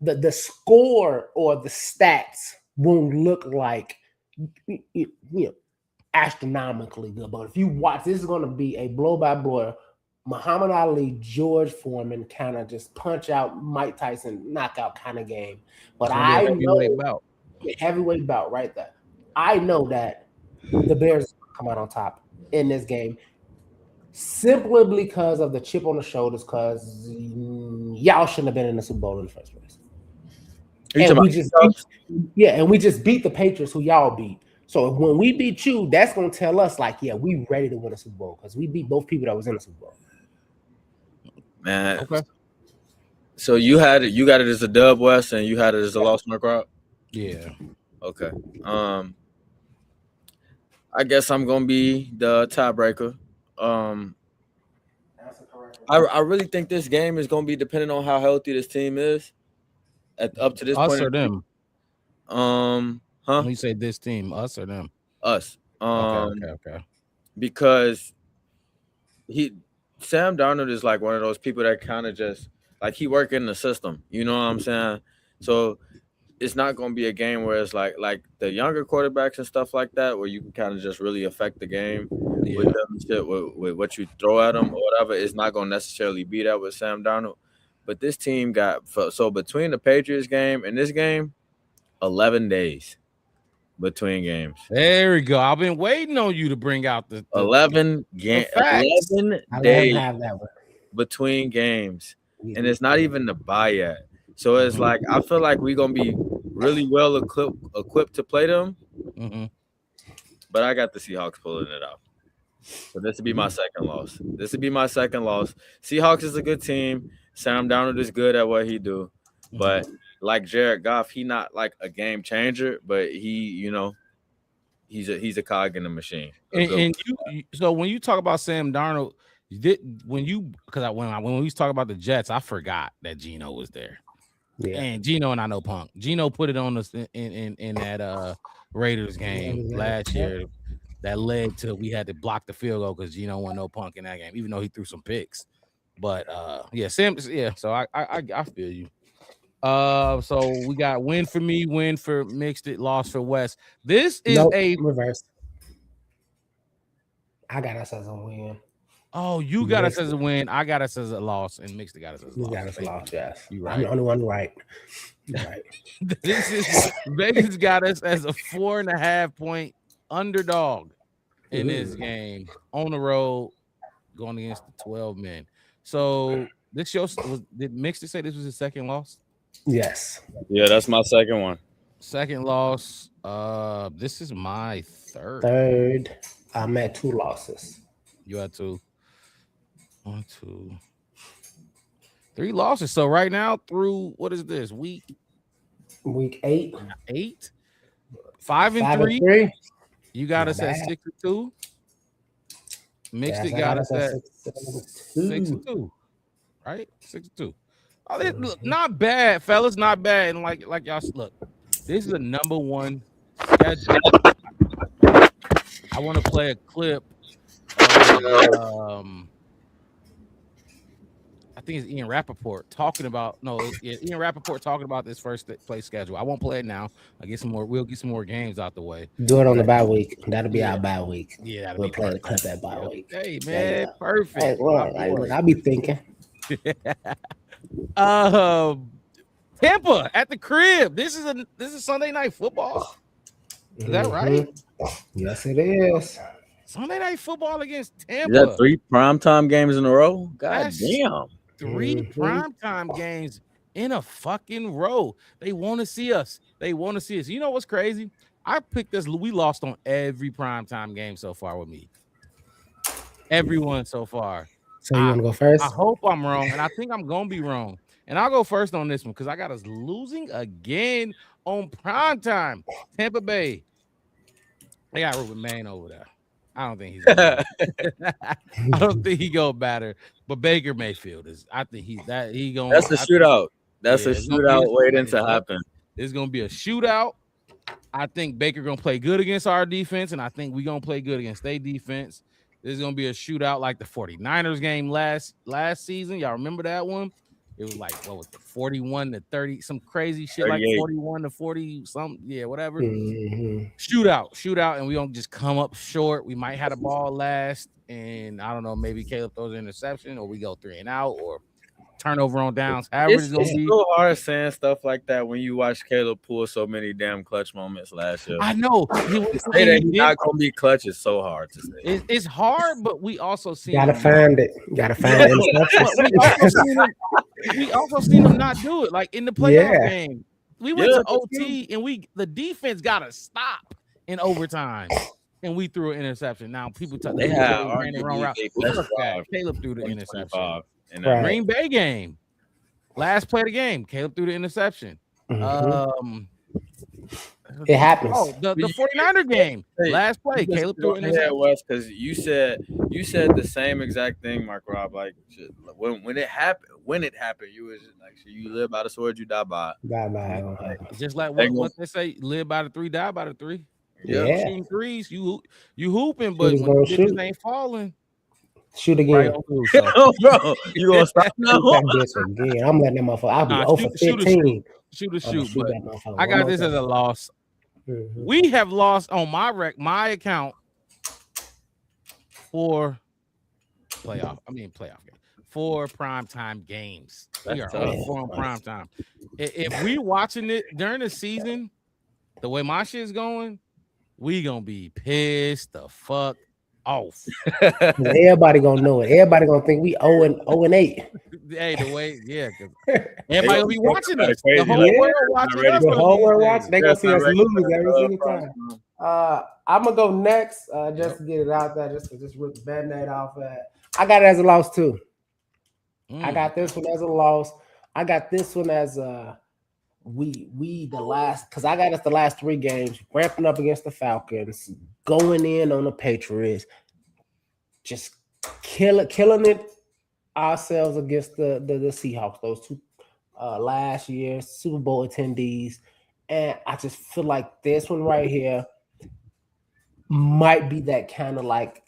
the score or the stats won't look like astronomically good. But if you watch, this is going to be a blow by blow. Muhammad Ali, George Foreman kind of just punch out Mike Tyson knockout kind of game. But I know heavyweight bout right there. I know that the Bears come out on top in this game simply because of the chip on the shoulders, because y'all shouldn't have been in the Super Bowl in the first place. And we just beat the Patriots who y'all beat. So when we beat you, that's going to tell us like, we ready to win a Super Bowl because we beat both people that was in the Super Bowl. Man. Okay. So you got it as a dub, West, and you had it as a loss in the crowd? Yeah. Okay. I guess I'm gonna be the tiebreaker. I really think this game is gonna be dependent on how healthy this team is up to this point. Us or them? When you say this team, us or them? Us. Okay. Because Sam Darnold is like one of those people that kind of just like he work in the system. You know what I'm saying? So it's not going to be a game where it's like the younger quarterbacks and stuff like that, where you can kind of just really affect the game with them shit, with what you throw at them or whatever. It's not going to necessarily be that with Sam Darnold. But this team so between the Patriots game and this game, 11 days between games. There we go. I've been waiting on you to bring out the 11 days between games, and it's not even the bye yet. So it's like I feel like we're gonna be really well equipped to play them. But I got the Seahawks pulling it out. So this would be my second loss. Seahawks is a good team. Sam Darnold is good at what he do, but like Jared Goff, he not like a game changer, but he's a cog in the machine. So when you talk about Sam Darnold, when we was talking about the Jets, I forgot that Geno was there. Yeah. And Geno and I know Punk. Geno put it on us in that Raiders game last year. That led to we had to block the field goal because Geno won no Punk in that game, even though he threw some picks. But Sam. So I feel you. So we got win for me, win for Mixed It, loss for West. This is a reverse. I got us as a win. Oh, you got us as a win. I got us as a loss, and Mixed It got us as a loss. You got us a loss, yes. You right. I'm the only one right. You're right. This is Vegas got us as a 4.5-point underdog in this game on the road, going against the 12 men. So Did Mixter say this was his second loss? Yes. Yeah, that's my second one. Second loss. This is my third. Third. I'm at 2 losses. You had 2. 1, 2, 3 losses. So right now through what is this week Week 8. 8, 5 and 3. You got us at 6 and 2. Mixed it got us at 6 and 2. Right? 6 and 2. Oh, look, not bad, fellas. Not bad. And like y'all look, this is a number 1 schedule. I want to play a clip of, I think it's Ian Rappaport talking about Ian Rappaport talking about this first place schedule. I won't play it now. I'll get some more. We'll get some more games out the way. Do it on the bye week. That'll be our bye week. Yeah, we'll play the clip at bye week. Hey man, perfect. Hey, well, I'll be thinking. Tampa at the crib. This is Sunday Night Football. Is that right? Yes, it is. Sunday Night Football against Tampa. Is that 3 primetime games in a row? God damn. 3 primetime games in a fucking row. They want to see us. You know what's crazy? I picked this. We lost on every primetime game so far with me. Everyone so far. So you want to go first? I hope I'm wrong, and I think I'm going to be wrong. And I'll go first on this one because I got us losing again on primetime. Tampa Bay. They got Ruben Maine over there. I don't think he's I don't think he go better. But Baker Mayfield is. I think he's that he going. That's a shootout. That's a shootout waiting to happen. It's gonna be a shootout. I think Baker gonna play good against our defense, and I think we gonna play good against their defense. This is gonna be a shootout like the 49ers game last season. Y'all remember that one? It was like, what was it, 41 to 30, some crazy shit, 38. Like 41 to 40, something, yeah, whatever. Shootout, and we don't just come up short. We might have the ball last, and I don't know, maybe Caleb throws an interception, or we go 3 and out, or turnover on downs. It's so hard saying stuff like that when you watch Caleb pull so many damn clutch moments last year. I know. Say that he's not going to be clutch is so hard to say. It's hard, but we also see Gotta find it. We also seen him not do it. Like in the playoff game, we went to OT and the defense got to stop in overtime, and we threw an interception. Now people talk. They ran the wrong route. Caleb threw the interception. In the Green Bay game, last play of the game, Caleb threw the interception. It happens. Oh, the 49er game, last play, Caleb threw an interception. Wes, because you said the same exact thing, Mark Rob. Like when it happened, you was just like, so you live by the sword, you die by it. Just like what they say, live by the 3, die by the 3. Yeah, shooting threes, you hooping, but when the ain't falling. Shoot again. Right, bro. You gonna stop now? Again. I'm letting that motherfucker. I'll be 0 for 15. Shoot. But I got this as a loss. We have lost on my account for playoff game. 4 primetime games. We are 4 on primetime. If we watching it during the season, the way my shit's going, we gonna be pissed the fuck off. Everybody gonna know it. Everybody gonna think we 0-8. Hey, the way, because everybody will be watching us. The whole world watching us. The whole world watching. They gonna see us lose every single time. I'm gonna go next, just to get it out there, just rip the band-aid off. I got it as a loss too. I got this one as a loss. I got this one as we the last, because I got us the last 3 games, ramping up against the Falcons, going in on the Patriots, just killing it ourselves against the Seahawks, those 2 last year Super Bowl attendees. And I just feel like this one right here might be that kind of like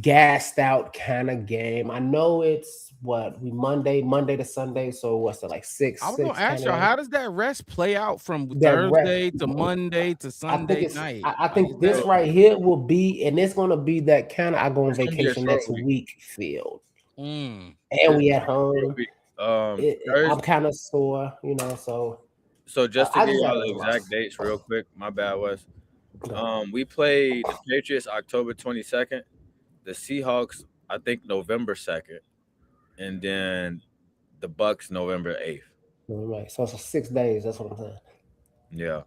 gassed out kind of game. I know it's Monday to Sunday, so what's it like 6? I was gonna ask y'all, how does that rest play out from Thursday to Monday to Sunday night? I think this right here will be, and it's gonna be that kind of I go on vacation next week field. And we at home. I'm kind of sore, so just to give y'all the exact dates real quick, my bad, Wes. We played the Patriots October 22nd, the Seahawks I think November 2nd, and then the Bucks November 8th. Right. So it's 6 days. That's what I'm saying. Yeah.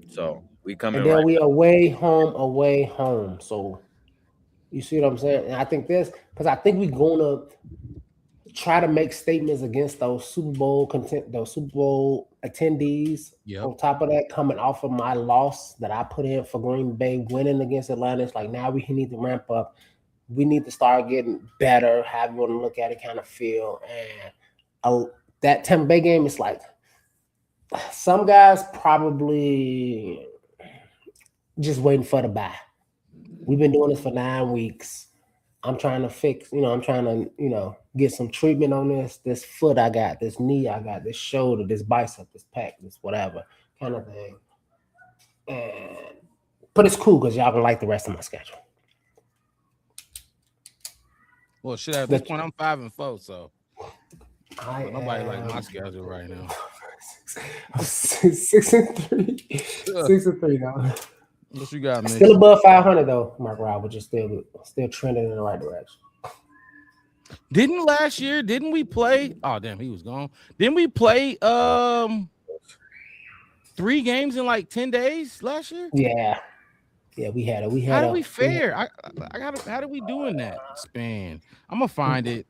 So we coming And then right. we away, home. So you see what I'm saying? And I think because I think we're gonna try to make statements against those Super Bowl attendees. Yep. On top of that, coming off of my loss that I put in for Green Bay, winning against Atlanta, it's like now we need to ramp up. We need to start getting better, however you want to look at it, kind of feel. And that Tampa Bay game is like some guys probably just waiting for the bye. We've been doing this for 9 weeks. I'm trying to fix, I'm trying to, get some treatment on this foot I got, this knee I got, this shoulder, this bicep, this pec, this whatever kind of thing. But it's cool because y'all can like the rest of my schedule. Well, shit, at this point, I'm 5-4, so nobody like my am schedule right now. 6-3. 6-3 now. What you got, man? Still above 500 though, Mark Rob, but just still trending in the right direction. Didn't we play? Oh damn, he was gone. Didn't we play 3 games in like 10 days last year? Yeah, we had it. How did we fare? How did we do in that span? I'm gonna find it.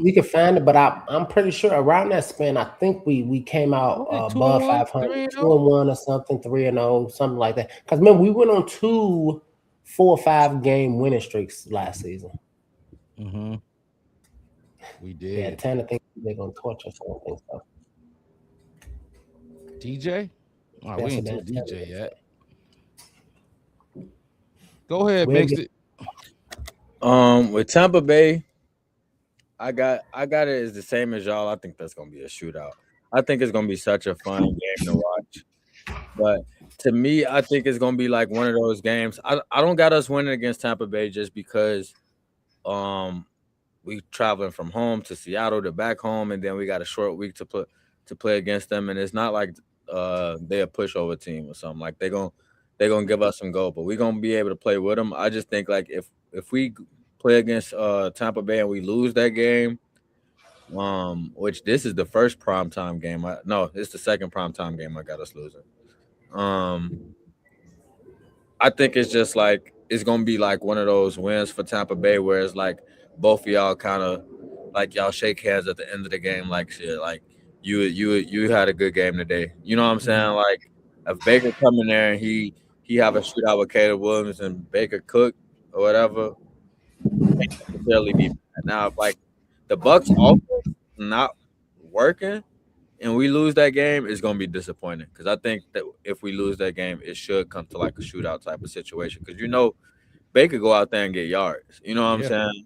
We can find it, but I'm pretty sure around that span, I think we came out above 500, 2-1 or something, 3-0, something like that. Because remember, we went on 2 4 or 5 game winning streaks last season. Mm-hmm. We did. Yeah, Tanner think they're gonna torch us. I don't think so. DJ? Oh, we ain't told DJ yet. Go ahead, mix it. With Tampa Bay, I got it as the same as y'all. I think that's gonna be a shootout. I think it's gonna be such a fun game to watch. But to me, I think it's gonna be like one of those games. I don't got us winning against Tampa Bay just because we traveling from home to Seattle to back home, and then we got a short week to play against them, and it's not like they're a pushover team or something. Like they're gonna give us some goal, but we're gonna be able to play with them. I just think like if we play against Tampa Bay and we lose that game, which this is the first primetime game. No, it's the second primetime game I got us losing. I think it's just like it's gonna be like one of those wins for Tampa Bay where it's like both of y'all kind of like y'all shake hands at the end of the game, like shit, like you had a good game today. You know what I'm saying? Like if Baker come in there and he have a shootout with Caleb Williams and Baker cook or whatever, can't necessarily be bad. Now if like the Bucks offense not working and we lose that game, it's gonna be disappointing because I think that if we lose that game, it should come to like a shootout type of situation because Baker go out there and get yards. You know what I'm saying?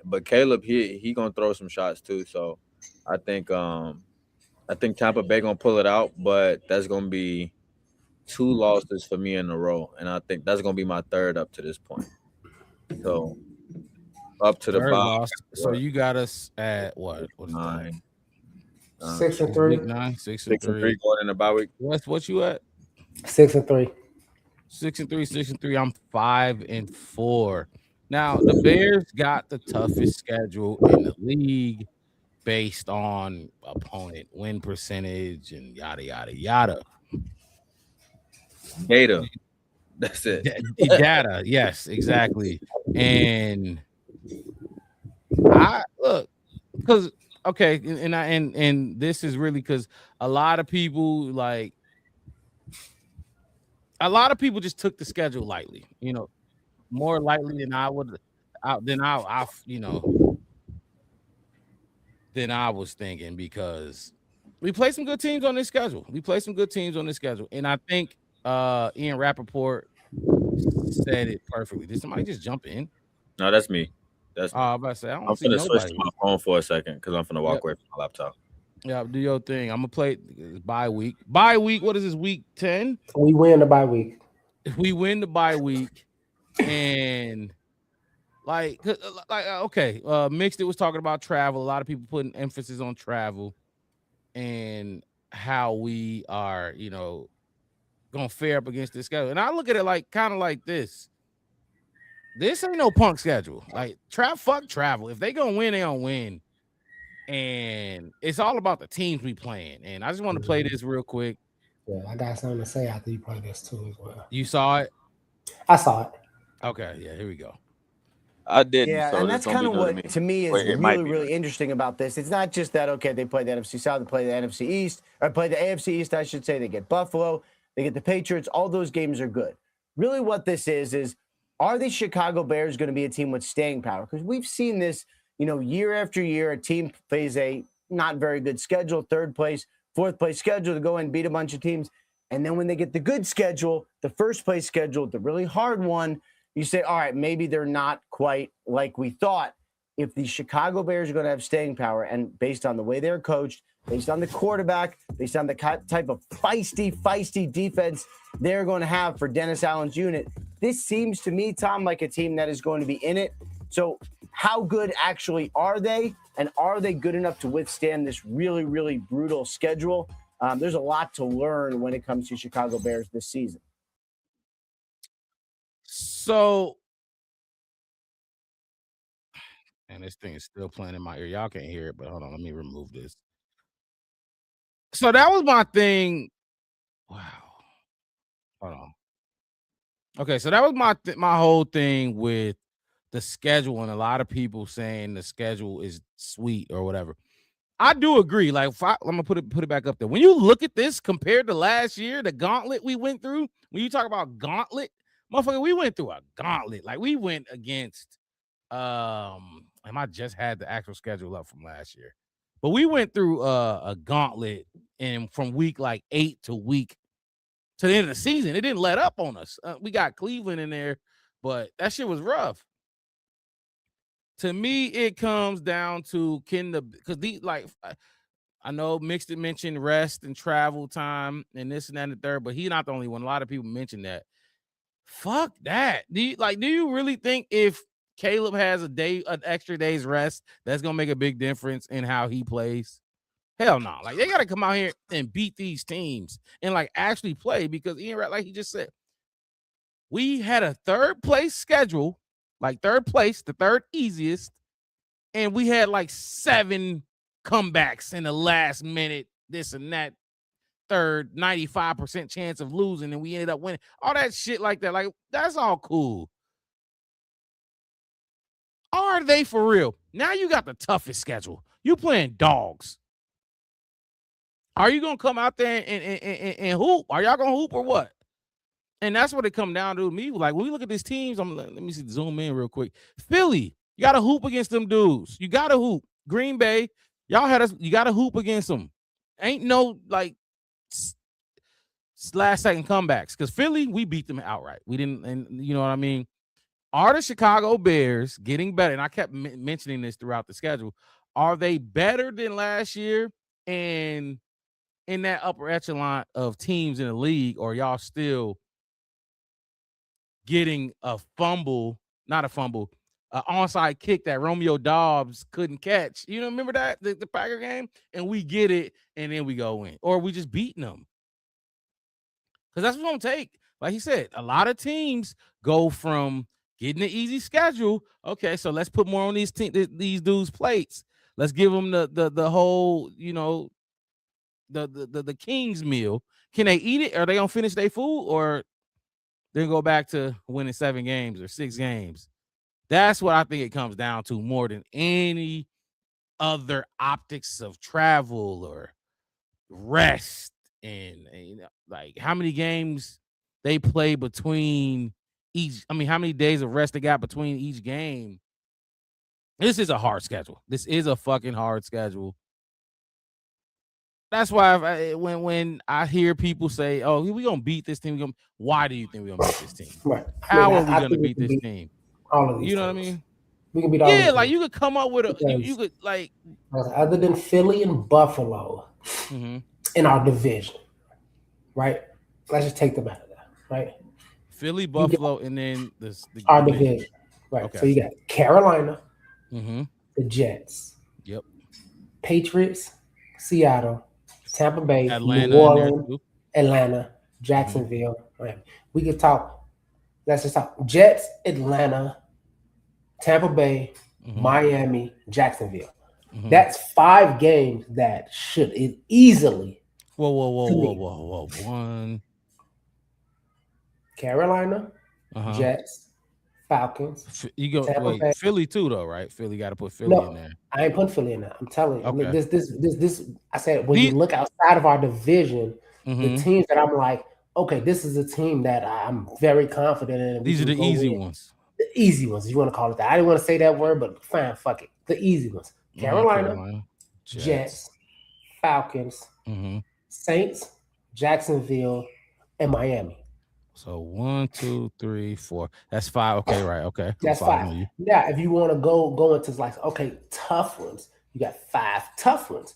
But Caleb he gonna throw some shots too. So I think Tampa Bay gonna pull it out, but that's gonna be 2 losses for me in a row, and I think that's gonna be my third up to this point. So up to the bottom. So you got us at what? 9. 6-3. 9, 6-3 going in the bye week. What you at? 6-3. 6-3. I'm 5-4. Now the Bears got the toughest schedule in the league based on opponent win percentage and yada yada yada. Data. That's it. Data, yes, exactly. And I look because okay, and this is really because a lot of people just took the schedule lightly, more lightly than I would, than I was thinking because we play some good teams on this schedule. And I think Ian Rappaport said it perfectly. Did somebody just jump in? No, that's me. I'm about to say I'm gonna switch to my phone for a second because I'm gonna walk away from my laptop. Yeah, do your thing. I'm gonna play bye week. Bye week. What is this? Week 10? We win the bye week. We win the bye week, and okay. Mixed it was talking about travel. A lot of people putting emphasis on travel and how we are, gonna fare up against this schedule. And I look at it like kind of like this. this ain't no punk schedule. Like fuck travel. If they gonna win, they gonna win. And it's all about the teams we playing. And I just want to play this real quick. Yeah, I got something to say after you play this too as well. You saw it? I saw it. Okay, yeah, here we go. I didn't. Yeah, so and that's kind of what to me is really interesting about this. It's not just that, okay, they play the NFC South, they play the NFC East, or play the AFC East, I should say. They get Buffalo, they get the Patriots. All those games are good. Really what this is are the Chicago Bears going to be a team with staying power? Because we've seen this, year after year, a team plays a not very good schedule, third place, fourth place schedule to go and beat a bunch of teams. And then when they get the good schedule, the first place schedule, the really hard one, you say, all right, maybe they're not quite like we thought. If the Chicago Bears are going to have staying power, and based on the way they're coached, based on the quarterback, based on the type of feisty defense they're going to have for Dennis Allen's unit, this seems to me, Tom, like a team that is going to be in it. So how good actually are they? And are they good enough to withstand this really, really brutal schedule? There's a lot to learn when it comes to Chicago Bears this season. So, and this thing is still playing in my ear. Y'all can't hear it, but hold on, let me remove this. So that was my thing. Wow. Hold on. Okay, so that was my whole thing with the schedule, and a lot of people saying the schedule is sweet or whatever. I do agree. Like, I'm gonna put it back up there. When you look at this compared to last year, the gauntlet we went through. When you talk about gauntlet, motherfucker, we went through a gauntlet. Like we went against, and I just had the actual schedule up from last year, but we went through a gauntlet, and from week like 8 to the end of the season, it didn't let up on us. We got Cleveland in there, but that shit was rough. To me, it comes down to because these, like, I know Mixed mentioned rest and travel time and this and that and the third, but he's not the only one. A lot of people mention that. Fuck that. Do you really think if Caleb has an extra day's rest, that's gonna make a big difference in how he plays? Hell no. Like, they gotta come out here and beat these teams and like actually play, because Ian, like he just said, we had a third place schedule. Like third place, the third easiest, and we had like 7 comebacks in the last minute, this and that, third 95% chance of losing, and we ended up winning. All that shit like that, like that's all cool. Are they for real? Now you got the toughest schedule. You playing dogs. Are you gonna come out there and hoop? Are y'all gonna hoop or what? And that's what it come down to me. Like, when we look at these teams, let me zoom in real quick. Philly, you got to hoop against them dudes. You got to hoop. Green Bay, you got to hoop against them. Ain't no, like, last-second comebacks. Because Philly, we beat them outright. We didn't, and you know what I mean? Are the Chicago Bears getting better? And I kept mentioning this throughout the schedule. Are they better than last year? And in that upper echelon of teams in the league, or y'all still getting an onside kick that Romeo Doubs couldn't catch? You know, remember that the Packer game? And we get it, and then we go in, or we just beating them, because that's what's gonna take. Like he said, a lot of teams go from getting an easy schedule. Okay, so let's put more on these dudes' plates. Let's give them the whole, you know, the King's meal. Can they eat it? Are they gonna finish their food, or then go back to winning 7 games or 6 games? That's what I think it comes down to, more than any other optics of travel or rest, and you know, like how many games they play between each. I mean, how many days of rest they got between each game. This is a hard schedule. This is a fucking hard schedule. That's why when I hear people say, "Oh, we gonna beat this team," why do you think we gonna beat this team? Right. How are we gonna beat this team? All of these. You know teams. what I mean? We can beat all. Yeah, like you could come up with you could like, other than Philly and Buffalo in our division, right? Let's just take them out of that, right? Philly, Buffalo, and then our division, right? Okay. So you got Carolina, the Jets, yep, Patriots, Seattle, Tampa Bay, Atlanta, New Orleans, Atlanta, Jacksonville. Right? We could talk. Let's just talk Jets, Atlanta, Tampa Bay, Mhm. Miami, Jacksonville. Mhm. That's 5 games that should easily. Whoa. me. 1. Carolina, Uh-huh. Jets, Falcons. You go Tampa wait, Bay. Philly too, though, right? Philly got to put Philly in No, there. I ain't putting Philly in there. I'm telling you. Okay. This. I said when you look outside of our division, the teams that I'm like, okay, this is a team that I'm very confident in. These are the easy ones. The easy ones, if you want to call it that. I didn't want to say that word, but fine, fuck it. The easy ones: Carolina, Jets, Falcons, Saints, Jacksonville, and Miami. So 1, 2, 3, 4. That's 5. Okay, right. Okay. That's 5. Yeah, if you want to go into like, okay, tough ones, you got 5 tough ones.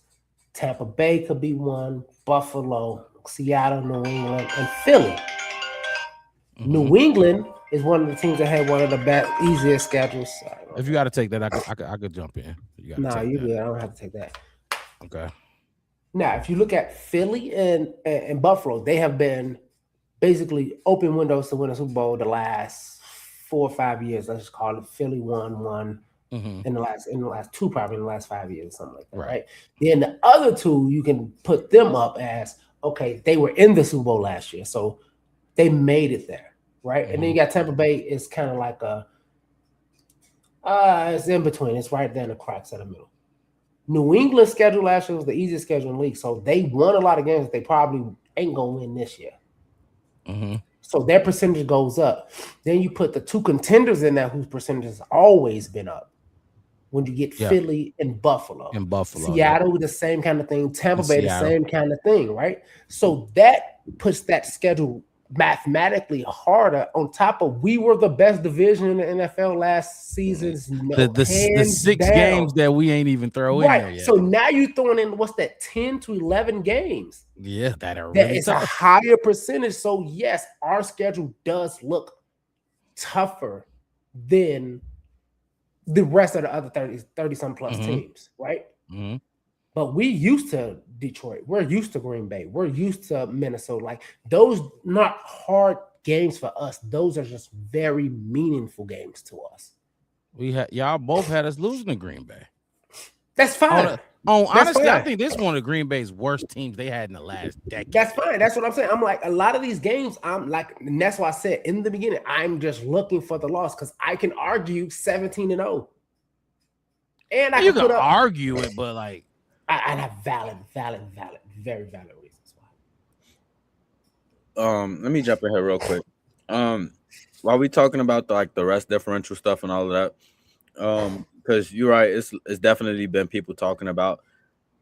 Tampa Bay could be one, Buffalo, Seattle, New England, and Philly. New England is one of the teams that had one of the easiest schedules. Sorry, if you got to take that, I could jump in. No, you good. I don't have to take that. Okay. Now, if you look at Philly and Buffalo, they have been basically open windows to win a Super Bowl the last 4 or 5 years. Let's just call it. Philly won one in the last 2, probably in the last 5 years, something like that, right? Then the other 2, you can put them up as, okay, they were in the Super Bowl last year, so they made it there, right? And then you got Tampa Bay. It's kind of like it's in between. It's right there in the cracks of the middle. New England's schedule last year was the easiest schedule in the league, so they won a lot of games that they probably ain't gonna win this year. So their percentage goes up. Then you put the 2 contenders in there whose percentage has always been up. When you get Philly and Buffalo. Seattle, the same kind of thing. Tampa Bay, the same kind of thing, right? So that puts that schedule mathematically harder on top of we were the best division in the NFL last season's the 6 games that we ain't even throw in there yet. So now you're throwing in what's that 10 to 11 games. Yeah, that are really it's tough. A higher percentage. So yes, our schedule does look tougher than the rest of the other 30 some plus teams, right? But we used to Detroit. We're used to Green Bay. We're used to Minnesota. Like those not hard games for us. Those are just very meaningful games to us. Y'all both had us losing to Green Bay. That's fine. Honestly, fine. I think this is one of Green Bay's worst teams they had in the last decade. That's fine. That's what I'm saying. I'm like, a lot of these games, I'm like, and that's why I said in the beginning, I'm just looking for the loss because I can argue 17-0. And I You can put up, argue it, but like I have valid, very valid reasons why. Let me jump in here real quick. While we talking about the rest differential stuff and all of that, because you're right, it's definitely been people talking about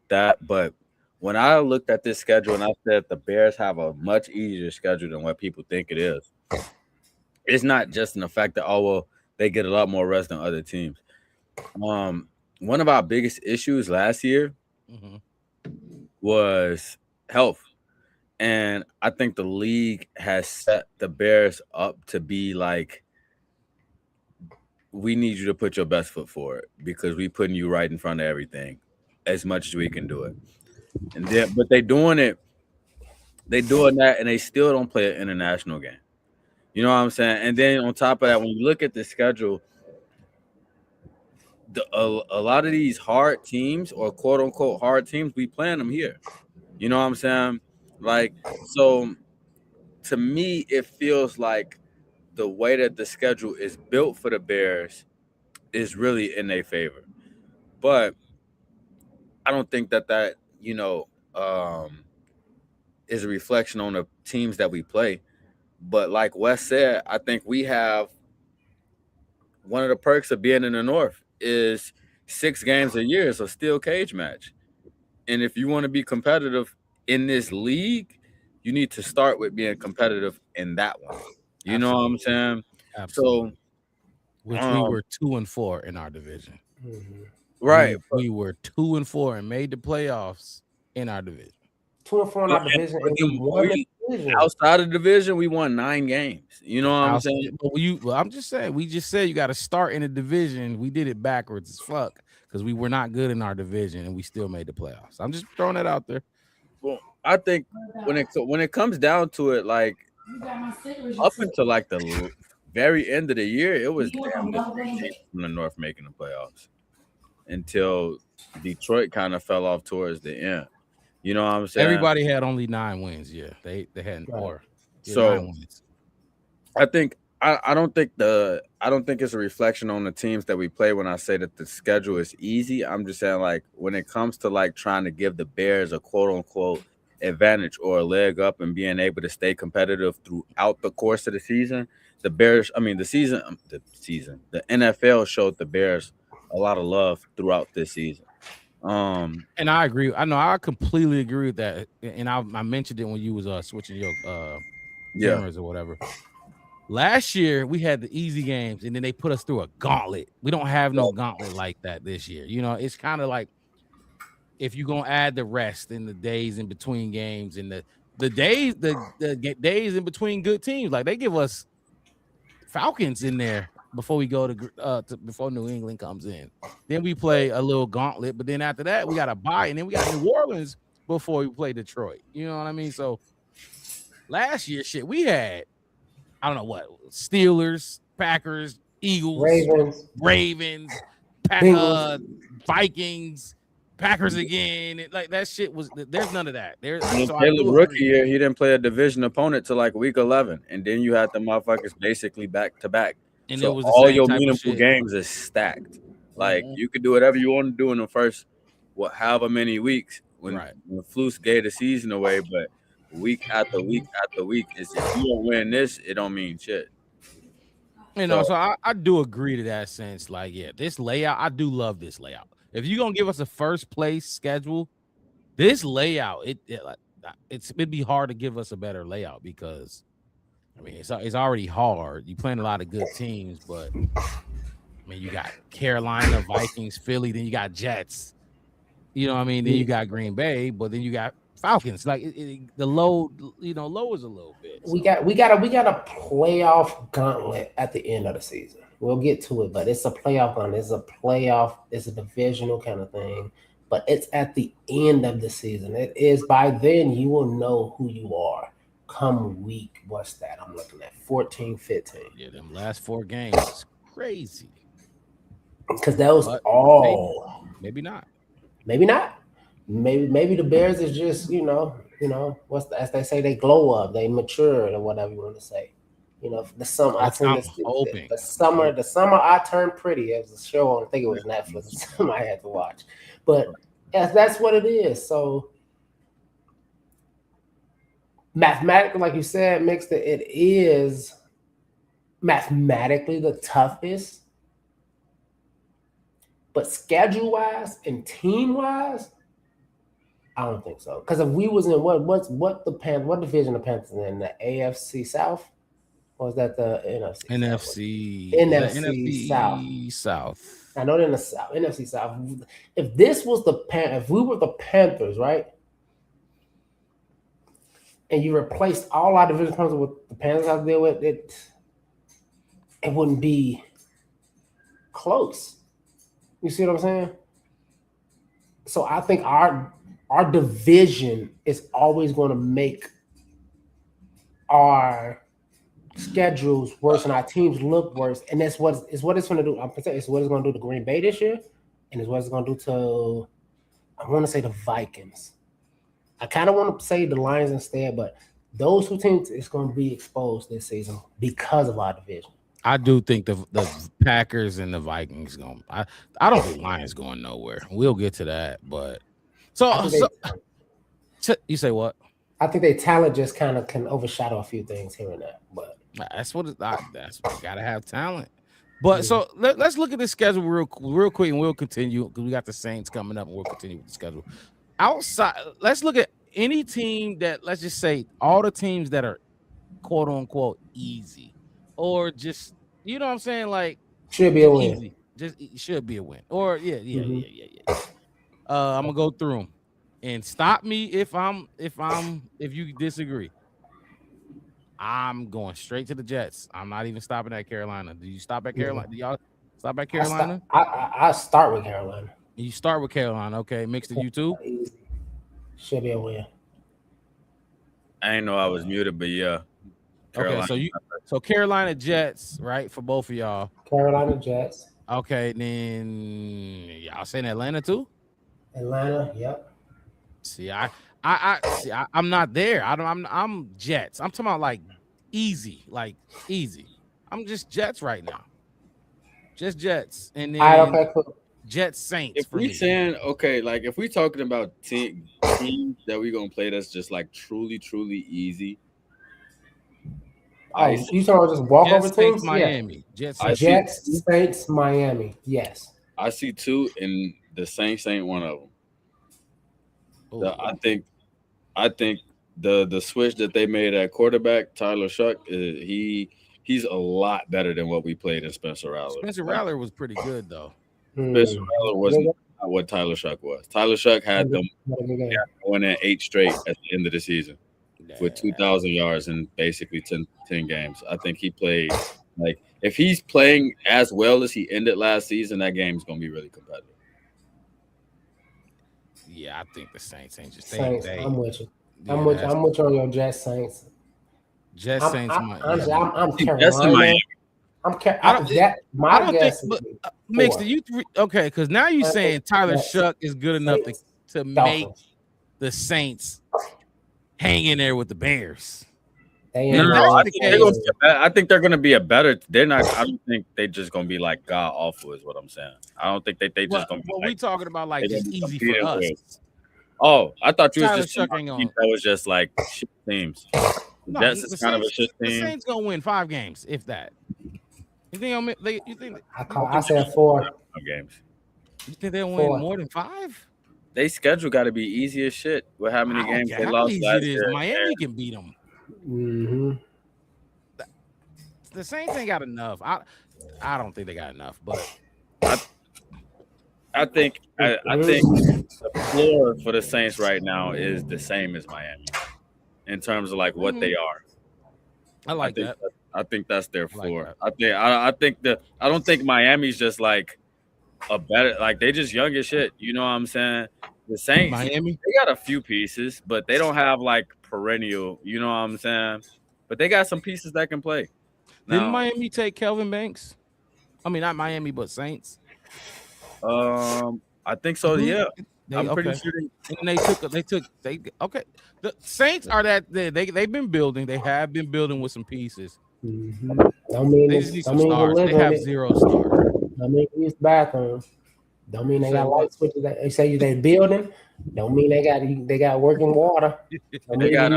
that. But when I looked at this schedule and I said the Bears have a much easier schedule than what people think it is, it's not just in the fact that they get a lot more rest than other teams. One of our biggest issues last year was health. And I think the league has set the Bears up to be like, we need you to put your best foot forward because we putting you right in front of everything as much as we can do it. And then, but they're doing that and they still don't play an international game. You know what I'm saying? And then on top of that, when you look at the schedule, a lot of these hard teams or quote unquote hard teams, we playing them here. You know what I'm saying? Like, so to me, it feels like the way that the schedule is built for the Bears is really in their favor. But I don't think that is a reflection on the teams that we play. But like Wes said, I think we have one of the perks of being in the North is 6 games a year. It's a steel cage match. And if you want to be competitive in this league, you need to start with being competitive in that one. You know what I'm saying? Absolutely. So, which we were 2-4 in our division. Right. We were 2-4 and made the playoffs in our division. 2-4 in our division. And we won the division. Outside of the division, we won 9 games. You know what I'm saying? Well, I'm just saying, we just said you got to start in a division. We did it backwards as fuck because we were not good in our division and we still made the playoffs. I'm just throwing that out there. Well, I think when it comes down to it, like up until like the very end of the year, it was damn near 3 teams from the North making the playoffs until Detroit kind of fell off towards the end. You know what I'm saying? Everybody had only 9 wins. Yeah, they had Right. So 9 wins. I think I don't think it's a reflection on the teams that we play when I say that the schedule is easy. I'm just saying, like, when it comes to like trying to give the Bears a quote unquote advantage or a leg up and being able to stay competitive throughout the course of the season, the Bears, the NFL showed the Bears a lot of love throughout this season. And I agree. I completely agree with that. And I mentioned it when you was switching your cameras or whatever. Last year we had the easy games, and then they put us through a gauntlet. We don't have no gauntlet like that this year. You know, it's kind of like if you're gonna add the rest in the days in between games and the days days in between good teams, like they give us Falcons in there before we go to before New England comes in. Then we play a little gauntlet, but then after that we got a bye, and then we got New Orleans before we play Detroit. You know what I mean? So last year, we had I don't know what Steelers, Packers, Eagles, Ravens, Vikings, Packers again. Like that shit was. There's none of that. Caleb rookie year, he didn't play a division opponent till like week 11, and then you had the motherfuckers basically back to back. And so it was all your meaningful games is stacked. Like you could do whatever you want to do in the first however many weeks when Flus gave the season away, but week after week after week is if you don't win this, it don't mean shit. You know, so I do agree to that sense. Like, yeah, this layout, I do love this layout. If you're gonna give us a first place schedule, this layout, it'd be hard to give us a better layout because I mean it's already hard. You're playing a lot of good teams, but I mean you got Carolina, Vikings, Philly, then you got Jets. You know what I mean? Then you got Green Bay, but then you got Falcons. Like the low, lowers a little bit. So. We got a playoff gauntlet at the end of the season. We'll get to it, but it's a playoff gauntlet. It's a divisional kind of thing, but it's at the end of the season. It is by then you will know who you are. Come week, what's that? I'm looking at 14, 15. Yeah, them last 4 games is crazy. Because that was all. Maybe not. Maybe not. Maybe the Bears is just, as they say, they glow up, they mature, or whatever you want to say. The summer. The summer I turned pretty. It was a show on, I think it was Netflix. The summer I had to watch, but that's what it is. So mathematically, like you said, Mixed, it is mathematically the toughest, but schedule-wise and team-wise, I don't think so. Because if we was in what division the Panthers in? The AFC South? Or was that the NFC? NFC South. I know they're in the South. NFC South. If this was if we were the Panthers, right? And you replaced all our division opponents with the Panthers have to deal with it, it wouldn't be close. You see what I'm saying? So I think our division is always going to make our schedules worse and our teams look worse, and that's what it's going to do. It's what it's going to do to Green Bay this year, and it's what it's going to do to, I want to say, the Vikings. I kind of want to say the Lions instead, but those 2 teams is going to be exposed this season because of our division. I do think the Packers and the Vikings going. I don't think Lions going nowhere. We'll get to that, but you say what? I think their talent just kind of can overshadow a few things here and there, but that's what gotta have talent. But so let's look at the schedule real quick, and we'll continue because we got the Saints coming up, and we'll continue with the schedule. Outside, let's look at any team that, let's just say, all the teams that are quote unquote easy, or just, you know what I'm saying, like should be a win. Easy. Just should be a win, or yeah. I'm gonna go through them and stop me if you disagree. I'm going straight to the Jets. I'm not even stopping at Carolina. Do you stop at Carolina? Do y'all stop at Carolina? I start with Carolina. You start with Carolina, okay? Mixed to you too. Should be a win. I didn't know I was muted, but yeah. Carolina. Okay, So Carolina Jets, right, for both of y'all. Carolina Jets. Okay, then y'all saying Atlanta too? Atlanta, yep. See, I'm not there. I'm Jets. I'm talking about like easy. I'm just Jets right now. Just Jets, and then okay, cool. Jets Saints. If we saying like if we talking about teams that we gonna play that's just like truly easy. Oh, you talking just walk over teams? Miami. Yeah. Jets, Saints, Miami. Yes. I see 2, and the Saints ain't one of them. I think the switch that they made at quarterback, Tyler Shuck, he's a lot better than what we played in Spencer Rattler. Spencer Rattler was pretty good though. Spencer Rattler wasn't what Tyler Shuck was. Tyler Shuck had them going in 8 straight at the end of the season with 2,000 yards in basically 10 games. I think he played like if he's playing as well as he ended last season, that game's gonna be really competitive. Yeah, I think the Saints ain't just Saints. I'm with you. Yeah, I'm with you on your Jets Saints. Saints. I'm Carolina. My guess. Mixed. Okay? Because now you're saying Tyler Shuck is good enough to make the Saints hang in there with the Bears. I think they're going to be a better. They're not. I don't think they're just going to be like god awful. Is what I'm saying. I don't think they just going to be. What we talking about like just easy for us. Oh, I thought you was just that was just like shit teams. No, Jets is kind of a shit team. The Saints gonna win 5 games, if that. You think you think? I said 4 games. You think they'll win more than 5? They schedule got to be easy as shit. With how many games they lost last year? Miami can beat them. Mm-hmm. The Saints ain't got enough. I don't think they got enough, but I think the floor for the Saints right now is the same as Miami in terms of like what they are. I think that's their floor. I don't think Miami's just like a better like they just young as shit. You know what I'm saying? The Saints, Miami, they got a few pieces, but they don't have like perennial. You know what I'm saying? But they got some pieces that can play. Didn't Miami take Kelvin Banks? I mean, not Miami, but Saints. I think so. Yeah, I'm pretty sure. They took. The Saints are that they've been building. They have been building with some pieces. Mm-hmm. They just need some stars. They have 0 stars. Don't mean use bathroom. Don't mean they got light switches. They say they building. Don't mean they got working water. They got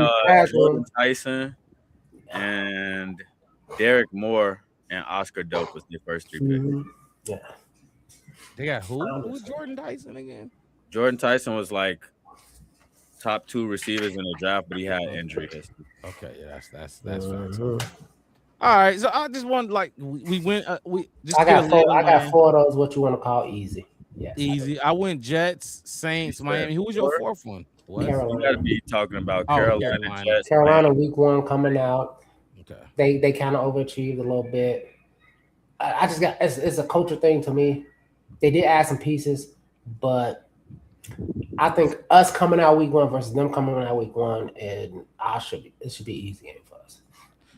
Jordan Tyson and Derek Moore and Oscar Dope was their first 3 picks. Mm-hmm. Yeah. They got who? Who's Jordan Tyson again? Jordan Tyson was like top 2 receivers in the draft, but he had injury history. Okay, yeah, that's mm-hmm. All right, so I just want we went. We just I got 4 of those. What you want to call easy? Yes, easy. I went Jets, Saints, Miami. Who was your 4th one? What? You got to be talking about Carolina. Jets, Carolina week 1 coming out. Okay. They kind of overachieved a little bit. I just got it's a culture thing to me. They did add some pieces, but I think us coming out week 1 versus them coming out week 1, and it should be easy game for us.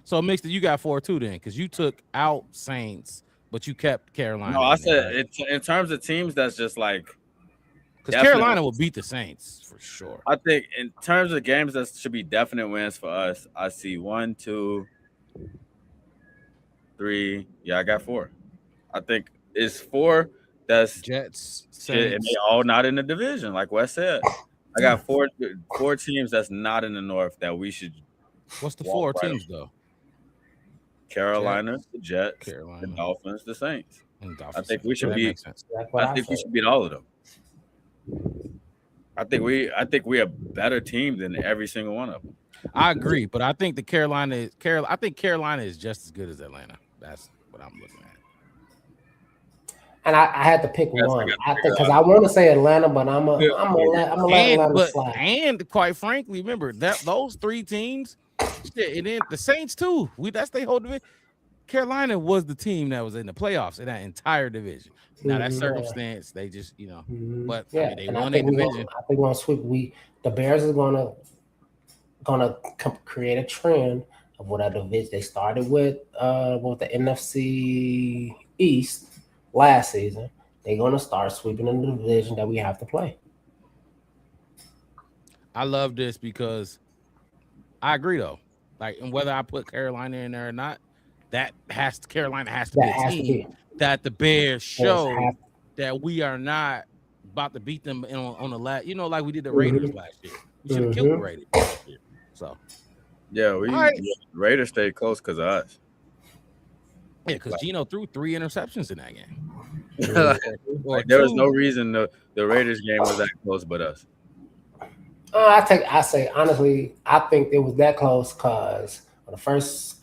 So mixed, you got 4 too then, because you took out Saints, but you kept Carolina. No, I said it's in terms of teams that's just like because Carolina will beat the Saints for sure. I think in terms of games that should be definite wins for us, I see 1, 2, 3. Yeah, I got 4. I think it's 4. That's Jets, Saints. And they all not in the division, like Wes said. I got 4 teams that's not in the North that we should. What's the 4 teams though? Carolina, the Jets, the Dolphins, the Saints. I think we should beat. I think we should beat all of them. I think we're a better team than every single one of them. I agree, but I think Carolina is just as good as Atlanta. That's what I'm looking at. And I had to pick one. I think because I want to say Atlanta, but I'm gonna let Atlanta slide. And quite frankly, remember that those 3 teams, and then the Saints too. That's their whole division. Carolina was the team that was in the playoffs in that entire division. Now that circumstance, they just but yeah, I mean, they won their division. I think we're gonna sweep. The Bears is gonna create a trend of what division they started with the NFC East last season. They're going to start sweeping in the division that we have to play. I love this because I agree though. Like, and whether I put Carolina in there or not, Carolina has to be a team that the Bears show that we are not about to beat them on the last. You know, like we did the Raiders last year. We should have killed the Raiders last year. So yeah, Raiders stayed close because of us. Yeah, because Geno threw 3 interceptions in that game. There was no reason the Raiders game was that close, but us. I say honestly, I think it was that close because the first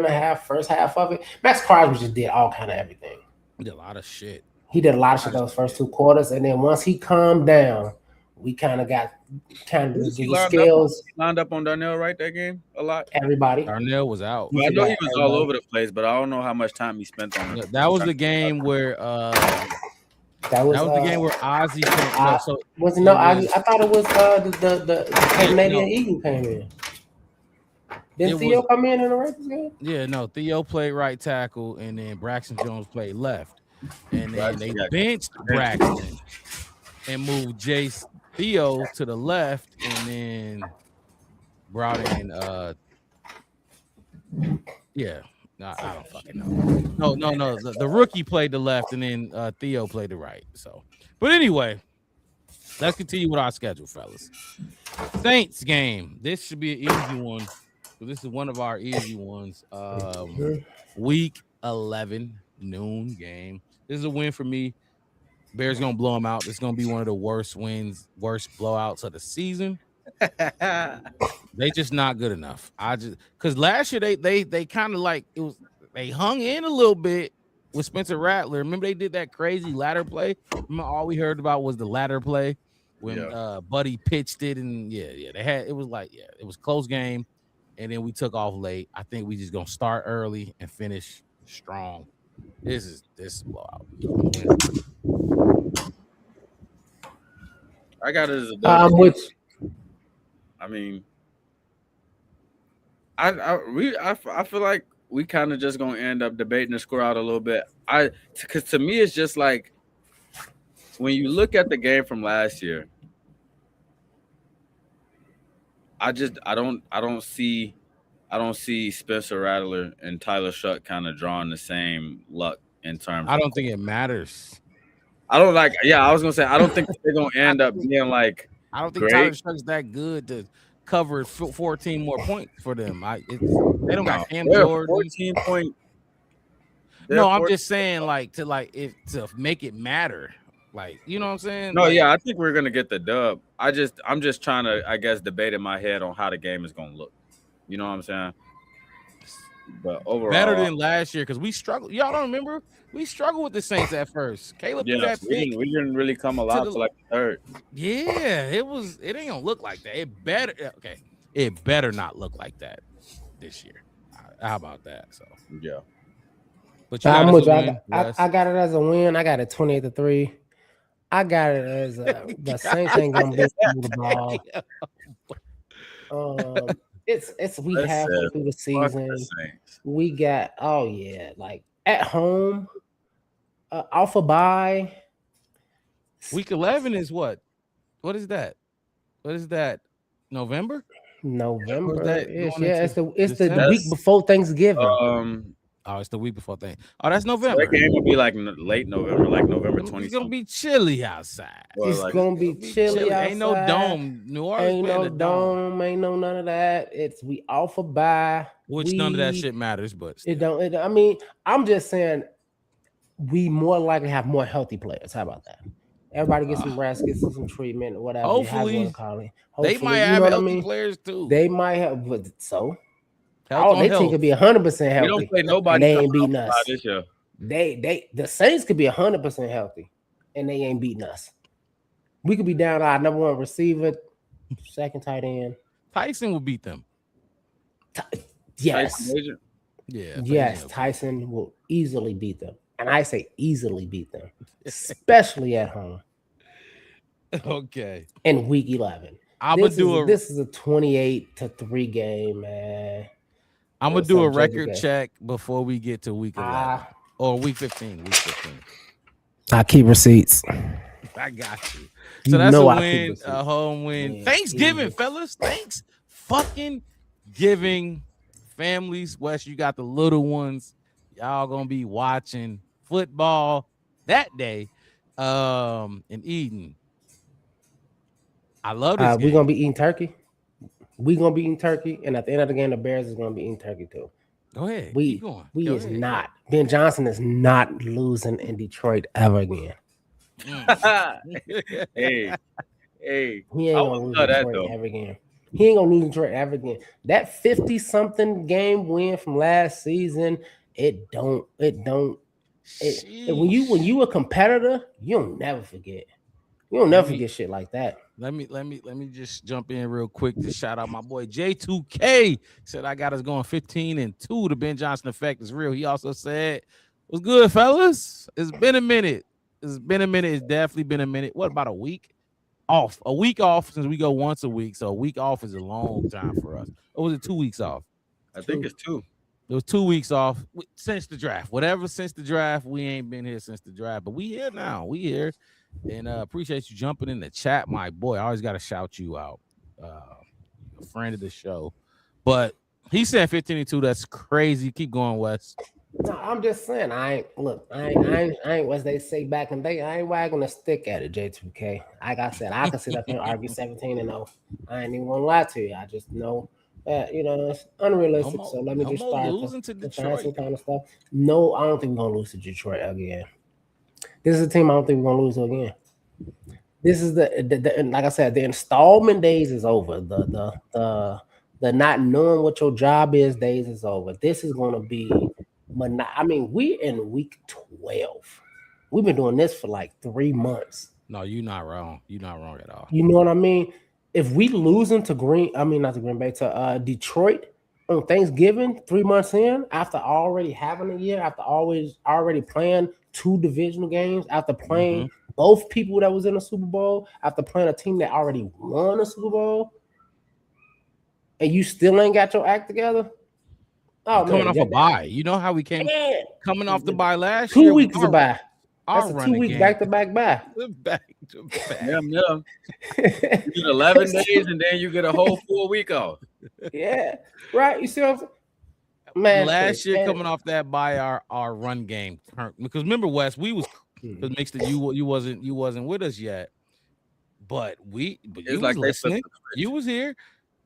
half of it, Max Crosby just did all kind of everything. He did a lot of shit. He did a lot of shit those first 2 quarters, and then once he calmed down, we kind of got the skills. Lined up on Darnell Wright that game a lot. Everybody. Darnell was out. I know he was all over the place, but I don't know how much time he spent on it. That was the game where that was the game where Ozzie came. I thought it was the Canadian Eagle came in. Did Theo come in the Raiders game? Yeah, no. Theo played right tackle, and then Braxton Jones played left, and then they benched Braxton and moved Theo to the left, and then brought in I don't fucking know. No. The rookie played the left, and then Theo played the right. So, but anyway, let's continue with our schedule, fellas. Saints game. This should be an easy one. So this is one of our easy ones. Week 11 noon game. This is a win for me. Bears gonna blow them out. It's gonna be one of the worst blowouts of the season. They just not good enough. Because last year they kind of like it was. They hung in a little bit with Spencer Rattler. Remember they did that crazy ladder play. Remember all we heard about was the ladder play when Buddy pitched it, and they had it was a close game, and then we took off late. I think we just gonna start early and finish strong. This is blowout. I got it as a I'm with you. I mean, I feel like we kind of just gonna end up debating the score out a little bit. Because to me, it's just like when you look at the game from last year, I don't see Spencer Rattler and Tyler Shuck kind of drawing the same luck in terms. I don't think it matters. I don't like. Yeah, I was gonna say I don't think they're gonna end up being like. I don't think Tyler Shuck's that good to cover 14 more points for them. They don't got Cam Jordan. 14 point. No, I'm just saying to make it matter. Like, you know what I'm saying? No, I think we're gonna get the dub. I'm just trying to, I guess, debate in my head on how the game is gonna look. You know what I'm saying? But overall, better than last year because we struggled. Y'all don't remember? We struggled with the Saints at first. Caleb threw that pick. We didn't really come alive to like the third. Yeah, it ain't gonna look like that. It better not look like that this year. How about that? So yeah. But I got it as a win. I got it 28-3. I got it as the Saints ain't gonna beat the ball. It's we halfway through the season. We got like at home, off a bye. Week 11 is what? What is that? November. It's the week before Thanksgiving. It's the week before thing. Oh, that's November. That game will be like late November, like November 20th. It's gonna be chilly outside. It's gonna be chilly outside. Ain't no dome. New Orleans ain't no dome. Ain't no none of that. We off a bye. Which none of that shit matters, but still. It don't. I mean, I'm just saying we more likely have more healthy players. How about that? Everybody get some rest, get some treatment, or whatever. Hopefully, they might have healthy players too. They might have, but so. Their team could be 100% healthy. We don't play nobody. They ain't beating us. This year. The Saints could be 100% healthy, and they ain't beating us. We could be down our number one receiver, second tight end. Tyson will beat them. Yes. Yeah. Yes, Tyson will easily beat them, and I say easily beat them, especially at home. Okay. In week 11, this is a 28-3 game, man. I'm gonna do a record check before we get to week 11 or week 15. Week 15. I keep receipts. I got you. So that's a win, a home win. Yeah, Thanksgiving, fellas. Thanks fucking giving. Families, Wes, you got the little ones. Y'all gonna be watching football that day. And eating. I love this. We're gonna be eating turkey. We're gonna be eating turkey, and at the end of the game, the Bears is gonna be eating turkey too. Go ahead. Keep going. Not. Ben Johnson is not losing in Detroit ever again. Hey, he ain't gonna lose in Detroit ever again. He ain't gonna lose in Detroit ever again. That 50-something game win from last season, it don't. When you a competitor, you don't never forget. You don't never forget shit like that. Let me just jump in real quick to shout out my boy J2K. Said I got us going 15-2. The Ben Johnson effect is real. He also said, "What's good, fellas? It's been a minute. It's definitely been a minute. What, about a week off? A week off since we go once a week. So a week off is a long time for us. Or was it 2 weeks off? I think it's 2. It was 2 weeks off since the draft. Whatever since the draft, we ain't been here since the draft, but we here now. We here, and appreciate you jumping in the chat, my boy. I always got to shout you out, a friend of the show. But he said 15-2. That's crazy. Keep going, Wes. No, I'm just saying. I ain't what they say back in the day. I ain't wagging a stick at it, J2K. Like I said, I can sit up here and argue 17-0. I ain't even gonna lie to you. I just know. It's unrealistic. So let me just start losing to Detroit. Some kind of stuff. No, I don't think we're gonna lose to Detroit again. This is a team I don't think we're gonna lose to again. This is the like I said, the installment days is over. The not knowing what your job is days is over. This is gonna be. I mean, we're in week 12. We've been doing this for like 3 months. No, you're not wrong. You're not wrong at all. You know what I mean? If we losing to Detroit on Thanksgiving 3 months in, after already having a year, after already playing 2 divisional games, after playing both people that was in the Super Bowl, after playing a team that already won a Super Bowl, and you still ain't got your act together. Oh, coming off a bye. You know how we came coming off the bye last 2 year? 2 weeks of bye. That's a 2 week back-to-back bye. Back-to-back. Yeah. You get 11 days and then you get a whole full week off. Yeah, right. You see what I'm saying? Man, last year coming off that bye, our run game because remember, Wes, we was mixed that you wasn't with us yet, but you was like listening. You was here.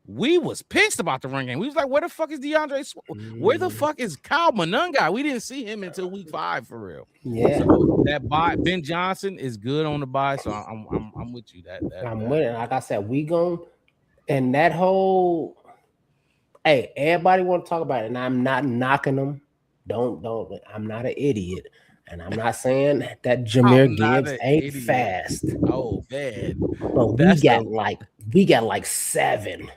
We was pissed about the run game. We was like, where the fuck is DeAndre? Where the fuck is Kyle Monunga? We didn't see him until week 5 for real. Yeah. So that bye, Ben Johnson is good on the bye. So I'm with you. I'm with it. Like I said, we gon' and that whole everybody want to talk about it, and I'm not knocking them. Don't. I'm not an idiot. And I'm not saying that Jahmyr Gibbs ain't fast. Oh man. But we got like 7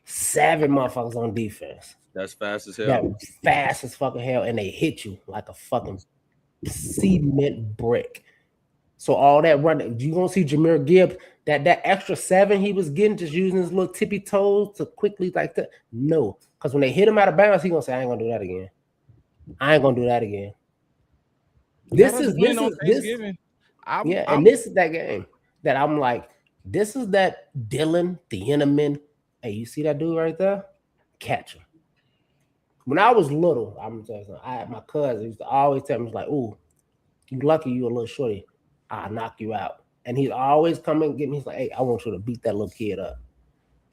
motherfuckers on defense. That's fast as hell. That's fast as fucking hell, and they hit you like a fucking cement brick. So all that running, you gonna see Jahmyr Gibbs, that extra 7 he was getting, just using his little tippy toes to quickly like that. No, because when they hit him out of bounds, he gonna say, I ain't gonna do that again. This is that game that I'm like, this is that Dylan Thieneman. Hey, you see that dude right there? Catch him. When I was little, I'm just my cousin used to always tell me, like, "Ooh, you lucky you a little shorty. I'll knock you out." And he'd always come and get me. He's like, "Hey, I want you to beat that little kid up."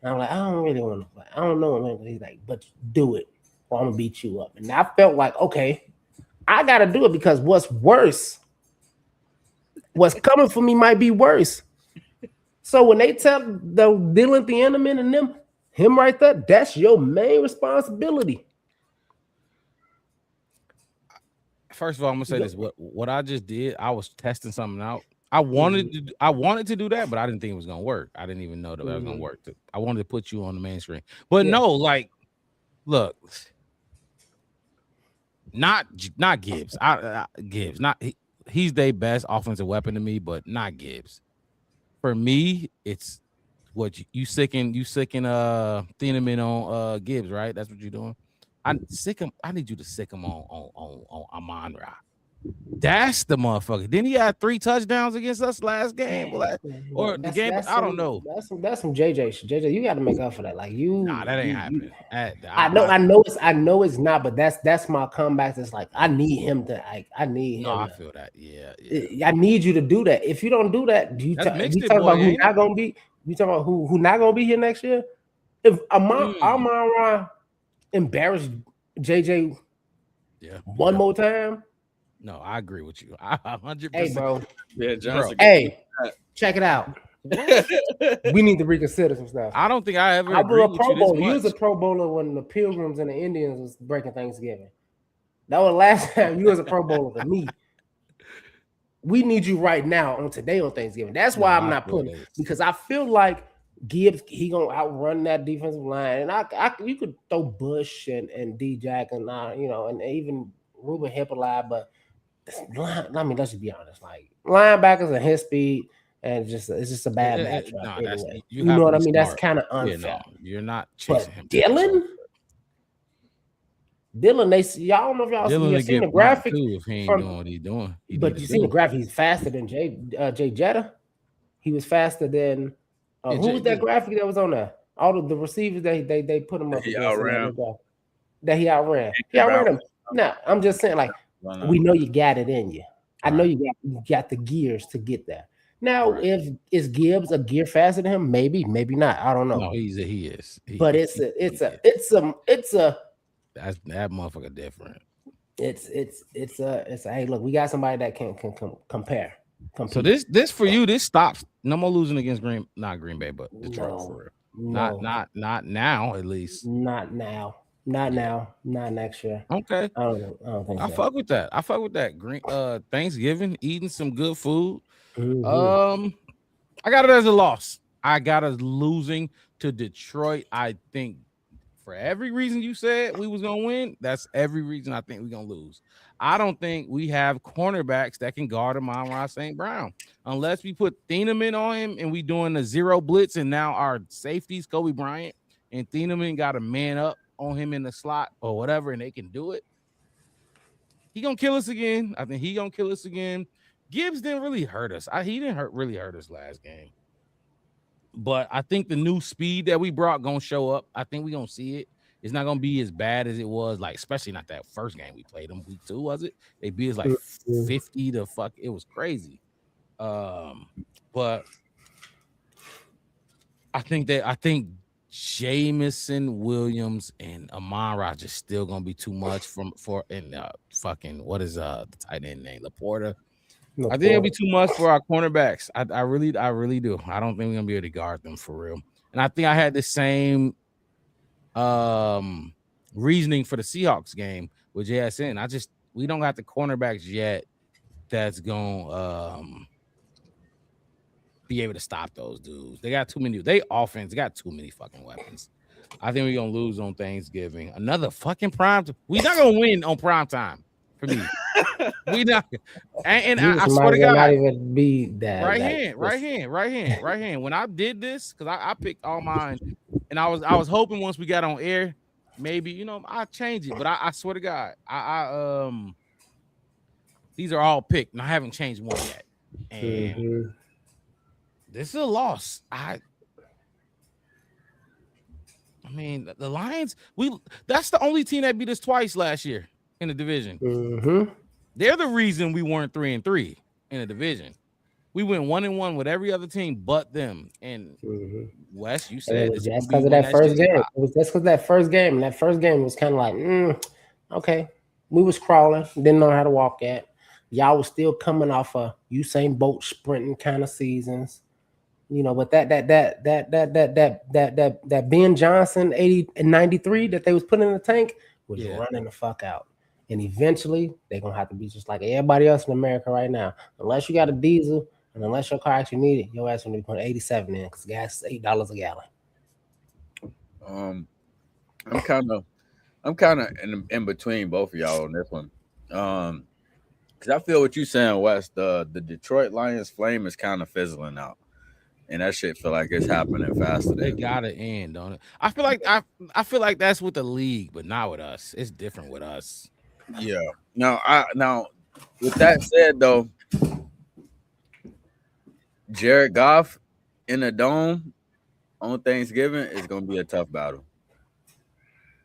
And I'm like, "I don't really want to fight. I don't know, man." He's like, "But do it, or I'm gonna beat you up." And I felt like, okay, I gotta do it because what's coming for me might be worse. So when they tell the Dylan Thieneman and him right there, that's your main responsibility. First of all, I'm gonna say this: what I just did, I was testing something out. I wanted to do that, but I didn't think it was gonna work. I didn't even know that it was gonna work. I wanted to put you on the main screen, but no, like, look, not Gibbs. Gibbs, he's their best offensive weapon to me, but not Gibbs. For me, it's What you sicking Thieneman on Gibbs, right? That's what you're doing. I need you to sick him on Amon-Ra. That's the motherfucker. Didn't he have 3 touchdowns against us last game? Or the game? I don't know. That's some JJ. JJ, you got to make up for that. Like you, nah, that ain't happening. I know it's not, but that's my comeback. It's like I need him to. I need him. No, I feel that. Yeah. I need you to do that. If you don't do that, you talk about who not gonna be? You talking about who not gonna be here next year? If Amon-Ra embarrassed JJ, one more time. No, I agree with you. 100%. Hey, bro. Yeah, Johnson. Hey, check it out. We need to reconsider some stuff. I don't think I ever. I was a Pro Bowler. He was a Pro Bowler when the Pilgrims and the Indians was breaking Thanksgiving. That was the last time you was a Pro Bowler for me. We need you right now on today on Thanksgiving. That's why I'm not putting it, because I feel like Gibbs, he gonna outrun that defensive line, and I you could throw Bush and D-Jack and and even Ruben Hippolyte, but I mean, let's just be honest, like linebackers and his speed, and it's just a bad matchup. No, anyway. You know what I mean? Smart. That's kind of unfair. Yeah, no, you're not chasing him. Dylan, y'all don't know if y'all seen the graphic. If he ain't doing what he's doing, but you seen the graphic? He's faster than Jay Jetta. He was faster than who was that graphic that was on there? All of the receivers they put him up. He outran. That he outran. He outran him. No, I'm just saying, like, we know you got it in you. I know you got the gears to get there. Now, if is Gibbs a gear faster than him? Maybe not. I don't know. No, he is. But it's a that motherfucker different. It's hey, look, we got somebody that can compare. So this for you, this stops. No more losing against Green Bay, but Detroit for real. Not now, at least. Not now. Not next year. Okay. I don't think so. I fuck with that. Green Thanksgiving, eating some good food. Mm-hmm. I got it as a loss. I got us losing to Detroit. I think for every reason you said we was gonna win, that's every reason I think we're gonna lose. I don't think we have cornerbacks that can guard Amon-Ra St. Brown unless we put Thieneman on him and we doing a zero blitz, and now our safeties Kobe Bryant and Thieneman got a man up on him in the slot or whatever, and they can do it. He gonna kill us again. I think he gonna kill us again. Gibbs didn't really hurt us. He didn't really hurt us last game. But I think the new speed that we brought gonna show up. I think we gonna see it. It's not gonna be as bad as it was, like especially not that first game we played them. Week 2, was it? They beat us like 50 to fuck. It was crazy. But I think Jamison Williams and Amon-Ra just still gonna be too much fucking what is the tight end name? Laporta. I think it'll be too much for our cornerbacks. I really do. I don't think we're gonna be able to guard them for real. And I think I had the same reasoning for the Seahawks game with JSN. We don't got the cornerbacks yet that's gonna be able to stop those dudes. They got too many. They offense got too many fucking weapons. I think we're gonna lose on Thanksgiving. Another fucking prime. We're not gonna win on prime time for me. We not. And I swear to God, not even be that. Right hand. When I did this, because I picked all mine, and I was hoping once we got on air, maybe I'll change it. But I swear to God, I these are all picked, and I haven't changed one yet. And this is a loss. I mean, the Lions. That's the only team that beat us twice last year in the division. Mm-hmm. They're the reason we weren't 3-3 in the division. We went 1-1 with every other team but them. And Wes, you said that's because of that first game. That's because that first game. That first game was kind of like, okay. We was crawling, didn't know how to walk at. Y'all was still coming off a Usain Bolt sprinting kind of seasons. But that Ben Johnson 80 and 93 that they was putting in the tank was running the fuck out. And eventually, they're going to have to be just like everybody else in America right now. Unless you got a diesel and unless your car actually need it, your ass going to be putting 87 in because gas is $8 a gallon. I'm kind of in between both of y'all on this one. Because I feel what you're saying, Wes. The Detroit Lions flame is kind of fizzling out. and that shit feel like it's happening faster. They gotta end, don't it? I feel like that's with the league, but not with us. It's different with us. Yeah. Now with that said though, Jared Goff in the dome on Thanksgiving is gonna be a tough battle.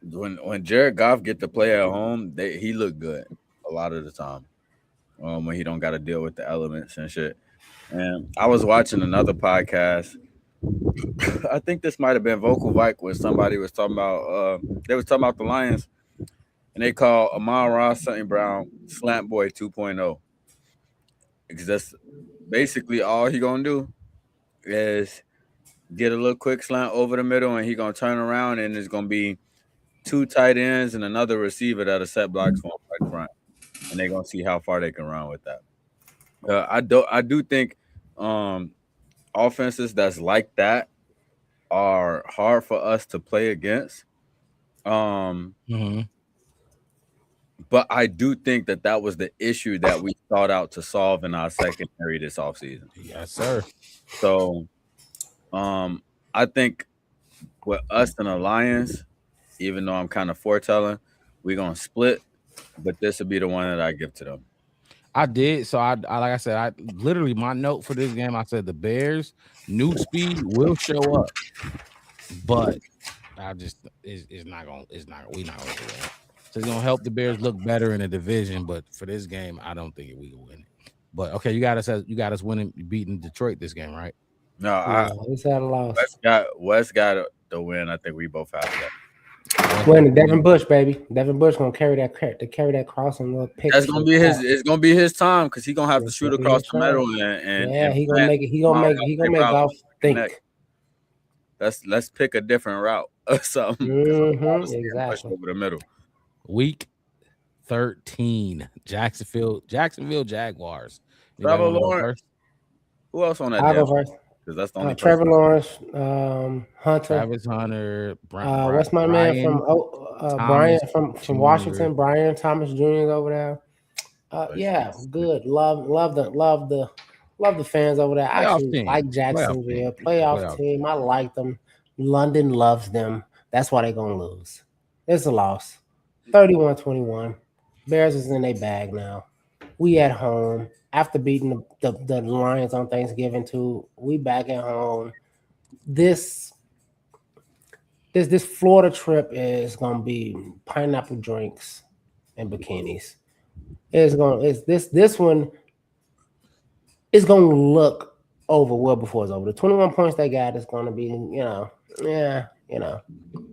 When Jared Goff get to play at home, he look good a lot of the time. When he don't got to deal with the elements and shit. And I was watching another podcast. I think this might have been Vocal Vike where somebody was talking about they was talking about the Lions, and they call Amon-Ra St. Brown Slant Boy 2.0. Because that's basically all he gonna do is get a little quick slant over the middle, and he gonna turn around, and it's gonna be 2 tight ends and another receiver that'll set blocks for him right front, and they're gonna see how far they can run with that. I do think offenses that's like that are hard for us to play against. But I do think that was the issue that we sought out to solve in our secondary this offseason. Yes, sir. So I think with us and the Lions, even though I'm kind of foretelling, we're gonna split, but this will be the one that I give to them. I did. So I like I said, I literally my note for this game, I said the Bears new speed will show up, but I just it's not gonna do that. So it's gonna help the Bears look better in the division, but for this game, I don't think we will win it. But okay, you got us winning, beating Detroit this game, right? No, Who's had a loss? West got the win. I think we both have that. Winning Devin Bush, baby. Devin Bush gonna carry that cross and little pick. That's gonna be it's gonna be his time because he's gonna have to shoot across the middle and he gonna make it. He gonna make golf think. Let's pick a different route or something. Exactly. Over the middle. Week 13, Jacksonville Jaguars. Trevor Lawrence. Who else on that? I'll go first. Because that's the only Trevor Lawrence, Hunter. Travis Hunter. What's my man from Brian from Washington? Brian Thomas Jr. is over there. Yeah, good. Love the fans over there. I actually like Jacksonville. Playoff team. I like them. London loves them. That's why they're gonna lose. It's a loss. 31-21. Bears is in their bag now. We at home. After beating the Lions on Thanksgiving too, we back at home. This Florida trip is gonna be pineapple drinks and bikinis. This one is gonna look over well before it's over. The 21 points they got is gonna be,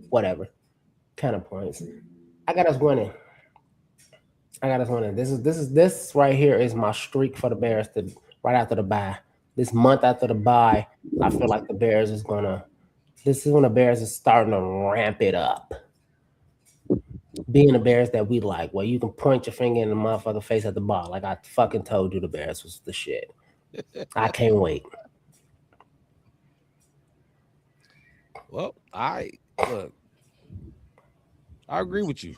whatever kind of points. I got us winning. This right here is my streak for the Bears right after the bye. This month after the bye, I feel like the Bears is gonna. This is when the Bears is starting to ramp it up. Being the Bears that we like, where you can point your finger in the motherfucker face at the ball, like I fucking told you, the Bears was the shit. I can't wait. Well, I agree with you.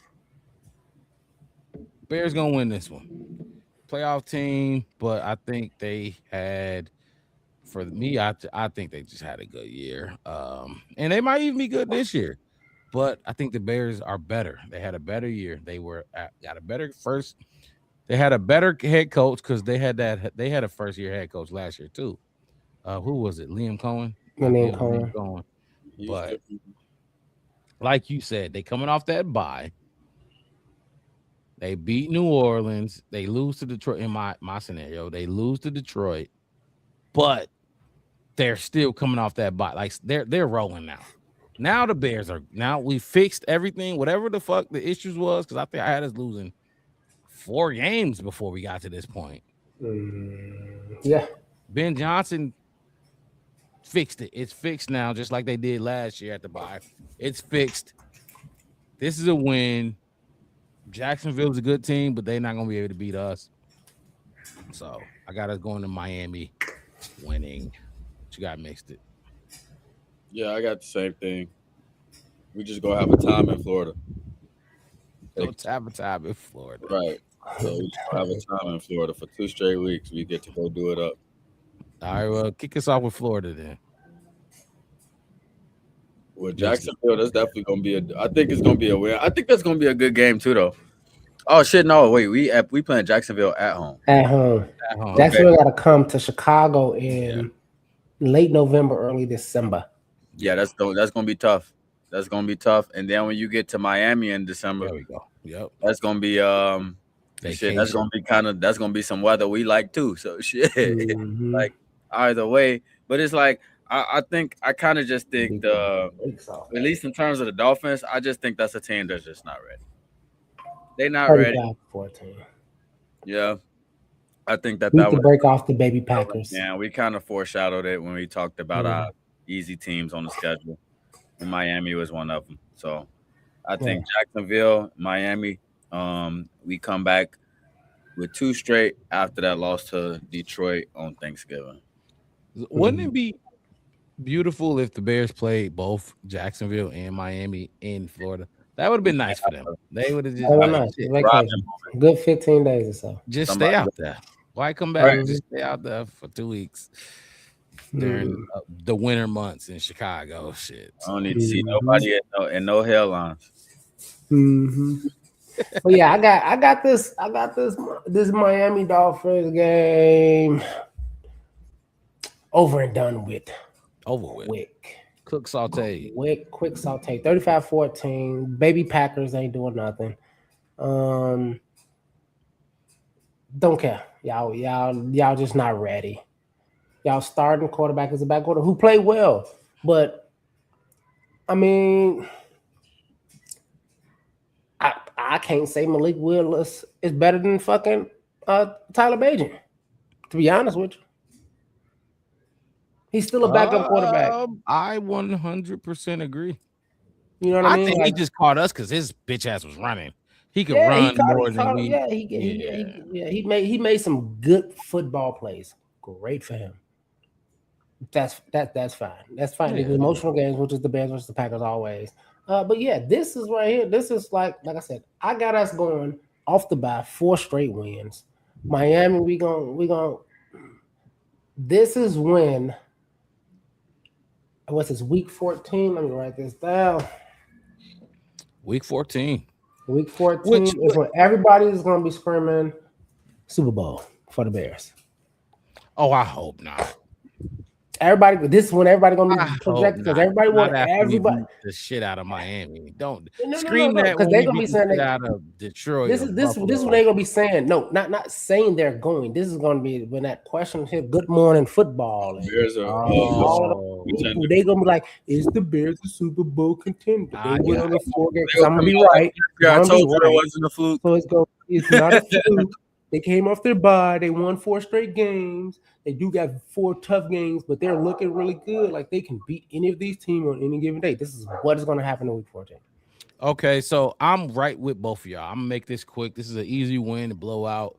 Bears gonna win this one. Playoff team, but I think they had, for me, I think they just had a good year. And they might even be good this year. But I think the Bears are better. They had a better year. They got a better first. They had a better head coach because they had a first year head coach last year too. Who was it? Liam Cohen. Liam Cohen. But like you said, they coming off that bye. They beat New Orleans. They lose to Detroit. In my scenario, they lose to Detroit, but they're still coming off that bye. Like they're rolling now. Now the Bears are. Now we fixed everything. Whatever the fuck the issues was, because I think I had us losing 4 games before we got to this point. Yeah. Ben Johnson fixed it. It's fixed now, just like they did last year at the bye. It's fixed. This is a win. Jacksonville's a good team, but they're not going to be able to beat us. So I got us going to Miami winning. What you got mixed it? Yeah, I got the same thing. We just go have a time in Florida. Have a time in Florida. Right. So we just have a time in Florida for 2 straight weeks. We get to go do it up. All right, well, kick us off with Florida then. With Jacksonville, that's definitely gonna be I think it's gonna be a win. I think that's gonna be a good game too, though. Oh shit, no, wait, we playing Jacksonville at home. At home. Jacksonville got to come to Chicago in late November, early December. Yeah, that's gonna be tough. That's gonna be tough. And then when you get to Miami in December, there we go. Yep, that's gonna be shit. That's gonna be some weather we like too. So shit, like either way. But it's like I think I kind of just think at least in terms of the Dolphins, I just think that's a team that's just not ready. They're not ready. 14. Yeah, I think that we would break off the baby Packers. Yeah, we kind of foreshadowed it when we talked about our easy teams on the schedule, and Miami was one of them. So I think Jacksonville, Miami, we come back with 2 straight after that loss to Detroit on Thanksgiving. Wouldn't it be beautiful if the Bears played both Jacksonville and Miami in Florida? That would have been nice for them. They would have just good 15 days or so. Just stay out there. Why come back? Right. Just stay out there for 2 weeks during the winter months in Chicago. Shit. I don't need to see nobody and no hairlines. But yeah, I got this Miami Dolphins game over and done with. Over with. Quick saute. Quick saute. 35-14. Baby Packers ain't doing nothing. Don't care. Y'all just not ready. Y'all starting quarterback is a back quarter who played well. But I mean, I can't say Malik Willis is better than fucking Tyler Bagent, to be honest with you. He's still a backup quarterback. I 100% agree. You know what I mean? I think he just caught us because his bitch ass was running. He could run more than we. He made some good football plays. Great for him. That's fine. That's fine. The emotional games, which is the Bears versus the Packers always. But yeah, this is right here. This is like I said, I got us going off the bat 4 straight wins. Miami, we gonna. This is when. What's this? Week 14. Let me write this down. Week 14. Week 14 is when everybody is going to be screaming Super Bowl for the Bears. Oh, I hope not. Everybody, this is when everybody going to be projected because everybody want everybody the shit out of Miami. Don't scream that because they're going to be saying out of Detroit. This is when they're going to be saying no, not saying they're going. This is going to be when that question here. Good morning football. And Bears are they're going to be like, is the Bears a Super Bowl contender? They went on the 4 games. I'm going to be right. I told you it wasn't a fluke. So it's not a fluke. They came off their bye. They won 4 straight games. They do got 4 tough games, but they're looking really good. Like they can beat any of these teams on any given day. This is what is going to happen in week 14. Okay, so I'm right with both of y'all. I'm gonna make this quick. This is an easy win to blow out.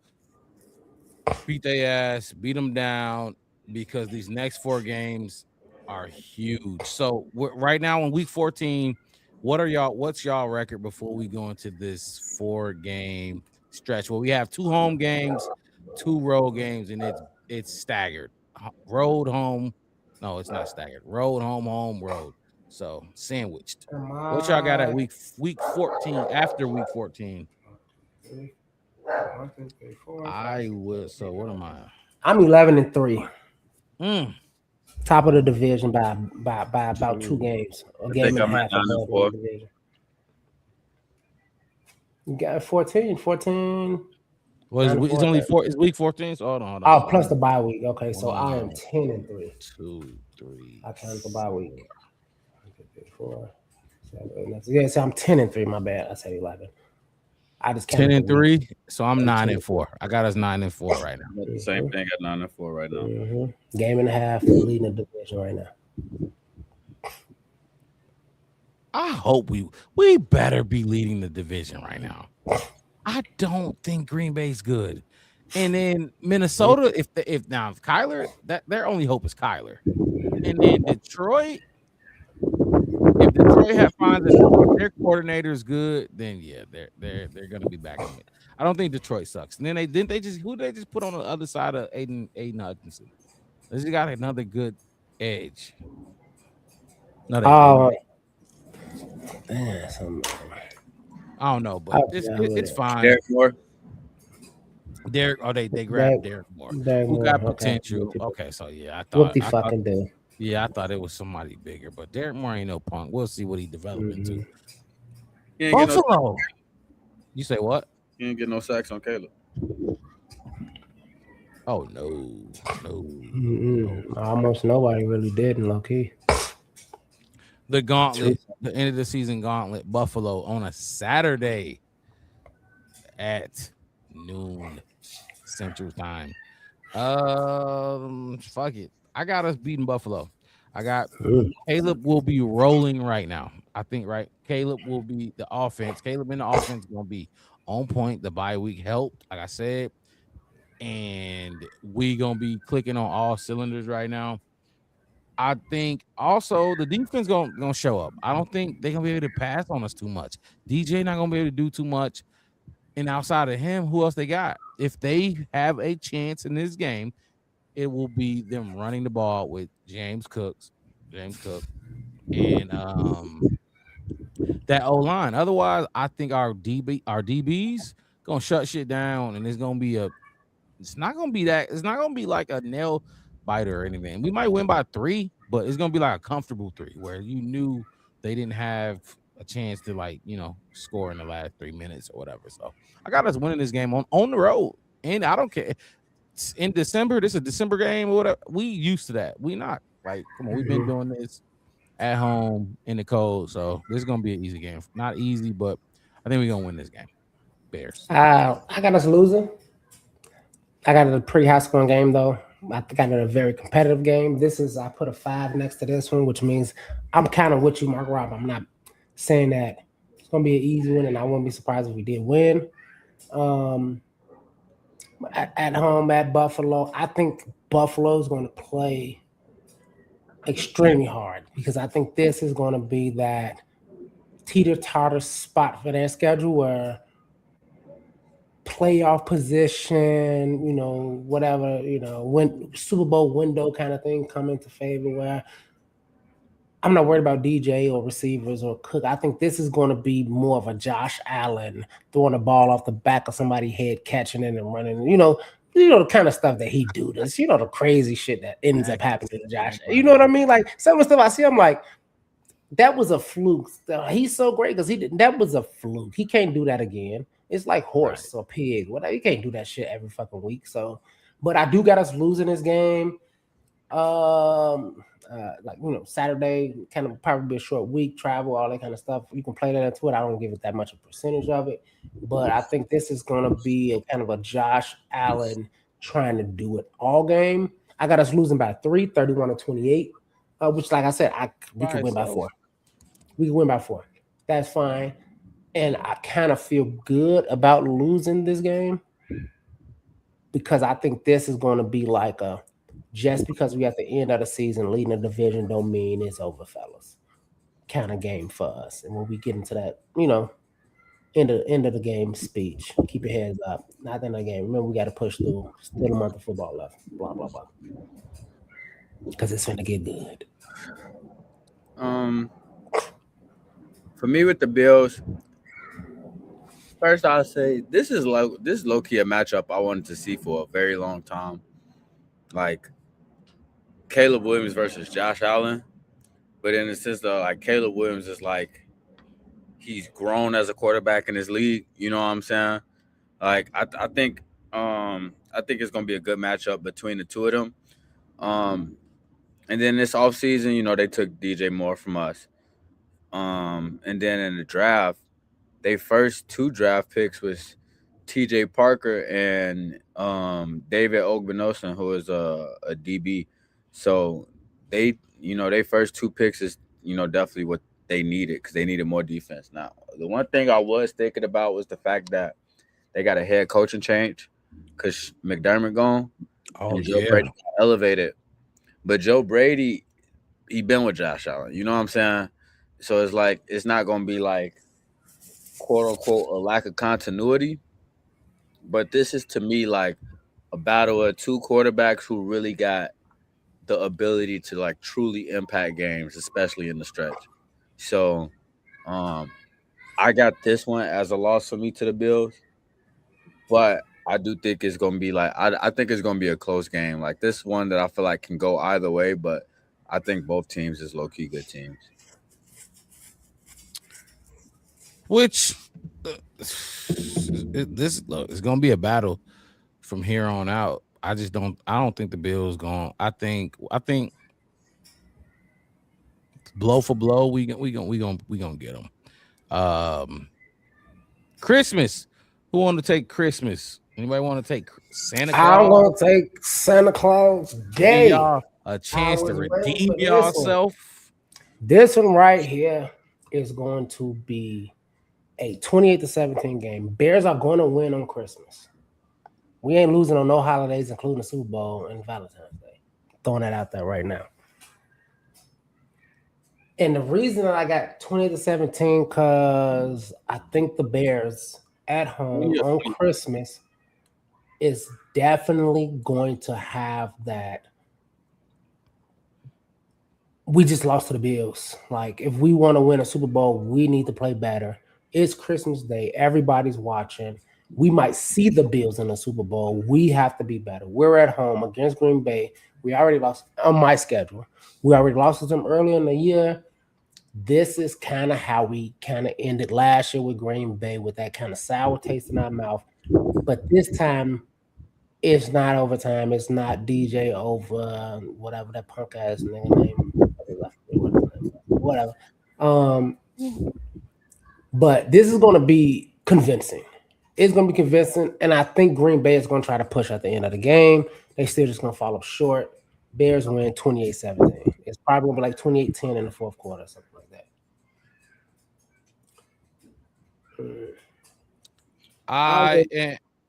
Beat their ass, beat them down because these next 4 games are huge. So right now in week 14, what's y'all record before we go into this 4-game stretch? Well, we have 2 home games, 2 road games, and it's staggered. Road, home. No, it's not staggered. Road, home, road. So sandwiched. What y'all got at week 14 after week 14? I will. So what am I? I'm 11-3. Top of the division by about 2 games. A game and a half above the division. You got 14. Well, it's only 4. It's week 14. So hold on. Oh, plus the bye week. Okay, so I am 10-3. 2, 3. I count the bye week. 4, 7, yeah, so I'm 10-3. My bad. I said 11. I just 10-3. So I'm 9-4. I got us 9-4 right now. Same thing at 9-4 right now. Game and a half leading the division right now. I hope we better be leading the division right now. I don't think Green Bay's good. And then Minnesota, if Kyler, their only hope is Kyler. And then Detroit, if Detroit finds that their coordinator is good, then yeah, they're gonna be back in it. I don't think Detroit sucks. And then who did they just put on the other side of Aiden Hutchinson? Does he got another good edge? No, I don't know, but it's fine. Derek Moore. They grabbed Derek Moore, who got potential. Okay, so yeah, I thought it was somebody bigger, but Derek Moore ain't no punk. We'll see what he develops into. Buffalo. You say what? He didn't get no sacks on Caleb. Oh no. Almost nobody really did in low key. The gauntlet, the end of the season gauntlet, Buffalo on a Saturday at noon Central Time. Fuck it. I got us beating Buffalo. I got Caleb will be rolling right now. I think Caleb will be the offense. Caleb in the offense gonna be on point. The bye week helped, like I said, and we gonna be clicking on all cylinders right now. I think also the defense gonna show up. I don't think they're gonna be able to pass on us too much. DJ not gonna be able to do too much. And outside of him, who else they got? If they have a chance in this game, it will be them running the ball with James Cook, and that O-line. Otherwise, I think our DBs gonna shut shit down, and it's not gonna be like a nail biter or anything. We might win by 3, but it's gonna be like a comfortable 3 where you knew they didn't have a chance to score in the last 3 minutes or whatever. So I got us winning this game on the road, and I don't care. It's in December, this is a December game or whatever. We used to that. We not like, come on, we've been doing this at home in the cold, so this is gonna be an easy game. Not easy, but I think we're gonna win this game. Bears. I got us losing. I got it a pretty high scoring game though. I got it a very competitive game. I put a 5 next to this one, which means I'm kind of with you, Mark Rob. I'm not saying that it's gonna be an easy win, and I wouldn't be surprised if we did win. At home at Buffalo, I think Buffalo is going to play extremely hard because I think this is going to be that teeter-totter spot for their schedule where playoff position, whatever, Super Bowl window kind of thing come into favor where I'm not worried about DJ or receivers or Cook. I think this is going to be more of a Josh Allen throwing the ball off the back of somebody's head, catching it and running. The kind of stuff that he do. This, the crazy shit that ends up happening to Josh. You know what I mean? Like some of the stuff I see, I'm like, that was a fluke. He's so great because that was a fluke. He can't do that again. It's like horse or pig. Whatever. You can't do that shit every fucking week. So, but I do got us losing this game. Saturday, kind of probably a short week, travel, all that kind of stuff. You can play that into it. I don't give it that much a percentage of it, but I think this is going to be a kind of a Josh Allen trying to do it all game. I got us losing by 3, 31-28, which, like I said, we can win by 4. We can win by 4. That's fine. And I kind of feel good about losing this game because I think this is going to be like just because we at the end of the season leading the division don't mean it's over, fellas. Kind of game for us. And when we get into that, end of the game speech, keep your heads up. Not in the game. Remember, we got to push through. Still a month of football left. Blah, blah, blah. Because it's going to get good. For me with the Bills, first I'll say this is low-key a matchup I wanted to see for a very long time. Like Caleb Williams versus Josh Allen. But in the sense of like Caleb Williams is like he's grown as a quarterback in this league. You know what I'm saying? Like I think it's gonna be a good matchup between the two of them. And then this offseason, they took DJ Moore from us. And then in the draft, their first 2 draft picks was TJ Parker and David Ogbenosin, who is a DB. So they first 2 picks is, definitely what they needed because they needed more defense. Now, the one thing I was thinking about was the fact that they got a head coaching change because McDermott gone. Oh, Joe Brady got elevated. But Joe Brady, he been with Josh Allen. You know what I'm saying? So it's like it's not going to be like, quote unquote, a lack of continuity. But this is to me like a battle of 2 quarterbacks who really got the ability to like truly impact games, especially in the stretch. So I got this one as a loss for me to the Bills, but I do think it's gonna be like I think it's gonna be a close game. Like this one that I feel like can go either way, but I think both teams is low key good teams. Which this is gonna be a battle from here on out. I don't think the Bills going. I think blow for blow, we gonna get them. Christmas. Who want to take Christmas? Anybody want to take Santa Claus? I want to take Santa Claus Day. Y'all a chance to redeem yourself. This one right here is going to be a 28-17 game. Bears are going to win on Christmas. We ain't losing on no holidays, including the Super Bowl and Valentine's Day. Throwing that out there right now. And the reason that I got 28-17 because I think the Bears at home on Christmas is definitely going to have that. We just lost to the Bills. Like, if we want to win a Super Bowl, we need to play better. It's Christmas Day. Everybody's watching. We might see the Bills in the Super Bowl. We have to be better. We're at home against Green Bay. We already lost on my schedule. We already lost to them early in the year. This is kind of how we kind of ended last year with Green Bay, with that kind of sour taste in our mouth. But this time, it's not overtime. It's not DJ over whatever that punk ass nigga name. Whatever. But this is going to be convincing. It's going to be convincing, and I think Green Bay is going to try to push at the end of the game. They still just going to fall up short. Bears win 28-17. It's probably going to be like 28-10 in the fourth quarter, something like that.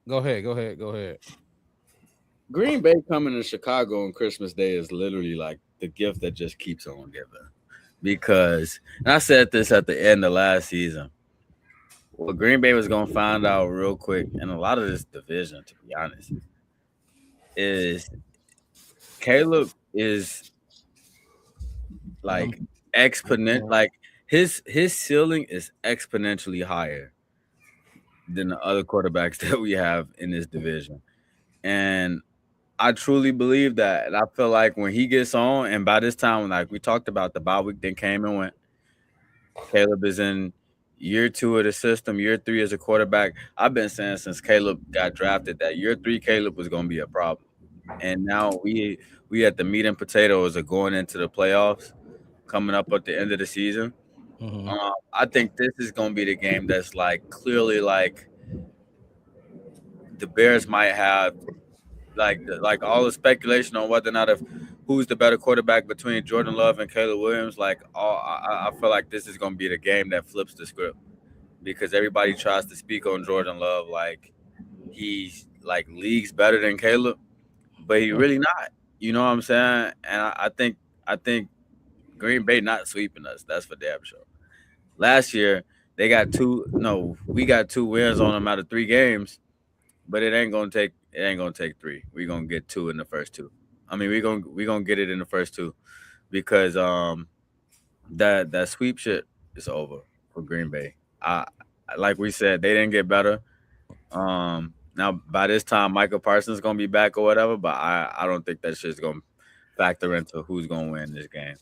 Go ahead. Green Bay coming to Chicago on Christmas Day is literally like the gift that just keeps on giving. Because, and I said this at the end of last season, what Green Bay was going to find out real quick, and a lot of this division, to be honest, is Caleb is like exponent, like his ceiling is exponentially higher than the other quarterbacks that we have in this division. And I truly believe that. And I feel like when he gets on, and by this time, like we talked about, the bye week then came and went. Caleb is in year 2 of the system, year 3 as a quarterback. I've been saying since Caleb got drafted that year 3 Caleb was going to be a problem. And now we at the meat and potatoes of going into the playoffs, coming up at the end of the season. Mm-hmm. I think this is going to be the game that's like clearly like the Bears might have like all the speculation on whether or not who's the better quarterback between Jordan Love and Caleb Williams. Like I feel like this is going to be the game that flips the script, because everybody tries to speak on Jordan Love like he's like leagues better than Caleb, but he really not. You know what I'm saying? And I think Green Bay not sweeping us. That's for damn sure. Last year we got 2 wins on them out of 3 games, but it ain't gonna take 3. We're gonna get 2 in the first 2. I mean, we're gonna get it in the first 2, because that sweep shit is over for Green Bay. Like we said, they didn't get better. Now by this time Michael Parsons is gonna be back or whatever, but I don't think that shit's gonna factor into who's gonna win this game.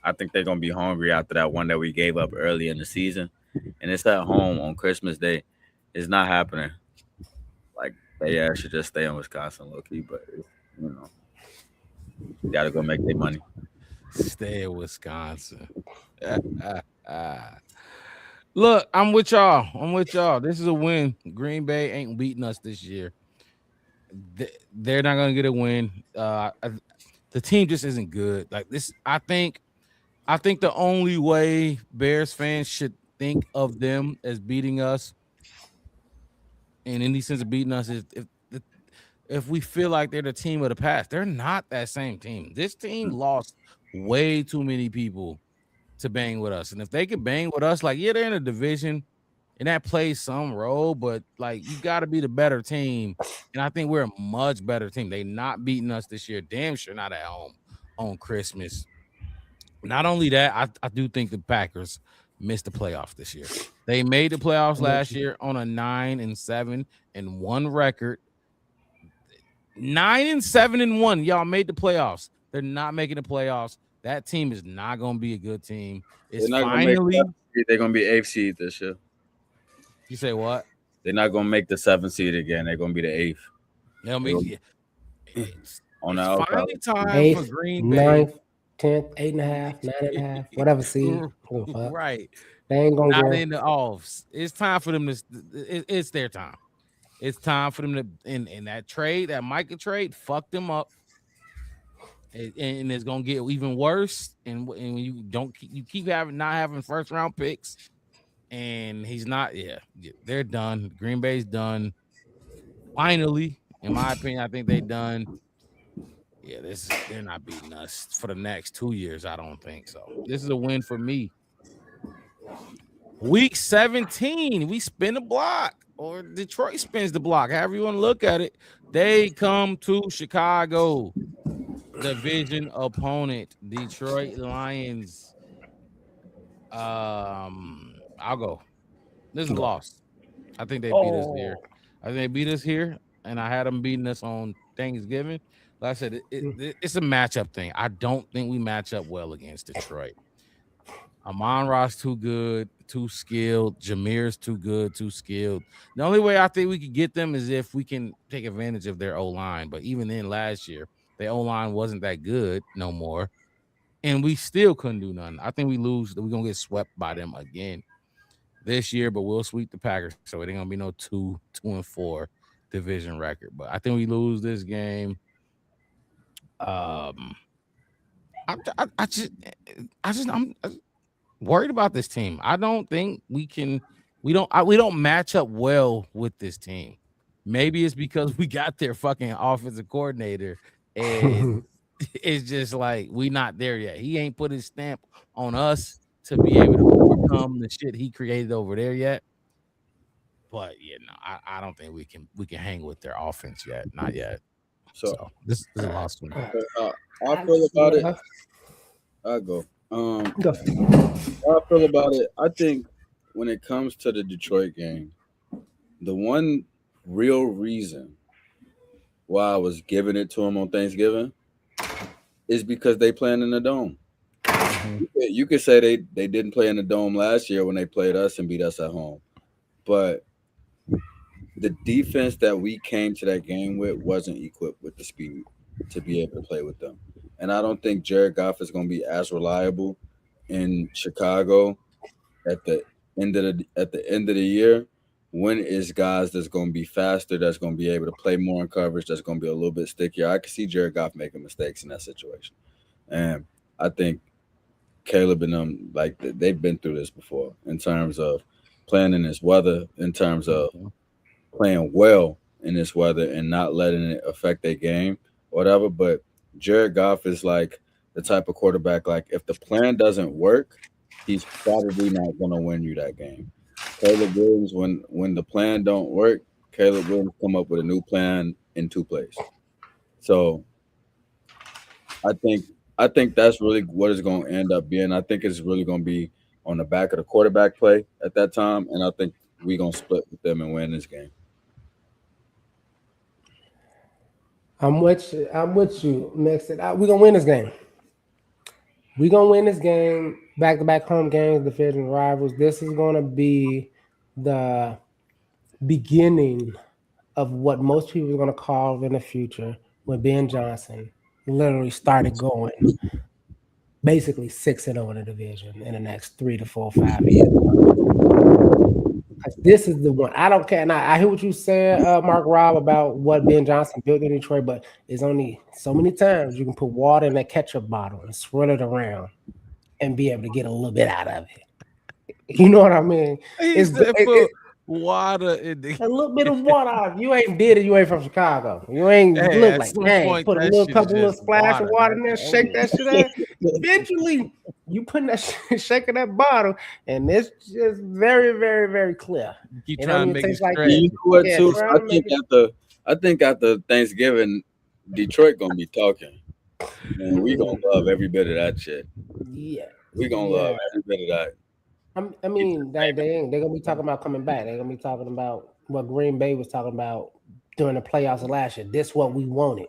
I think they're gonna be hungry after that one that we gave up early in the season, and it's at home on Christmas Day. It's not happening. Like they should just stay in Wisconsin, low key, but you know, you gotta go make their money. Stay in Wisconsin. Look, I'm with y'all. This is a win. Green Bay ain't beating us this year. They're not gonna get a win. The team just isn't good. Like this, I think the only way Bears fans should think of them as beating us, in any sense of beating us, is if we feel like they're the team of the past. They're not that same team. This team lost way too many people to bang with us. And if they can bang with us, like, yeah, they're in a division and that plays some role, but like you got to be the better team. And I think we're a much better team. They not beating us this year. Damn sure not at home on Christmas. Not only that, I do think the Packers missed the playoffs this year. They made the playoffs last year on a 9-7-1 record. 9-7-1. Y'all made the playoffs. They're not making the playoffs. That team is not going to be a good team. It's finally they're going to be 8th seed this year. You say what? They're not going to make the 7th seed again. They're going to be the 8th. They'll be it's finally time 8th, for Green Bay. 9th, 10th, 8.5, 9.5, whatever seed. Right. They ain't going to Not go in the offs. It's time for them to. It's their time. It's time for them to. In that trade, that Micah trade, fuck them up. And it's gonna get even worse. And when you keep not having first round picks, and he's not. Yeah, they're done. Green Bay's done. Finally, in my opinion, I think they're done. Yeah, they're not beating us for the next 2 years. I don't think so. This is a win for me. Week 17, we spin the block, or Detroit spins the block. However you want to look at it, they come to Chicago. Division opponent, Detroit Lions. I'll go. This is a loss. I think they beat us here. I think they beat us here, and I had them beating us on Thanksgiving. Like I said, it's a matchup thing. I don't think we match up well against Detroit. Amon-Ra's too good, too skilled. Jameer's too good, too skilled. The only way I think we could get them is if we can take advantage of their O-line. But even then, last year, the O-line wasn't that good no more, and we still couldn't do nothing. I think we lose. We're going to get swept by them again this year, but we'll sweep the Packers, so it ain't going to be no 2-4 division record. But I think we lose this game. I'm worried about this team. I don't think we don't match up well with this team. Maybe it's because we got their fucking offensive coordinator, and it's just like we not there yet. He ain't put his stamp on us to be able to overcome the shit he created over there yet. But I don't think we can hang with their offense yet. Not yet. So this is a loss for me. I feel about it. I'll go. How I feel about it, I think when it comes to the Detroit game, the one real reason why I was giving it to them on Thanksgiving is because they playing in the dome. Mm-hmm. You could say they didn't play in the dome last year when they played us and beat us at home, but the defense that we came to that game with wasn't equipped with the speed to be able to play with them. And I don't think Jared Goff is going to be as reliable in Chicago at the end of the year when it's guys that's going to be faster, that's going to be able to play more in coverage, that's going to be a little bit stickier. I can see Jared Goff making mistakes in that situation. And I think Caleb and them, like, they've been through this before in terms of playing in this weather, in terms of playing well in this weather and not letting it affect their game or whatever. But Jared Goff is like the type of quarterback, like, if the plan doesn't work, he's probably not going to win you that game. Caleb Williams, when the plan don't work, Caleb Williams come up with a new plan in 2 plays. So I think that's really what it's going to end up being. I think it's really going to be on the back of the quarterback play at that time, and I think we're going to split with them and win this game. I'm with you, Mix it. We're going to win this game. We're going to win this game. Back-to-back home games, division rivals. This is going to be the beginning of what most people are going to call in the future when Ben Johnson literally started going basically 6-0 in the division in the next 3 to 4 or 5 years. This is the one. I don't care. And I hear what you said, Mark Rob, about what Ben Johnson built in Detroit, but there's only so many times you can put water in that ketchup bottle and swirl it around and be able to get a little bit out of it. You know what I mean? It's water in the a little bit of water. You ain't did it. You ain't from Chicago. You ain't look like dang. Put a couple splash of water in there, shake that shit out. Eventually, you putting that shit, shaking that bottle, and it's just very, very, very clear. You trying to make it like straight. You know what, too? I think after Thanksgiving, Detroit gonna be talking. Man, we gonna love every bit of that shit. Yeah, We gonna love every bit of that. I mean, they're gonna be talking about coming back. They're gonna be talking about what Green Bay was talking about during the playoffs of last year. This what we wanted.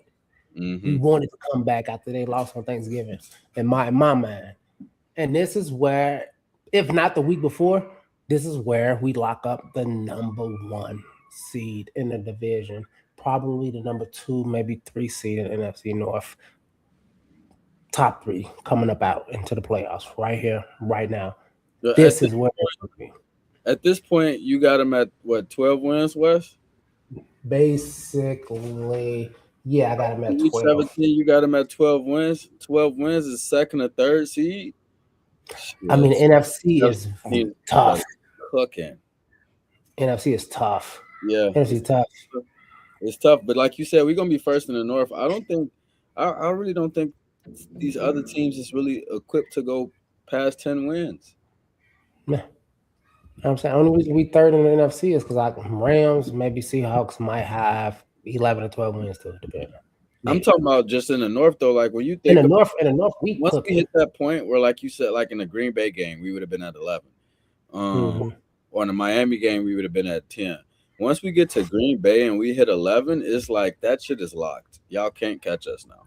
We wanted to come back after they lost on Thanksgiving. In my mind, and this is where, if not the week before, this is where we lock up the number 1 seed in the division, probably the number 2, maybe 3 seed in NFC North. Top 3 coming up out into the playoffs right here, right now. This is where it's going to be. At this point, you got them at what, 12 wins, Wes? Basically, yeah, I got them at 12. 17, you got them at 12 wins. 12 wins is second or third seed. I mean, NFC is tough. Cooking. NFC is tough. Yeah, NFC is tough. It's tough, but like you said, we're gonna be first in the North. I really don't think these other teams is really equipped to go past 10 wins. Yeah. I'm saying only reason we third in the NFC is because like Rams, maybe Seahawks might have 11 or 12 wins to depend. I'm talking about just in the North though. Like when you think in the North, once we hit that point where, like you said, like in the Green Bay game, we would have been at 11. Or in the Miami game, we would have been at 10. Once we get to Green Bay and we hit 11, it's like that shit is locked. Y'all can't catch us now.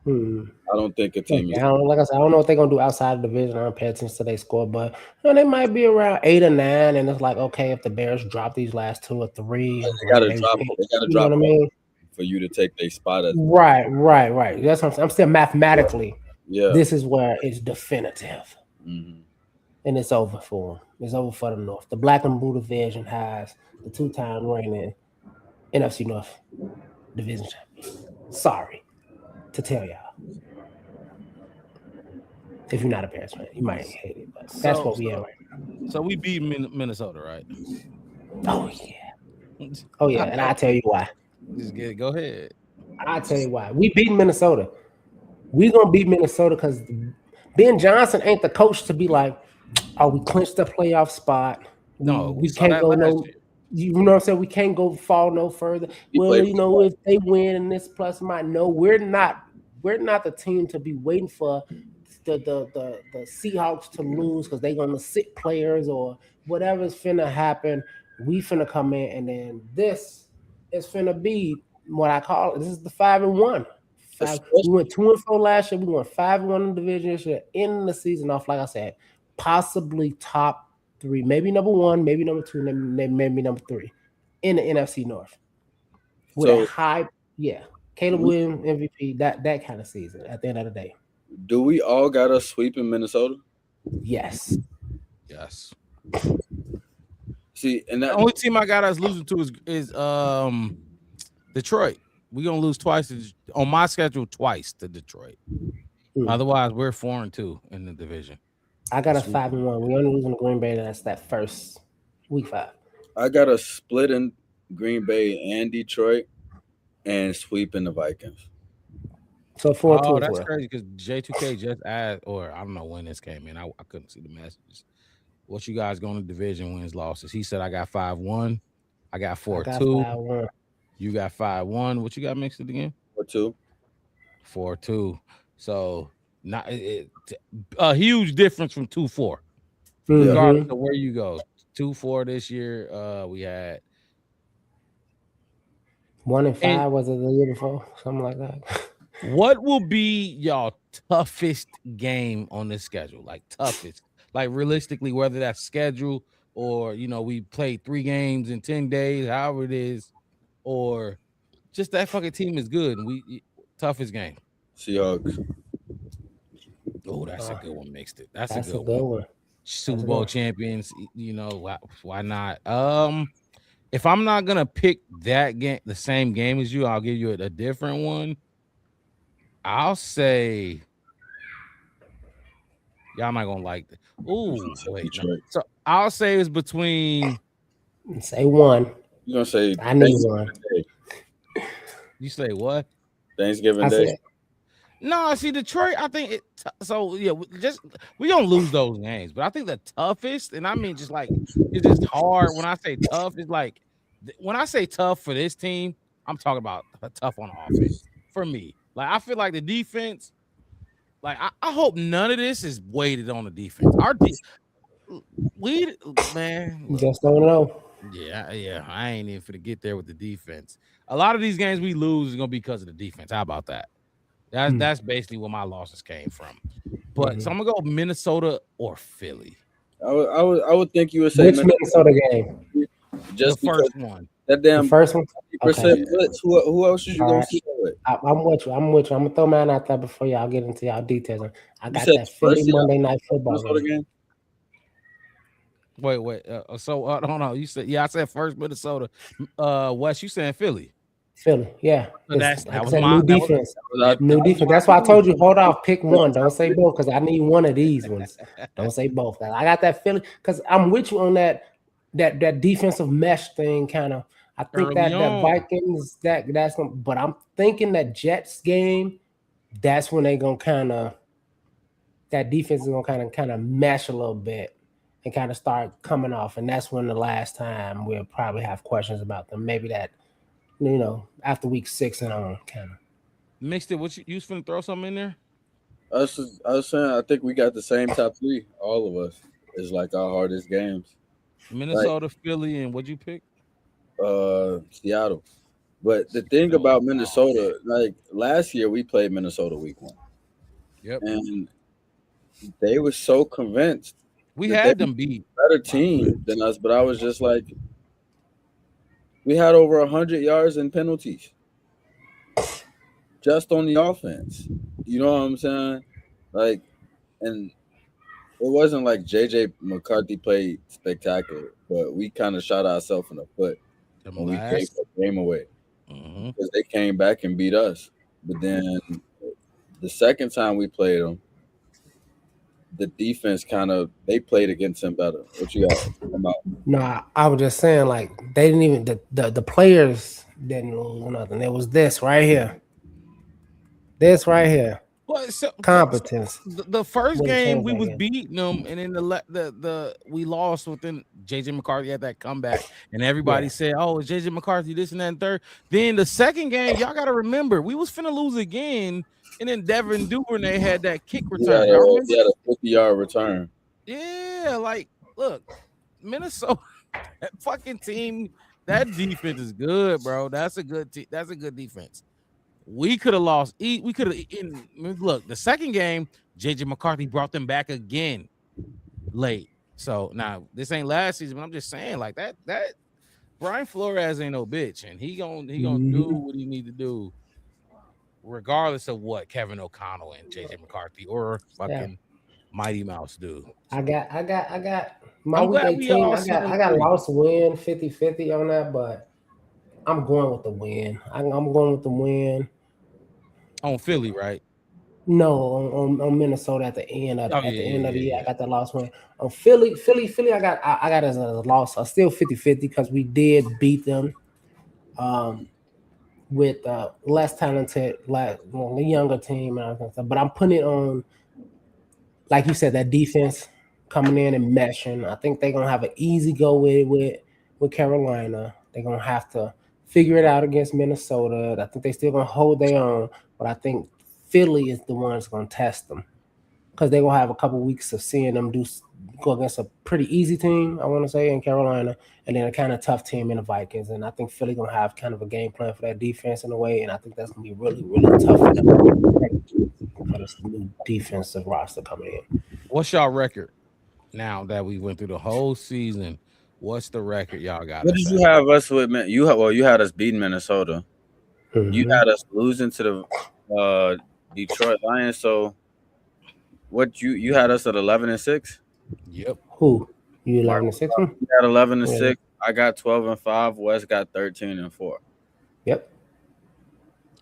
I don't think a team. Like I said, I don't know what they're gonna do outside the division. I don't pay attention to their score, but they might be around 8 or 9, and it's like, okay, if the Bears drop these last 2 or 3, they gotta drop. They gotta drop. What I mean? For you to take their spot. Right. That's what I'm still mathematically. Yeah. This is where it's definitive, and it's over for them. It's over for the North. The Black and Blue division has the 2-time reigning NFC North division champion. Sorry to tell y'all. If you're not a Bears fan, you might hate it, but that's what we have right now. So we beat Minnesota, right? Oh yeah, and I'll tell you why. Just get it. Go ahead. I'll tell you why. We beat Minnesota. We're gonna beat Minnesota because Ben Johnson ain't the coach to be like, oh, we clinched the playoff spot. No, we can't go no. You know what I'm saying? We can't go fall no further. If they win and this plus might. No, we're not the team to be waiting for the Seahawks to lose because they're gonna sit players or whatever's finna happen. We finna come in, and then this is finna be what I call it. This is the 5-1. We went 2-4 last year. We went 5-1 in the division this year. Ending the season off, like I said, possibly top 3, maybe number 1, maybe number 2, maybe number 3 in the NFC North. With a high, Caleb Williams MVP, that kind of season. At the end of the day, do we all got us sweeping Minnesota? Yes. See, and the only team I got us losing to is Detroit. We're gonna lose twice on my schedule, twice to Detroit. Otherwise, we're 4-2 in the division. I got us 5-1. We only losing to Green Bay. That's that first week 5. I got a split in Green Bay and Detroit, and sweeping the Vikings. So 4-2. Oh, that's crazy because J2K just asked, or I don't know when this came in. I couldn't see the messages. What you guys going to division wins losses? He said I got 5-1. I got 4-2. You got 5-1. What you got mixed it again? 4-2. 4-2. So not a huge difference from 2-4. Mm-hmm. Regardless of where you go. 2-4 this year. We had 1-5. Was it the year before? Something like that. What will be y'all toughest game on this schedule? Like toughest. Like realistically, whether that's schedule or we played 3 games in 10 days, however it is, or just that fucking team is good. And toughest game. Seahawks. Oh, that's a good one. Mixed it. That's a good one. Super Bowl champions. Why not? If I'm not gonna pick that game, the same game as you, I'll give you a different one. I'll say. Y'all not gonna like that. Ooh, wait. No. So I'll say it's between. Say 1. You gonna say? I need 1. You say what? Thanksgiving Day. No, see Detroit. I think it. So yeah, we gonna lose those games, but I think the toughest, and I mean just like it's just hard. When I say tough, it's like when I say tough for this team, I'm talking about tough on offense for me. Like I feel like the defense Like I hope none of this is weighted on the defense. Man, You just don't know. Yeah. I ain't even finna get there with the defense. A lot of these games we lose is gonna be because of the defense. How about that? That's basically where my losses came from. But so I'm gonna go Minnesota or Philly. I would think you would say which Minnesota game? Just the first one. That damn the first one. 50% blitz. Who else should you go see with? I'm with you. I'm gonna throw mine out there before y'all get into y'all details. I got that Philly Monday Night Football game. Wait. So hold on. You said I said first Minnesota. Wes, you saying Philly? Philly, yeah. That was new defense. New defense. That's why I told you, hold off, pick one. Don't say both, because I need one of these ones. Don't say both. I got that Philly, because I'm with you on that defensive mesh thing, kind of. I think that Vikings, that's gonna, but I'm thinking that Jets game, that's when they gonna kind of, that defense is gonna kind of mesh a little bit and kind of start coming off, and that's when the last time we'll probably have questions about them. Maybe that, after week 6 and on, kind of. Mixed it. What you was finna throw something in there? I was saying, I think we got the same top 3. All of us. It's like our hardest games. Minnesota, Philly, and what'd you pick? Seattle. But the thing about Minnesota, like last year we played Minnesota week 1. Yep. And they were so convinced we had them beat. Better team than us, but I was just like, we had over 100 yards in penalties just on the offense. You know what I'm saying? Like, and it wasn't like JJ McCarthy played spectacular, but we kind of shot ourselves in the foot when we gave the game away because they came back and beat us. But then the second time we played them, the defense they played against them better. What you got about? No, I was just saying, like, they didn't even the players didn't lose nothing. It was this right here. Well, so, competence. The first game we was beating them, and then the we lost within JJ McCarthy had that comeback, and everybody said, "Oh, it's JJ McCarthy, this and that and third." Then the second game, y'all got to remember, we was finna lose again. And then Devin Duvernay had that kick return. He had a 50-yard return. Yeah, like, look, Minnesota, that fucking team, that defense is good, bro. That's a good that's a good defense. We could have lost. We could have. Look, the second game, JJ McCarthy brought them back again late. So now this ain't last season, but I'm just saying, like that Brian Flores ain't no bitch, and he gonna do what he need to do, regardless of what Kevin O'Connell and JJ McCarthy or fucking Mighty Mouse do. I got my week 18. I got lost win 50-50 on that, but I'm going with the win. I'm going with the win. On Philly, right? No, on Minnesota at the end of the year. I got the loss win. On Philly, I got as a loss. Still 50-50 because we did beat them. With less talented, the younger team, and everything. But I'm putting it on, like you said, that defense coming in and meshing. I think they're gonna have an easy go with Carolina. They're gonna have to figure it out against Minnesota. I think they're still gonna hold their own, but I think Philly is the one that's gonna test them because they're gonna have a couple weeks of seeing them go against a pretty easy team, I want to say, in Carolina, and then a kind of tough team in the Vikings. And I think Philly gonna have kind of a game plan for that defense in a way, and I think that's gonna be really, really tough for them for this new defensive roster coming in. What's y'all record now that we went through the whole season? What's the record y'all got? What did you have us with? You had us beating Minnesota. Mm-hmm. You had us losing to the Detroit Lions. So what you had us at 11-6? Yep. Who? You 11-6? You had 11-6. I got 12-5. Wes got 13-4. Yep.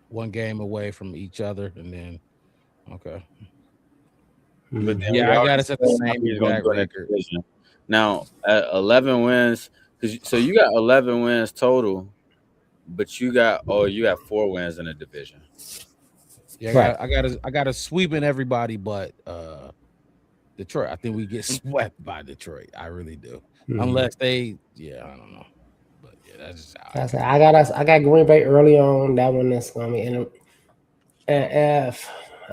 One game away from each other, and then okay. But then I got us at the same exact record. Now at 11 wins, so you got 11 wins total, but you got 4 wins in the division. Yeah, I got a sweeping everybody but Detroit. I think we get swept by Detroit. I really do. Unless they, I don't know. But that's just how I got Green Bay early on. That one is gonna be in. And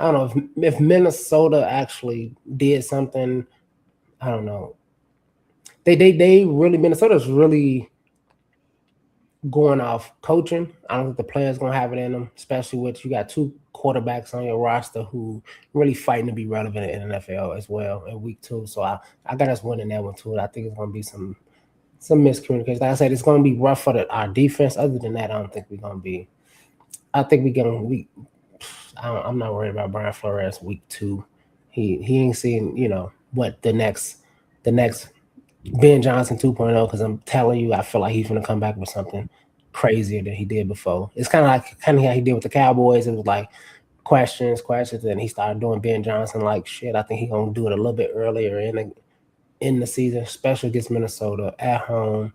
I don't know if Minnesota actually did something. I don't know. They really Minnesota's really going off coaching. I don't think the players gonna have it in them, especially with you got 2 quarterbacks on your roster who really fighting to be relevant in the NFL as well in week 2. So I got us winning that one too. I think it's gonna be some miscommunication. Like I said, it's gonna be rough for our defense. Other than that, I don't think we're gonna be. I think I'm not worried about Brian Flores week 2. He ain't seen what the next Ben Johnson 2.0, because I'm telling you, I feel like he's gonna come back with something crazier than he did before. It's kind of how he did with the Cowboys. It was like questions, and he started doing Ben Johnson like shit. I think he's gonna do it a little bit earlier in the season, especially against Minnesota at home,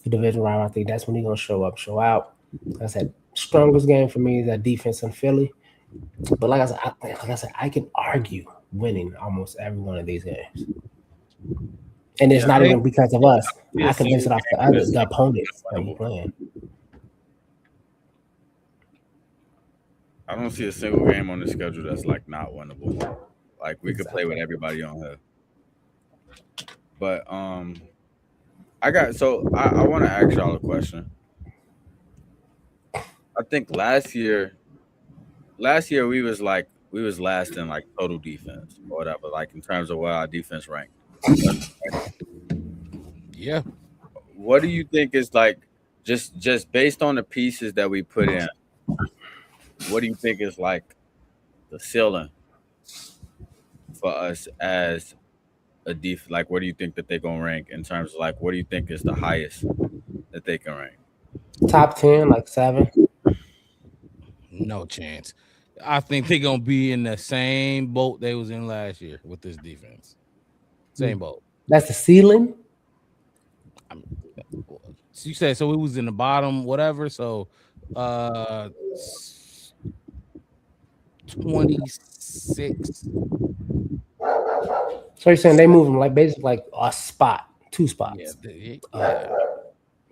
the division rival. I think that's when he's gonna show out. Like I said, strongest game for me is that defense in Philly. But like I said, I can argue winning almost every one of these games. And it's not even because of us. I can base it off the opponents that we're playing. I don't see a single game on the schedule that's like not winnable. Like we could play with everybody on here. But I want to ask y'all a question. I think last year we was last in like total defense or whatever, like in terms of where our defense ranked. Yeah. What do you think is like just based on the pieces that we put in? What do you think is like the ceiling for us as a def? Like, where do you think that they're gonna rank in terms of like what do you think is the highest that they can rank? Top 10, like 7. No chance. I think they're gonna be in the same boat they was in last year with this defense. Same boat. That's the ceiling. You said so. It was in the bottom, whatever. So, 26. So you're saying they move them like basically like a spot, 2 spots. Yeah.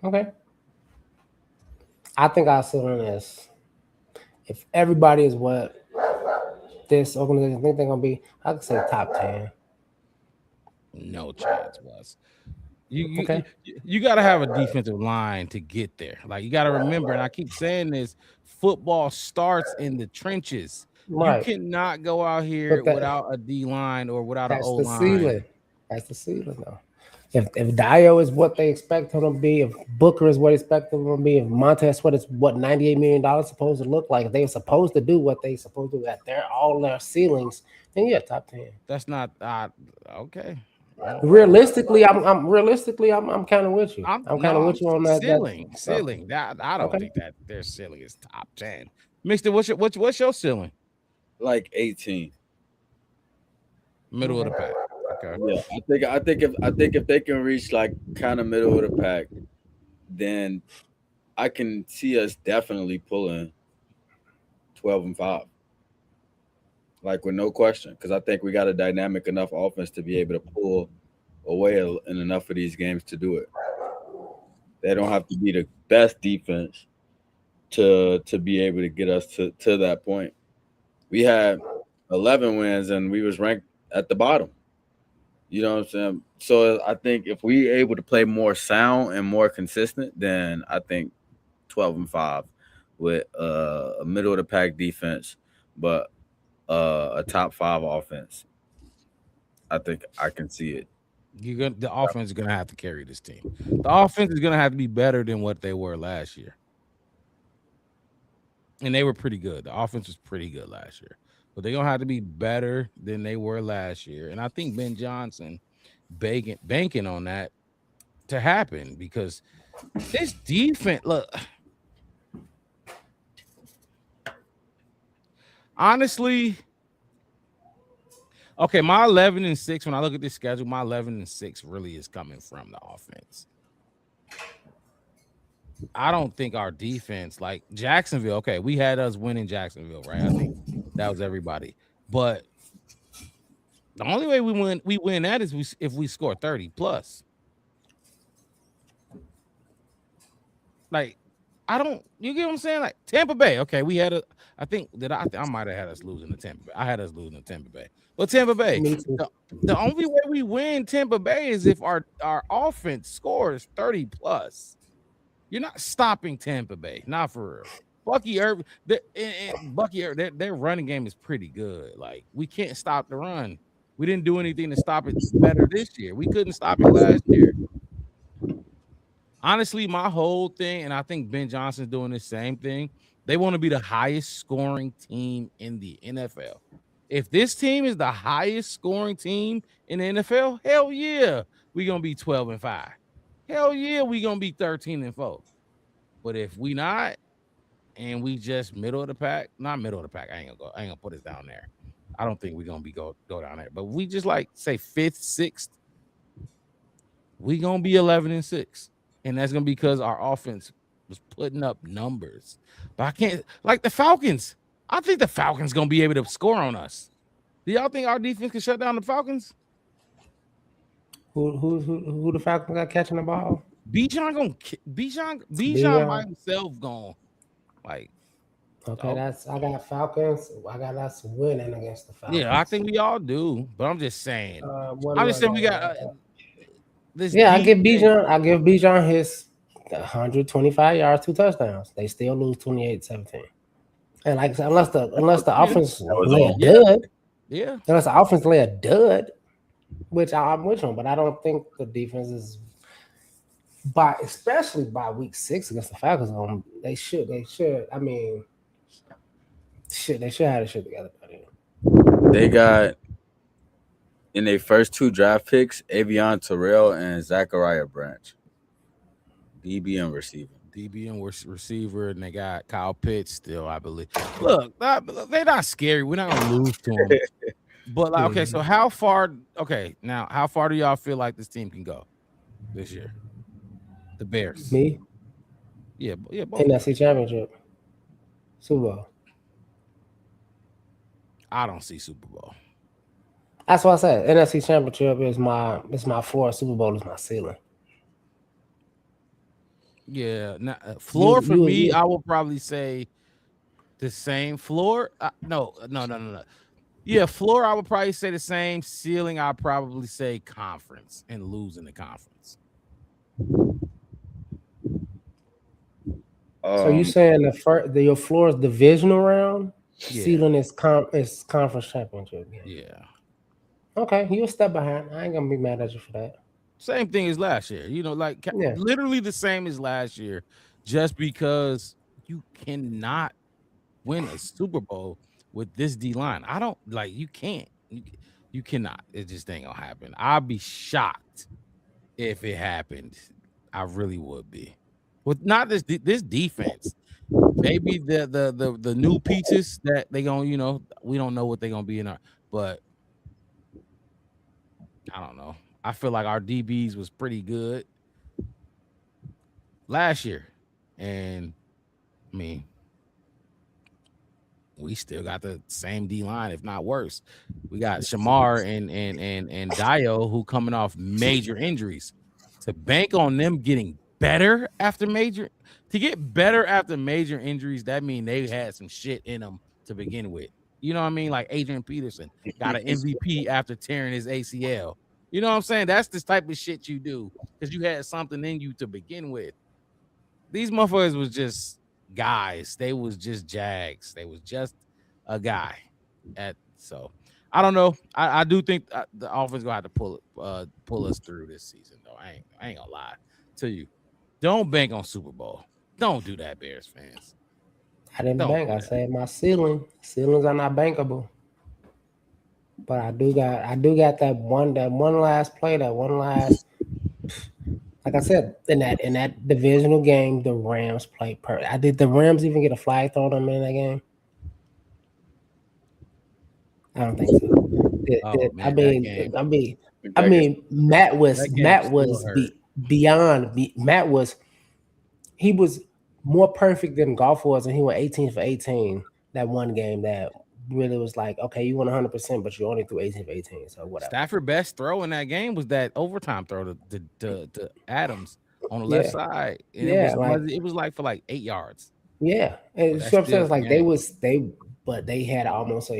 Okay. I think our ceiling is, if everybody is what this organization think they're gonna be, I could say top 10. No chance, Wes. You got to have a defensive line to get there. Like you got to remember, and I keep saying this: football starts in the trenches. Right. You cannot go out here without a D line or without an O line. That's the ceiling, though. If Dio is what they expect him to be, if Booker is what they expect him to be, if Montez Sweat is what $98 million supposed to look like, if they're supposed to do what they supposed to do at all their ceilings, then yeah, top 10. That's not okay. Realistically, I'm kind of with you. I'm kind of with you on that ceiling. I don't think that their ceiling is top 10. Mister, what's your ceiling? Like 18. Middle of the pack. Okay. Yeah, I think if they can reach like kind of middle of the pack, then I can see us definitely pulling 12-5. Like with no question, because I think we got a dynamic enough offense to be able to pull away in enough of these games to do it. They don't have to be the best defense to be able to get us to that point. We had 11 wins and we was ranked at the bottom. You know what I'm saying? So I think if we able to play more sound and more consistent, then I think 12-5 with a middle of the pack defense, but a top 5 offense. I think I can see it. The offense is gonna have to carry this team. The offense is gonna have to be better than what they were last year. And they were pretty good. The offense was pretty good last year. But they're gonna have to be better than they were last year. And I think Ben Johnson banking on that to happen, because this defense, look. Honestly, okay, my 11-6, when I look at this schedule, my 11-6 really is coming from the offense. I don't think our defense, like Jacksonville, okay, we had us winning Jacksonville, right? I think that was everybody. But the only way we win that is if we score 30 plus. Like, I don't. You get what I'm saying? Like Tampa Bay. Okay, we had a. I think that I might have had us losing to Tampa Bay. I had us losing to Tampa Bay. But Tampa Bay. The only way we win Tampa Bay is if our offense scores 30 plus. You're not stopping Tampa Bay. Not for real. Bucky Irving. Bucky Irving. Their running game is pretty good. Like we can't stop the run. We didn't do anything to stop it better this year. We couldn't stop it last year. Honestly, my whole thing, and I think Ben Johnson's doing the same thing. They want to be the highest scoring team in the NFL. If this team is the highest scoring team in the NFL, hell yeah, we're gonna be 12-5. Hell yeah, we're gonna be 13-4. But if we not, and we just middle of the pack, not middle of the pack, I ain't gonna put us down there. I don't think we're gonna be go down there. But we just like say 5th, 6th, we gonna be 11-6. And that's gonna be because our offense was putting up numbers. But I can't like the Falcons. I think the Falcons gonna be able to score on us. Do y'all think our defense can shut down the Falcons? Who the Falcons got catching the ball? Bijan by himself gone. Like, okay, I got Falcons. I got us winning against the Falcons. Yeah, I think we all do. But I'm just saying. I'm just saying we got. I give Bijan his 125 yards, 2 touchdowns. They still lose 28-17. And like unless the offense lay a dud, unless the offense lay a dud, which I'm with them, but I don't think the defense is especially by week 6 against the Falcons. They should. I mean, they should have the shit together by then. They got. In their first 2 draft picks, Avion Terrell and Zachariah Branch. DB and receiver. And they got Kyle Pitts still, I believe. Look, they're not scary. We're not going to lose to them. But, like, okay, so how far do y'all feel like this team can go this year? The Bears. Me? Yeah. Both. NFC Championship. Super Bowl. I don't see Super Bowl. That's what I said. NFC Championship is my floor. Super Bowl is my ceiling. Yeah. Now, floor for me, I will probably say the same. Floor? No. Yeah, floor, I would probably say the same. Ceiling, I'll probably say conference and losing the conference. So you saying your floor is divisional round? Yeah. Ceiling is conference championship. Yeah. Okay, you a step behind. I ain't gonna be mad at you for that. Same thing as last year. Literally the same as last year. Just because you cannot win a Super Bowl with this D line. I don't like. You can't. You cannot. It just ain't gonna happen. I'll be shocked if it happened. I really would be. With not this defense. Maybe the new pieces that they gonna we don't know what they're gonna be in our, but. I don't know. I feel like our DBs was pretty good last year. And I mean, we still got the same D line, if not worse. We got Shamar and Dio who coming off major injuries. To bank on them getting better after major injuries, that means they had some shit in them to begin with. You know what I mean? Like Adrian Peterson got an MVP after tearing his ACL. You know what I'm saying? That's the type of shit you do because you had something in you to begin with. These motherfuckers was just guys. They was just Jags. They was just a guy. So I don't know. I do think the offense gonna have to pull us through this season though. I ain't gonna lie to you. Don't bank on Super Bowl. Don't do that, Bears fans. I didn't bank. I said my ceilings are not bankable. But I do got that one last play, like I said, in that divisional game, the Rams played perfect. Did the Rams even get a flag thrown on them in that game? I don't think so. I mean, Matt was he was more perfect than Goff was, and he went 18 for 18 that one game that really was like, okay, you won 100%, but you only threw 18 for 18, so whatever. Stafford's best throw in that game was that overtime throw to Adams. on the left side, and it was like for like 8 yards. Yeah, and But so I'm saying that's like still but they had almost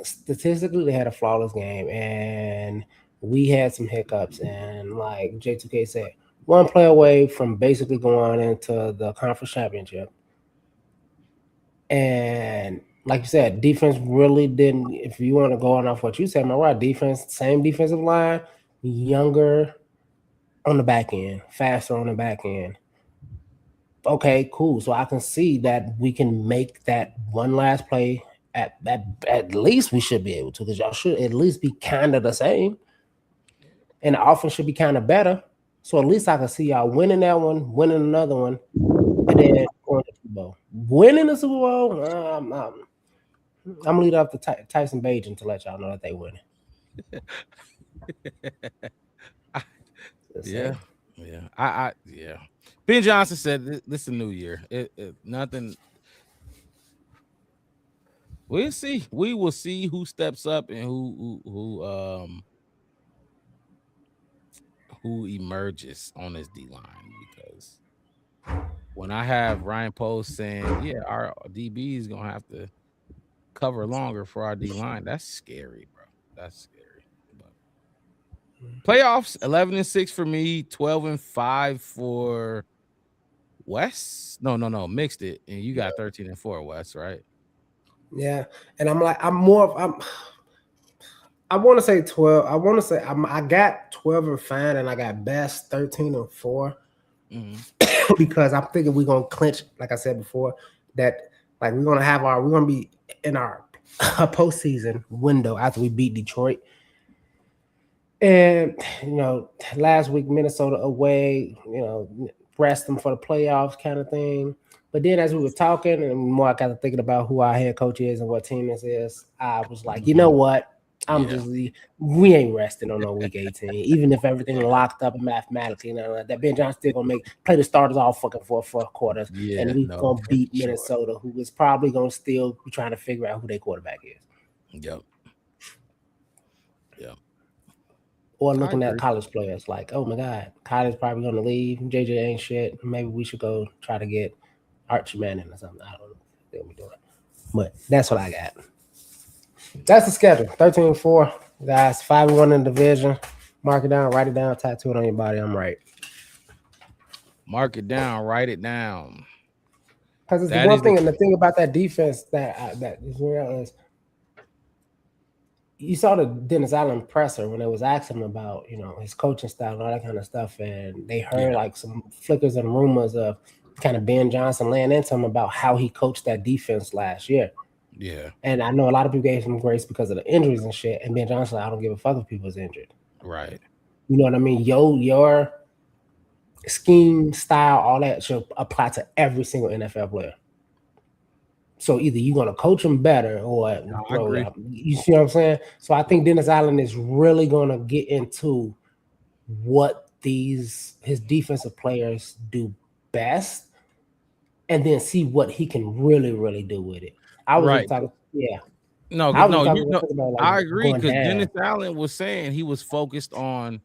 statistically they had a flawless game, and we had some hiccups, and like J2K said, one play away from basically going into the conference championship. And like you said, defense really didn't. If you want to go on off what you said, my right, defense, same defensive line, younger on the back end, faster on the back end. Okay, cool. So I can see that we can make that one last play. At least we should be able to, because y'all should at least be kind of the same, and the offense should be kind of better. So at least I can see y'all winning that one, winning another one, and then going to the Super Bowl. Winning the Super Bowl, I'm gonna leave it up to Tyson Bagent to let y'all know that they winning. Yeah. Ben Johnson said this is a new year. Nothing. We'll see. We will see who steps up and who emerges on this D line, because when I have Ryan Post saying, yeah, our DB is gonna have to cover longer for our D line, that's scary, bro. That's scary. But playoffs, 11-6 for me, 12-5 for Wes. No, mixed it, and you got 13-4, Wes, right? Yeah, and I want to say 12. I want to say I got 12-5, and I got best 13-4, because I'm thinking we're gonna clinch. Like I said before, that like we're gonna be in our postseason window after we beat Detroit. And last week Minnesota away, rest them for the playoffs kind of thing. But then as we were talking, and more I got to thinking about who our head coach is and what team this is, I was like, you know what? We ain't resting on no week 18, even if everything locked up mathematically. That Ben Johnson still gonna play the starters all fucking fourth quarters, and we gonna beat Minnesota, who is probably gonna still be trying to figure out who their quarterback is. Yep. Or looking at college players, like, oh my God, Kylie's probably gonna leave. JJ ain't shit. Maybe we should go try to get Archie Manning or something. I don't know what they'll be doing, but that's what I got. That's the schedule. 13-4, guys. 5-1 in the division. Mark it down, write it down, tattoo it on your body. I'm right. Mark it down, write it down. Because it's the one thing, and the thing about that defense that is real is, you saw the Dennis Allen presser when they was asking him about his coaching style and all that kind of stuff, and they heard like some flickers and rumors of kind of Ben Johnson laying into him about how he coached that defense last year. Yeah. And I know a lot of people gave him grace because of the injuries and shit. And Ben Johnson, I don't give a fuck if people's injured. Right. You know what I mean? Your scheme, style, all that should apply to every single NFL player. So either you're going to coach them better or you see what I'm saying? So I think Dennis Allen is really going to get into what his defensive players do best, and then see what he can really, really do with it. I was talking, I agree, because Dennis Allen was saying he was focused on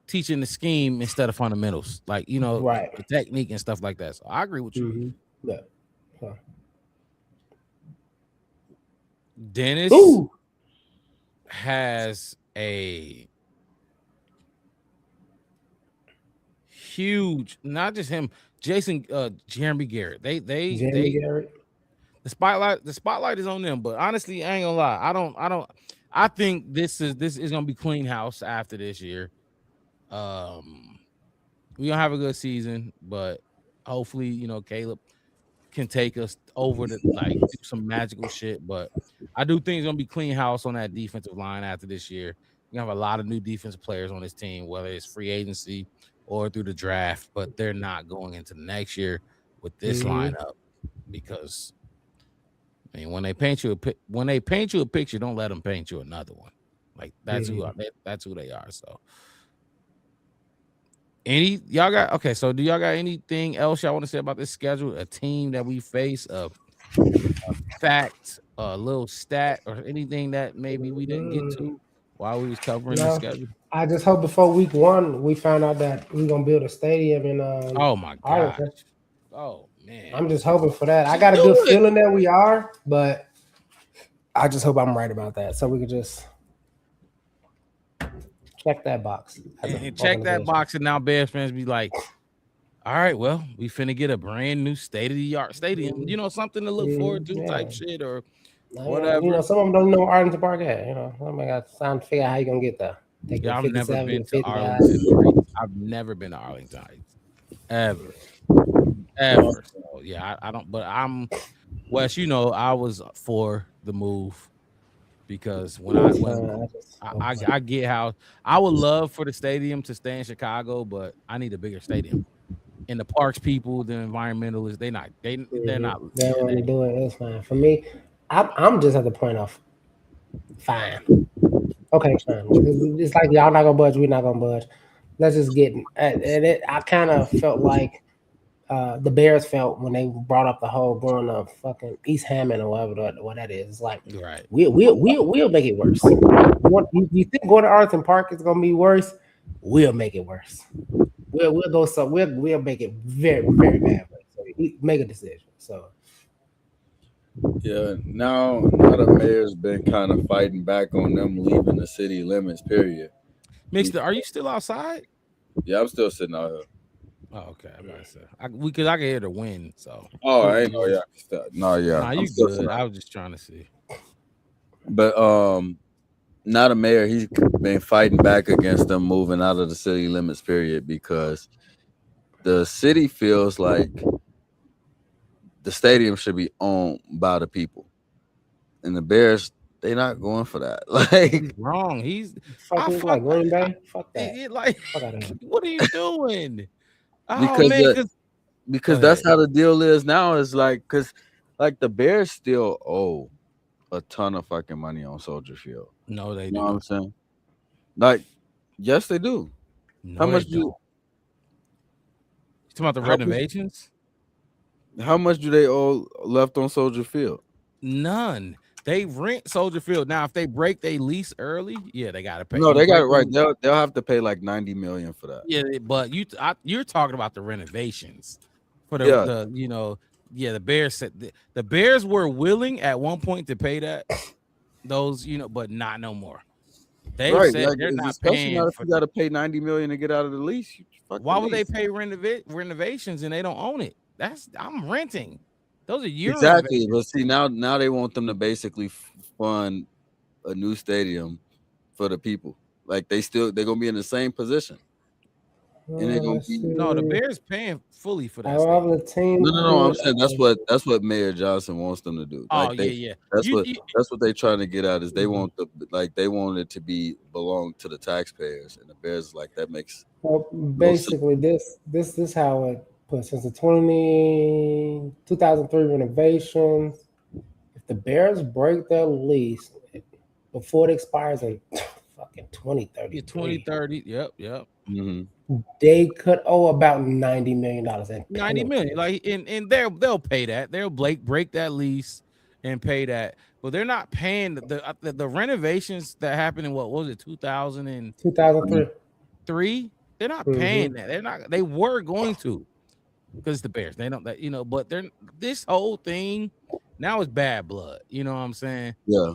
teaching the scheme instead of fundamentals, like the technique and stuff like that. So I agree with you. Mm-hmm. Yeah. Dennis has a huge, not just him, Jeremy Garrett. They Garrett. The spotlight is on them, but honestly, I ain't gonna lie. I think this is gonna be clean house after this year. We gonna have a good season, but hopefully, Caleb can take us over to do some magical shit. But I do think it's gonna be clean house on that defensive line after this year. We have a lot of new defensive players on this team, whether it's free agency or through the draft, but they're not going into the next year with this lineup, because when they paint you a picture, don't let them paint you another one. Like that's who they are. So y'all got okay? So do y'all got anything else y'all want to say about this schedule? A team that we face, a fact, a little stat, or anything that maybe we didn't get to? while we was covering the schedule? I just hope before week 1 we found out that we're gonna build a stadium in Oh my gosh. Oh man. I'm just hoping for that. I got a good feeling that we are, but I just hope I'm right about that. So we could just check that box. And check that box, and now Bears fans be like, all right, well, we finna get a brand new state-of-the-art stadium. You know, something to look forward to type shit or whatever. You know, some of them don't know Arlington Park at. You know, somebody got time to figure out how you gonna get there. Yeah, I've never been to Arlington. I've never been to Arlington Heights. Ever. So, yeah, I don't, but I'm Wes, you know, I was for the move because when I get how I would love for the stadium to stay in Chicago, but I need a bigger stadium. And the parks people, the environmentalists, they're not they want to do it. It's fine for me. I'm just at the point of fine. Okay, fine. It's like y'all not gonna budge, we're not gonna budge. Let's just get and I kind of felt like the Bears felt when they brought up the whole going to fucking East Hammond or whatever what that is. It's like right. We'll make it worse. You think going to Arlington Park is gonna be worse? We'll make it worse. We'll go so we'll make it very, very bad. So make a decision. So yeah, now the mayor's been kind of fighting back on them leaving the city limits, period. Mixed, are you still outside? Yeah, I'm still sitting out here. Oh, okay. I'm about to say because I can hear the wind. So I ain't know. Yeah, no, yeah. Nah, you good? I was just trying to see. But now the mayor, he's been fighting back against them moving out of the city limits, period, because the city feels like the stadium should be owned by the people, and the Bears, they're not going for that. Like he's wrong. He's like Green Bay. Fuck that. Like, what are you doing? Because that's how the deal is now. Is like because like the Bears still owe a ton of fucking money on Soldier Field. No, they you do. know what I'm saying? Like, yes, they do. No, how much do you talking about the renovations? How much do they owe left on Soldier Field? None. They rent Soldier Field. Now, if they break their lease early, yeah, they got to pay. No, they got it right. They'll have to pay like $90 million for that. Yeah, but you're talking about the renovations for the you know, the Bears said the Bears were willing at one point to pay that those, you know, but not no more. They said like, they're not paying. Not if you got to pay $90 million to get out of the lease. Why would they pay renovations and they don't own it? I'm renting. Those are your exactly. But see, now they want them to basically fund a new stadium for the people. Like they're gonna be in the same position. And they're gonna be the Bears paying fully for that. No. I'm saying that's what Mayor Johnson wants them to do. Like That's what they're trying to get at is they want they want it to belong to the taxpayers, and the Bears like that makes. Well, basically, this is how it. Since the 2003 renovations, if the Bears break their lease before it expires in fucking 2030, 2030, yep. Mm-hmm. They could owe about $90 million. $90 million, like, and they'll pay that. They'll break that lease and pay that, but they're not paying the renovations that happened in what was it 2003. They're not paying that. They were going to. Because the Bears, they don't, you know, but this whole thing now is bad blood. You know what I'm saying? Yeah.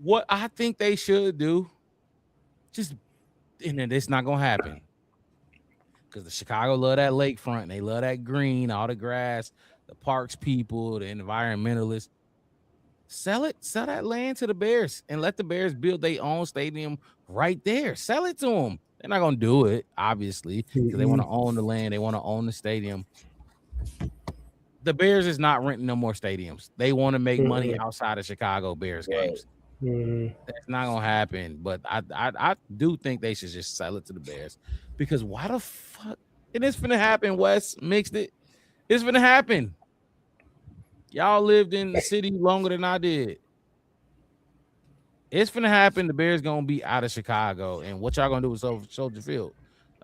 What I think they should do, and then it's not gonna happen. Because the Chicago love that lakefront, they love that green, all the grass, the parks people, the environmentalists. Sell that land to the Bears and let the Bears build their own stadium right there. Sell it to them. They're not gonna do it, obviously, because they want to own the land. They want to own the stadium. The Bears is not renting no more stadiums. They want to make money outside of Chicago Bears games. That's not gonna happen. But I do think they should just sell it to the Bears because why the fuck? And it's gonna happen. Wes mixed it. It's gonna happen. Y'all lived in the city longer than I did. It's gonna happen. The Bears gonna be out of Chicago, and what y'all gonna do with Soldier Field?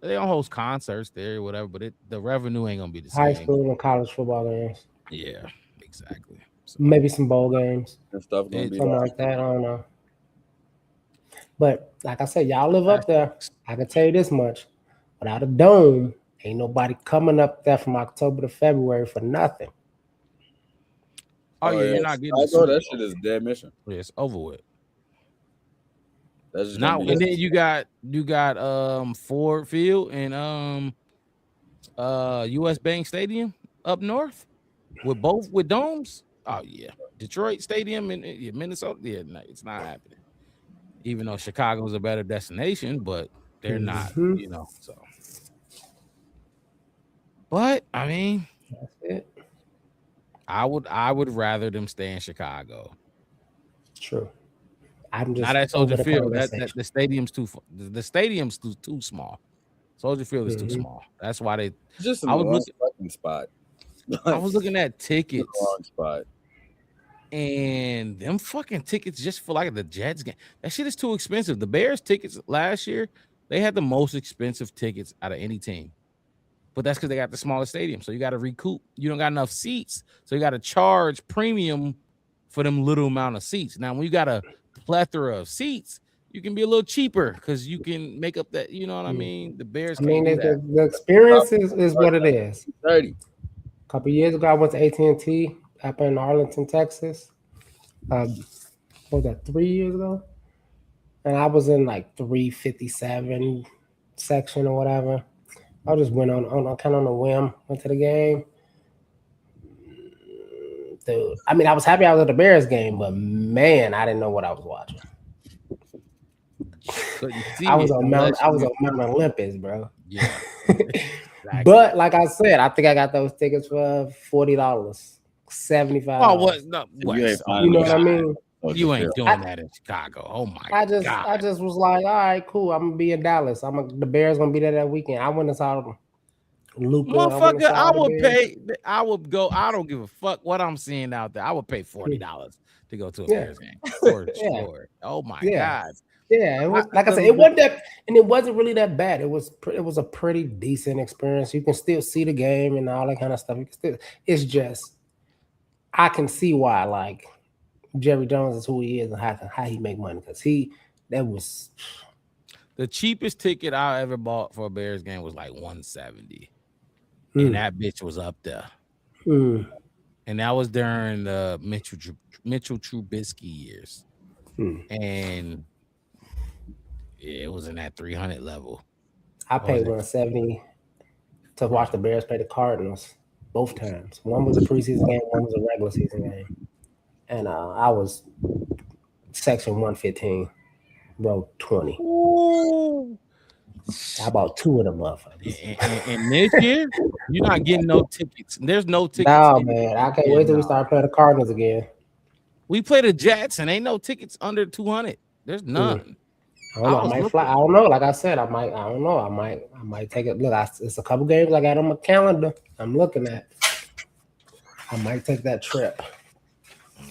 They don't host concerts there or whatever, but the revenue ain't gonna be the same. High school and college football games. Yeah, exactly. So, maybe some bowl games and stuff. Something like that. I don't know. But like I said, y'all live up there. I can tell you this much: without a dome, ain't nobody coming up there from October to February for nothing. Oh yeah, you're not getting that shit is dead mission. Yeah, it's over with. That's just Not, and then you got Ford Field and US Bank Stadium up north with domes. Oh yeah, Detroit Stadium and Minnesota. Yeah, no, it's not happening. Even though Chicago's a better destination, but they're not. You know, so. But I mean, that's it. I would rather them stay in Chicago. True. I'm just not at Soldier Field. That the stadium's too small. Soldier Field is too small. That's why they just in the wrong fucking spot. I was looking at tickets. Wrong spot. And them fucking tickets just for like the Jets game. That shit is too expensive. The Bears tickets last year, they had the most expensive tickets out of any team. But that's because they got the smallest stadium. So you got to recoup. You don't got enough seats. So you got to charge premium for them little amount of seats. Now, when you got a plethora of seats, you can be a little cheaper because you can make up that, you know what I mean? The Bears the experience is what it is. 30. A couple years ago, I went to AT&T up in Arlington, Texas. What was that, 3 years ago? And I was in like 357 section or whatever. I just went on kind of on a whim, went to the game. Dude, I mean, I was happy I was at the Bears game, but man, I didn't know what I was watching. I was on Mount Olympus, bro. Yeah. Exactly. But like I said, I think I got those tickets for $40, $75. Oh, what? No, what? You know what I mean? You ain't doing that in Chicago. Oh my God. I just was like, all right, cool. I'm gonna be in Dallas. The Bears gonna be there that weekend. I went and saw Luka. Motherfucker, I would go. I don't give a fuck what I'm seeing out there. I would pay $40 to go to a Bears game. For sure. Oh my God. Yeah, it was, like I said, it wasn't that, and it wasn't really that bad. It was a pretty decent experience. You can still see the game and all that kind of stuff. It's just, I can see why like Jerry Jones is who he is and how he make money, because that was the cheapest ticket I ever bought for a Bears game was like $170, and that bitch was up there. And that was during the Mitchell Trubisky years, and it was in that 300 level. I paid $170 to watch the Bears play the Cardinals both times. One was a preseason game, one was a regular season game. And I was section 115, row 20. Ooh. I bought 2 of them motherfuckers. And this year, you're not getting no tickets. There's no tickets. No, man. I can't wait till we start playing the Cardinals again. We play the Jets and ain't no tickets under 200. There's none. I don't know. I might fly. I don't know. Like I said, I don't know. I might take it. Look, it's a couple games I got on my calendar. I'm looking at. I might take that trip.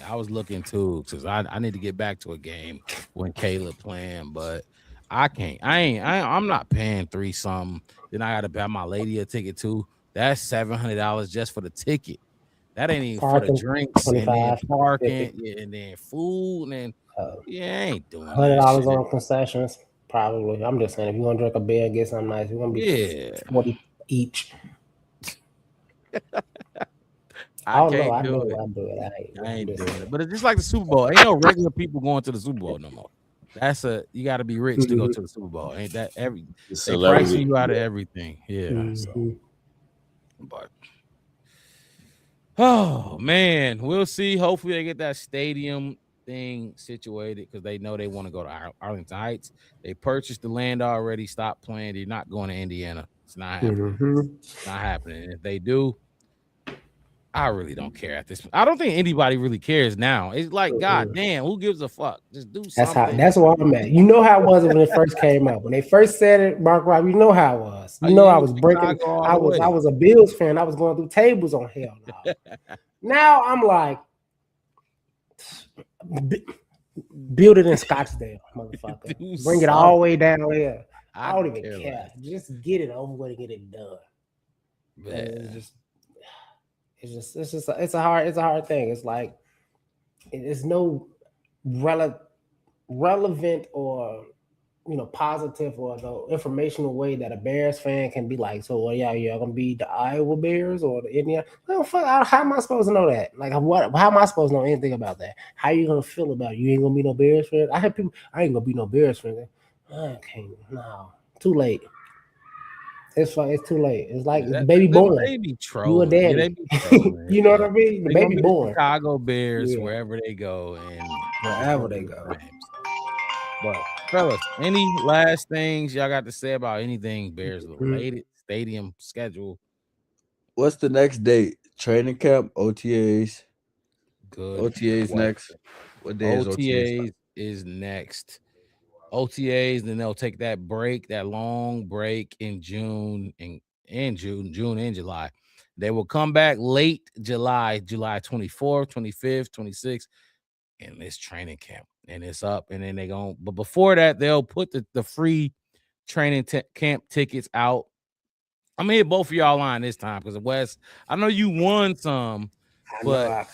I was looking too, because I need to get back to a game when Caleb playing, but I can't. I'm not paying $3 something. Then I gotta buy my lady a ticket too. That's $700 just for the ticket. That ain't even for the drinks and then parking and then food and I ain't doing $100 on concessions. Probably. I'm just saying, if you want to drink a beer and get something nice, it's gonna be $40 each. I can't do it. I ain't doing it. But it's just like the Super Bowl. Ain't no regular people going to the Super Bowl no more. You got to be rich to go to the Super Bowl. Ain't that they pricing you out of everything? Yeah. So. But oh man, we'll see. Hopefully they get that stadium thing situated, because they know they want to go to Arlington Heights. They purchased the land already. Stop playing. They're not going to Indiana. It's not happening. It's not happening. And if they do, I really don't care at this point. I don't think anybody really cares now. It's like, God damn, who gives a fuck? Just do something. That's where I'm at. You know how it was when it first came up. When they first said it, Mark Rob, you know how it was. You know I was breaking. I was a Bills fan. I was going through tables on hell. Now I'm like, build it in Scottsdale, motherfucker. Bring it all the way down there. I don't even care. Just get it over with and get it done. It's a hard thing. It's like it's no relevant or positive or the informational way that a Bears fan can be like, so well, yeah, you're gonna be the Iowa Bears or the Indiana. Well, fuck, how am I supposed to know that? Like, what? How am I supposed to know anything about that? How you gonna feel about it? You ain't gonna be no Bears fan? I have people. I ain't gonna be no Bears fan. I can't. No, too late. It's too late. It's like the baby born. They be You a trolling. daddy. They be trolling. You know what I mean? The They gonna baby be the born. Chicago Bears Yeah. wherever they go and Wherever they go. But fellas, any last things y'all got to say about anything Bears related, stadium schedule? What's the next date? Training camp, OTAs. Good. OTAs next. What day is OTAs is next. OTAs, then they'll take that break, that long break in June and July. They will come back late July 24th, 25th, 26th, and it's training camp. And it's up, and then but before that, they'll put the free training camp tickets out. I'm gonna hit both of y'all line this time because Wes, I know you won some, but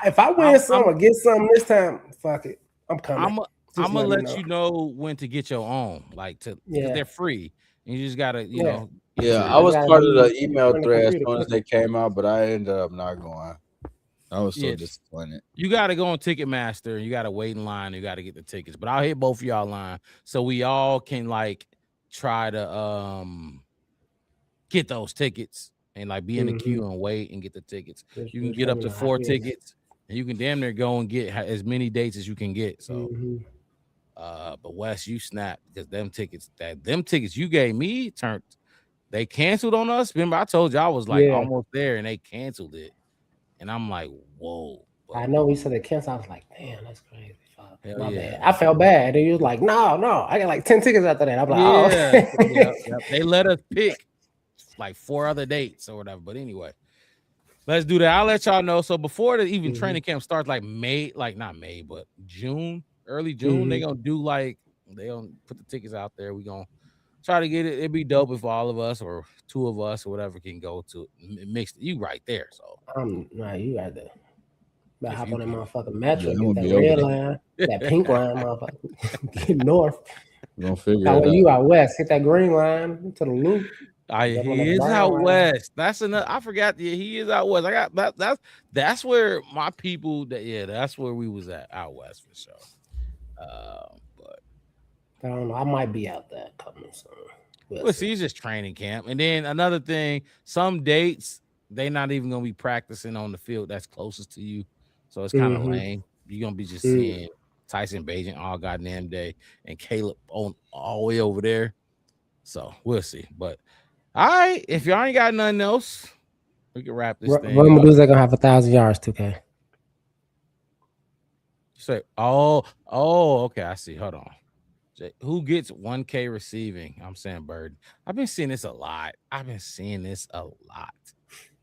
if I win some or get some this time, fuck it, I'm coming. I'm gonna let you know when to get your own, because they're free. And you just gotta, you know. Yeah, I was part of the email thread as soon as they came out, but I ended up not going. I was so disappointed. You got to go on Ticketmaster. You got to wait in line. You got to get the tickets. But I'll hit both of y'all line so we all can try to get those tickets and be in the queue and wait and get the tickets. You can get up to 4 tickets, and you can damn near go and get as many dates as you can get. So, but Wes, you snapped because them tickets you gave me they canceled on us. Remember, I told you I was almost there, and they canceled it. And I'm like, whoa. I know we said they canceled. I was like, damn, that's crazy. My bad. I felt bad. And he was like, no. I got 10 tickets after that. I'm like, yep. They let us pick 4 other dates or whatever. But anyway, let's do that. I'll let y'all know. So before the even training camp starts, not May, but June, early June, they gonna do they gonna put the tickets out there. We gonna try to get it. It'd be dope if all of us or 2 of us or whatever can go to mix. You right there, so you right there. But hop on that motherfucking metro, get that red line, that pink line, motherfucker. Get north. Gonna figure it out. You out west, hit that green line to the loop. He is out west. That's another. I forgot. Yeah, he is out west. I got that's where my people. That's where we was at out west for sure. But I don't know. I might be out there coming soon. Well, see, it's just training camp, and then another thing. Some dates they not even gonna be practicing on the field that's closest to you, so it's kind of lame. You're gonna be just seeing Tyson Bagent all goddamn day and Caleb on all the way over there. So we'll see. But all right, if y'all ain't got nothing else, we can wrap this thing. What Medusa gonna have 1,000 yards, 2K. Say, okay, I see. Hold on. Who gets 1K receiving? I'm saying Bird. I've been seeing this a lot. And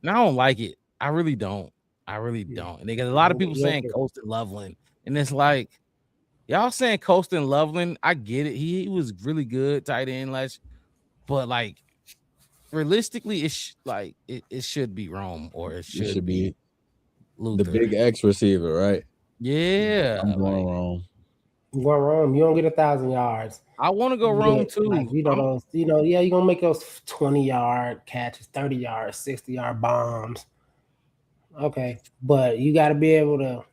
I don't like it. I really don't. And they got a lot of people saying Colston Loveland, and it's like y'all saying Colston Loveland. I get it. He was really good tight end last, but realistically, it should be Rome or it should be Luther. The big X receiver, right? Yeah, I'm going Rome. You go Rome. You don't get 1,000 yards. I want to go Rome too. You're gonna make those 20-yard catches, 30-yard, 60-yard bombs. Okay, but you got to be able to.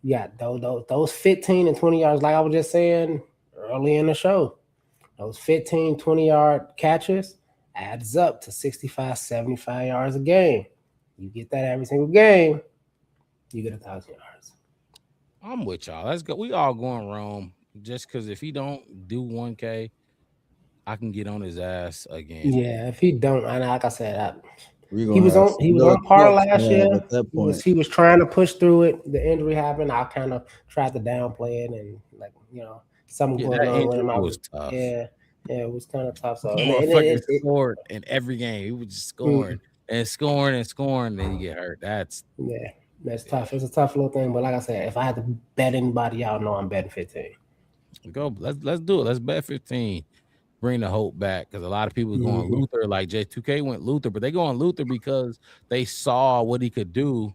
Yeah, those 15 and 20 yards, like I was just saying early in the show, those 15, 20-yard catches adds up to 65, 75 yards a game. You get that every single game, you get 1,000 yards. I'm with y'all. Let's go. We all going Rome just because if he don't do 1K, I can get on his ass again. Yeah, if he don't, and like I said, he was on par last year. He was trying to push through it. The injury happened. I kind of tried to downplay it, and something going on with him. Was tough. Yeah, it was kind of tough. So it scored in every game. He was just scoring and scoring and scoring. Then you get hurt. That's tough. It's a tough little thing. But like I said, if I had to bet anybody, y'all know I'm betting 15. Go. Let's do it. Let's bet 15. Bring the hope back because a lot of people going Luther, like J2K went Luther, but they going Luther because they saw what he could do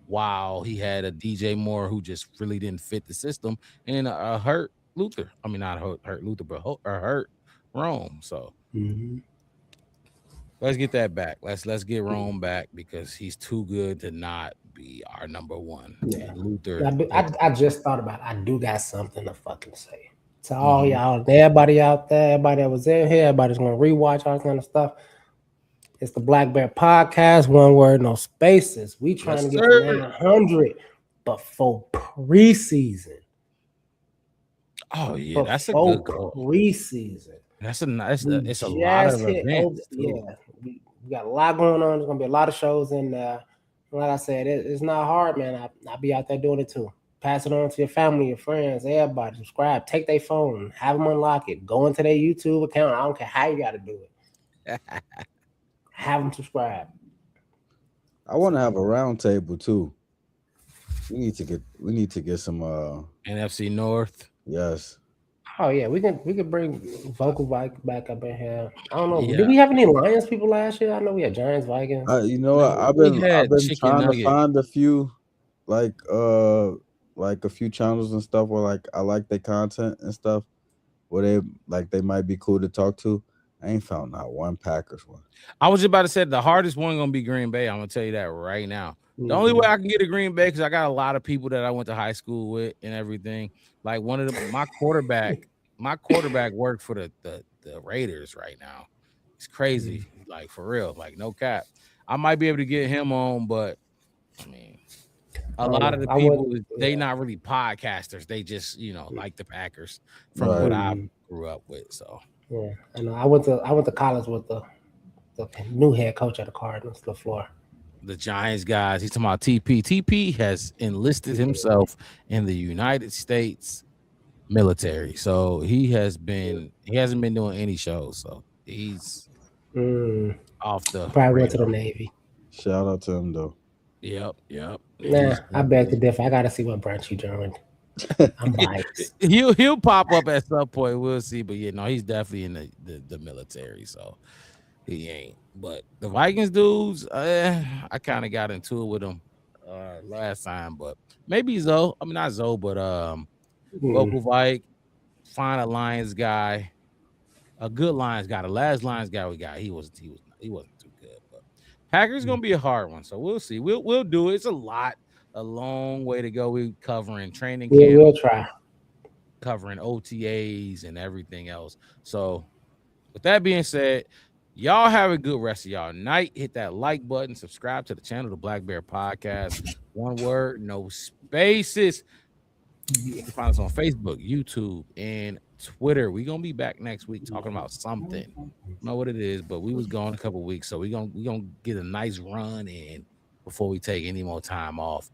while he had a DJ Moore who just really didn't fit the system and hurt Luther. I mean, not hurt Luther, but hurt Rome. So let's get that back. Let's get Rome back because he's too good to not be our number one. Yeah. And Luther. I just thought about it. I do got something to fucking say. To all y'all, everybody out there, everybody that was in here, everybody's gonna rewatch all kind of stuff. It's the Black Bear Podcast. One word, no spaces. We trying to get to 900 before preseason. Oh yeah, that's a good goal. Preseason. That's a nice. It's a lot of events. Yeah, we got a lot going on. There's gonna be a lot of shows in there. Like I said, it's not hard, man. I'll be out there doing it too. Pass it on to your family, your friends, everybody. Subscribe. Take their phone. Have them unlock it. Go into their YouTube account. I don't care how you got to do it. Have them subscribe. I want to have a round table too. We need to get some NFC North. Yes. Oh yeah, we can bring Vocal back up in here. I don't know. Yeah. Did we have any Lions people last year? I know we had Giants, Vikings. You know what? I've been trying to find a few like a few channels and stuff where like I like their content and stuff where they might be cool to talk to. I ain't found not one Packers one. I was just about to say the hardest one gonna be Green Bay. I'm gonna tell you that right now. The only way I can get a Green Bay because I got a lot of people that I went to high school with and everything. Like one of my quarterback worked for the Raiders right now. It's crazy, like for real, like no cap. I might be able to get him on, but I mean, a lot of the people they not really podcasters. They just like the Packers from what I grew up with. So yeah, I know. I went to college with the new head coach of the Cardinals, LaFleur. The Giants guys. He's talking about TP. TP has enlisted himself in the United States military, so he hasn't been doing any shows. So he's off the. Probably went to the Navy. Shout out to him though. Yep. Nah, I beg to differ. I gotta see what branch he joined. I'm biased. He'll pop up at some point. We'll see, but he's definitely in the military. So he ain't. But the Vikings dudes, I kind of got into it with them last time, but maybe Zoe. I mean, not Zoe, but local Vike. Find a Lions guy, a good Lions guy. The last Lions guy we got, he wasn't too good. But Packers gonna be a hard one, so we'll see. We'll do it. It's a long way to go. We covering training camp. We'll try covering OTAs and everything else. So, with that being said. Y'all have a good rest of y'all night. Hit that like button. Subscribe to the channel, the Black Bear Podcast. One word, no spaces. You can find us on Facebook, YouTube, and Twitter. We're gonna be back next week talking about something. I don't know what it is, but we was gone a couple weeks, so we're gonna get a nice run in before we take any more time off.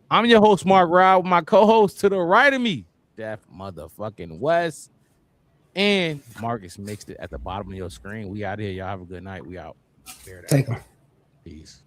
I'm your host, Mark Rao, with my co-host to the right of me, Jeff motherfucking West. And Marcus mixed it at the bottom of your screen. We out here. Y'all have a good night. We out. Take them. Peace.